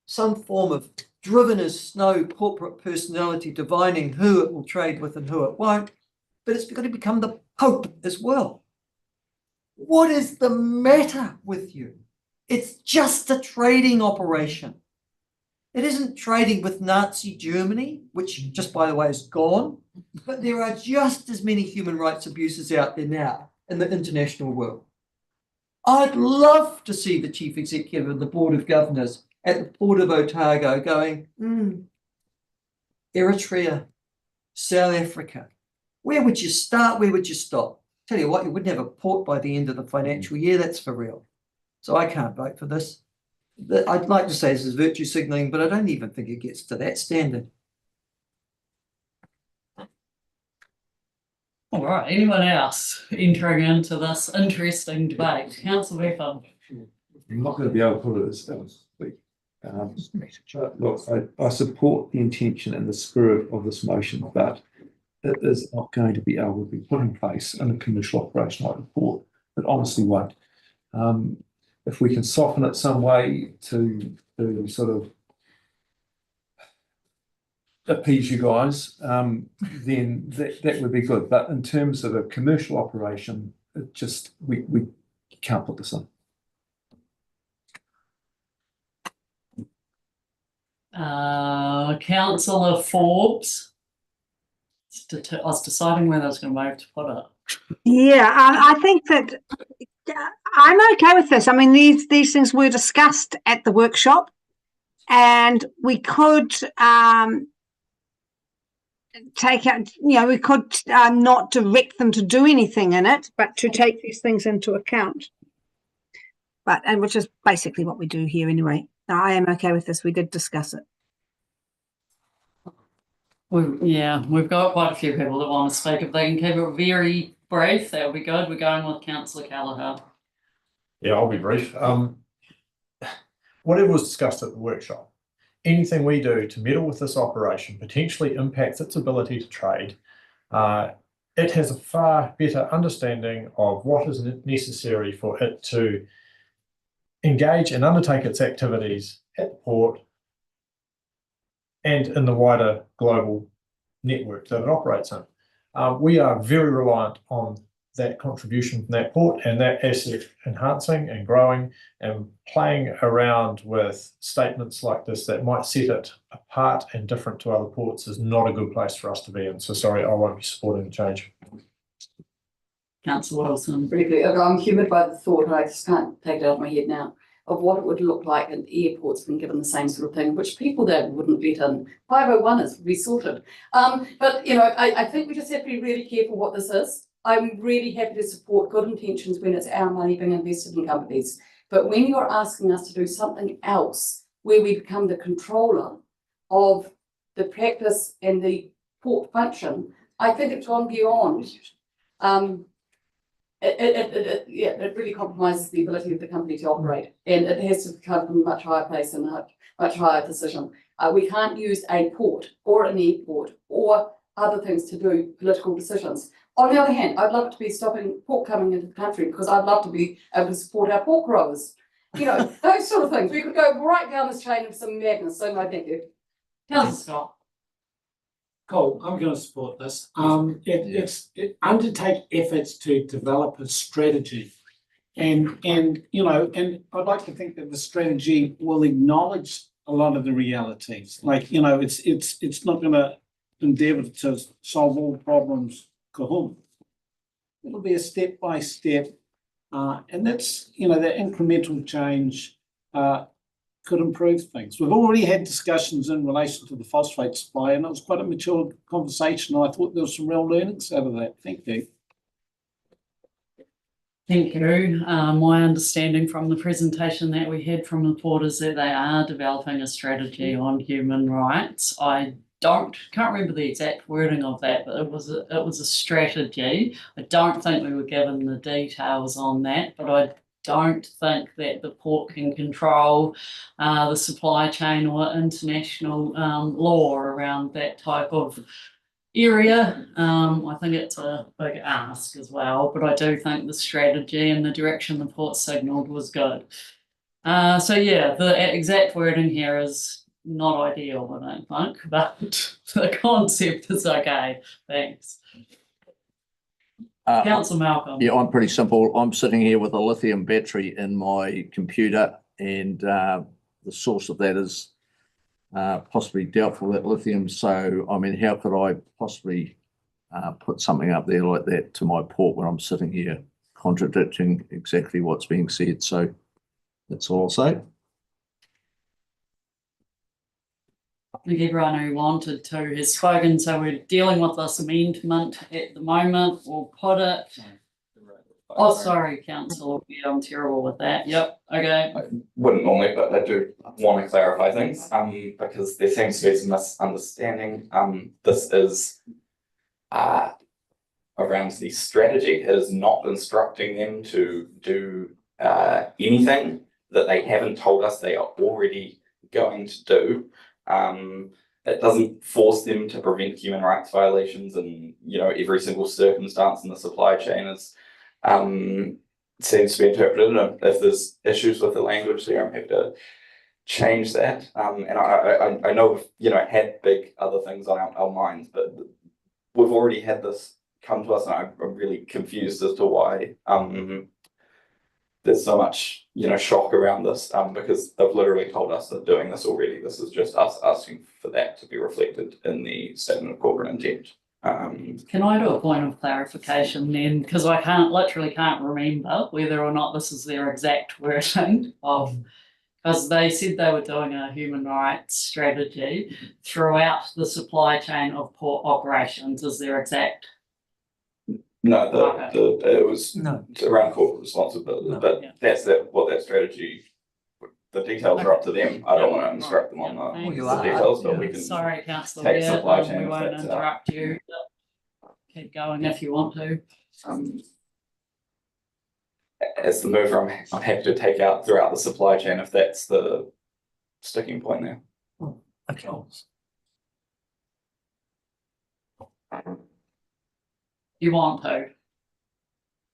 some form of driven as snow corporate personality divining who it will trade with and who it won't, but it's got to become the Pope as well. What is the matter with you? It's just a trading operation. It isn't trading with Nazi Germany, which just by the way is gone, but there are just as many human rights abuses out there now in the international world. I'd love to see the chief executive of the board of governors at the port of Otago going, Eritrea, South Africa. Where would you start? Where would you stop? Tell you what, you wouldn't have a port by the end of the financial year. That's for real. So I can't vote for this. I'd like to say this is virtue signalling, but I don't even think it gets to that standard. All right, anyone else entering into this interesting debate? Councillor Bevan. I'm not going to be able to put it as quick. Look, I support the intention and the spirit of this motion, but it is not going to be able to be put in place in a commercial operation like the port. It honestly won't. If we can soften it some way to sort of appease you guys, then that would be good. But in terms of a commercial operation, it just we can't put this in. Councillor Forbes. I was deciding whether I was going to move to put it. Yeah, I think that I'm okay with this. I mean, these things were discussed at the workshop, and we could take out, we could not direct them to do anything in it, but to take these things into account. And which is basically what we do here anyway. I am okay with this. We did discuss it. We've got quite a few people that want to speak. If they can keep it very brief, that would be good. We're going with Councillor Callagher. Yeah, I'll be brief. Whatever was discussed at the workshop, anything we do to meddle with this operation potentially impacts its ability to trade. It has a far better understanding of what is necessary for it to engage and undertake its activities at the port and in the wider global network that it operates in. We are very reliant on that contribution from that port and that asset enhancing and growing, and playing around with statements like this that might set it apart and different to other ports is not a good place for us to be in. So sorry, I won't be supporting the change. Councillor Wilson. Briefly, I'm humoured by the thought, and I just can't take it out of my head now, of what it would look like in airports being given the same sort of thing, which people there wouldn't let in. 501 is would be sorted. But, I think we just have to be really careful what this is. I'm really happy to support good intentions when it's our money being invested in companies. But when you're asking us to do something else where we become the controller of the practice and the port function, I think it's gone beyond. It really compromises the ability of the company to operate, and it has to come from a much higher place and a much higher decision. We can't use a port or an airport or other things to do political decisions. On the other hand, I'd love it to be stopping pork coming into the country because I'd love to be able to support our pork growers. You know, those sort of things. We could go right down this chain of some madness. So no, thank you. Councillor Scott. Cool, I'm going to support this. It undertake efforts to develop a strategy, and you know, and I'd like to think that the strategy will acknowledge a lot of the realities. Like, you know, it's not going to endeavour to solve all problems. Kahum. It'll be a step by step, and that's, you know, that incremental change could improve things. We've already had discussions in relation to the phosphate supply, and it was quite a mature conversation. I thought there was some real learnings out of that. Thank you. Thank you. My understanding from the presentation that we had from the port is that they are developing a strategy on human rights. I can't remember the exact wording of that, but it was a strategy. I don't think we were given the details on that, but I don't think that the port can control the supply chain or international law around that type of area. I think it's a big ask as well, but I do think the strategy and the direction the port signalled was good. So yeah, the exact wording here is not ideal, I don't think, but the concept is okay. Thanks. Councillor Malcolm. Yeah, I'm pretty simple. I'm sitting here with a lithium battery in my computer, and the source of that is possibly doubtful, that lithium. So, I mean, how could I possibly put something up there like that to my port when I'm sitting here contradicting exactly what's being said? So that's all I'll say. I think everyone who wanted to has spoken, so we're dealing with this amendment at the moment. We'll put it. Oh, sorry, councillor. Yeah, I'm terrible with that. Yep. Okay. I wouldn't normally, but I do want to clarify things because there seems to be some misunderstanding. This is around the strategy. It is not instructing them to do anything that they haven't told us they are already going to do. It doesn't force them to prevent human rights violations, and you know, every single circumstance in the supply chain is seems to be interpreted. And if there's issues with the language there, I'm happy to change that. And I know we've, you know, had big other things on our minds, but we've already had this come to us, and I'm really confused as to why there's so much, you know, shock around this, because they've literally told us they're doing this already. This is just us asking for that to be reflected in the statement of corporate intent. Can I do a point of clarification then? Because I literally can't remember whether or not this is their exact wording of, because they said they were doing a human rights strategy throughout the supply chain of port operations. Is their exact? No, it was around corporate responsibility, but yeah. that's what that strategy. The details are up to them. I don't want to instruct them on the details, but we can. Sorry, councillor. Take supply chain. We won't interrupt you. Keep going if you want to. As the mover, I'm happy to take out throughout the supply chain if that's the sticking point there. Okay. You want to?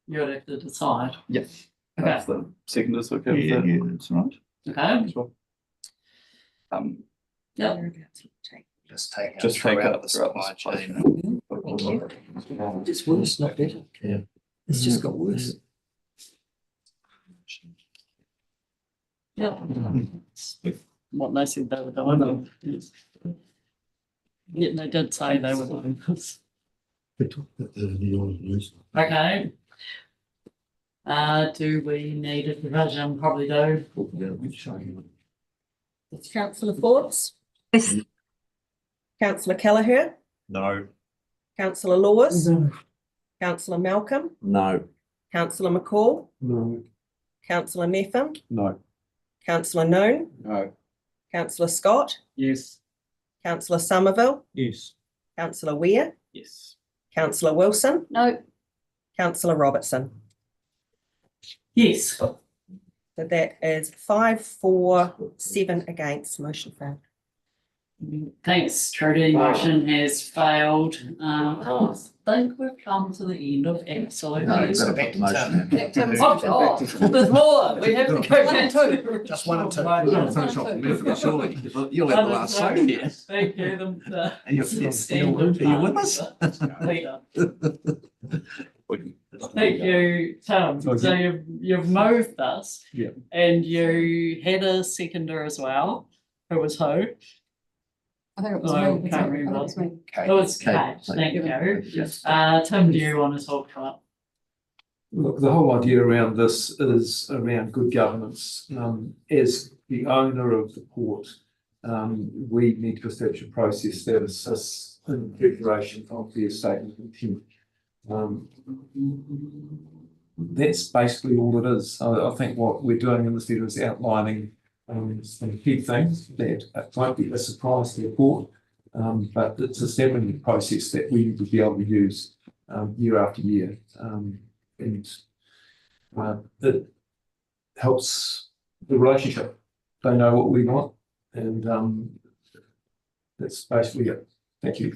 You'll have to decide. Yes. Okay. That's the second is okay with that. Yeah, that's right. Okay. Sure. Yep. Just take out the supply chain. It's worse, not better. Yeah. It's just got worse. Yep. What they said they were doing. Yeah, they did say they were doing this. Okay. Do we need a division? Probably do. Councillor Forbes? Yes. Councillor Kelleher? No. Councillor Laws? No. Councillor Malcolm, No. Councillor McCall, No. Councillor Metham, No. Councillor Noon, No. Councillor Scott, Yes. Councillor Somerville, Yes. Councillor Weir, Yes. Councillor Wilson, No, Councillor Robertson. Yes. So that is 5 for, 7 against, motion failed. Thanks, Trudy. Motion has failed. I think we've come to the end of absolutely. No, you've got to put the motion in. back to Oh, God, there's more. We have to go back to. Just one and two. We're going to finish off the Murphy, surely. You'll have the last say here. Thank you. Are you with us? Thank you, Tom. So you've moved this. Yeah. And you had a seconder as well. Who was who? I think it was Oh, me. can't I think remember. it was me. It was Kate. Kate, thank you. Yes. Tim, do you want to talk about? Look, the whole idea around this is around good governance. As the owner of the port, we need to establish a process that assists in preparation of the statement of intent. That's basically all it is. I think what we're doing in this letter is outlining some key things that might be a surprise to the port, but it's establishing a process that we would be able to use year after year. And it helps the relationship. They know what we want, and that's basically it. Thank you.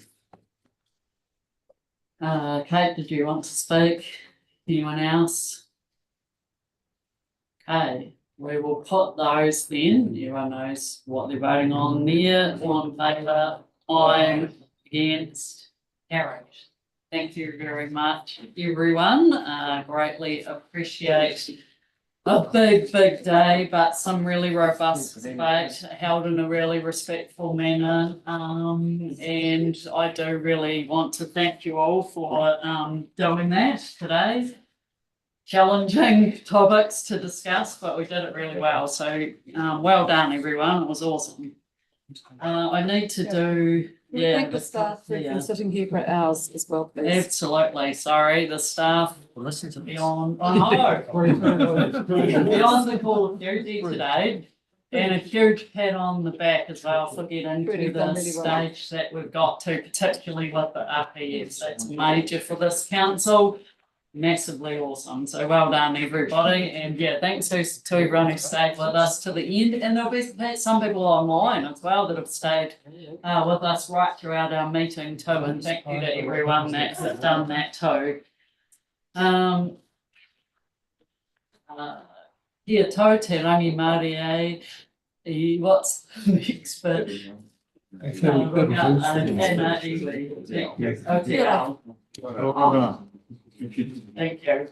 Kate, did you want to speak? Anyone else? Okay, we will put those then. Everyone knows what they're voting on there. All in favour? Aye. Against? Carried. Thank you very much, everyone. Greatly appreciate a big day, but some really robust debate held in a really respectful manner. And I do really want to thank you all for doing that today. Challenging topics to discuss, but we did it really well. So well done, everyone. It was awesome. I need to do. Yeah, Thank the staff who've been sitting here for hours as well, please. Absolutely. Sorry, the staff Listen to beyond. I know. Beyond the call of duty today, and a huge pat on the back as well for getting to the stage that we've got to, particularly with the RPS. That's major for this council. Massively awesome. So well done, everybody. And yeah, thanks to everyone who stayed with us to the end. And there'll be some people online as well that have stayed with us right throughout our meeting too. And thank you to everyone that's done that too. Yeah, tau te rangi Māori e. What's next bit? Okay. Thank you.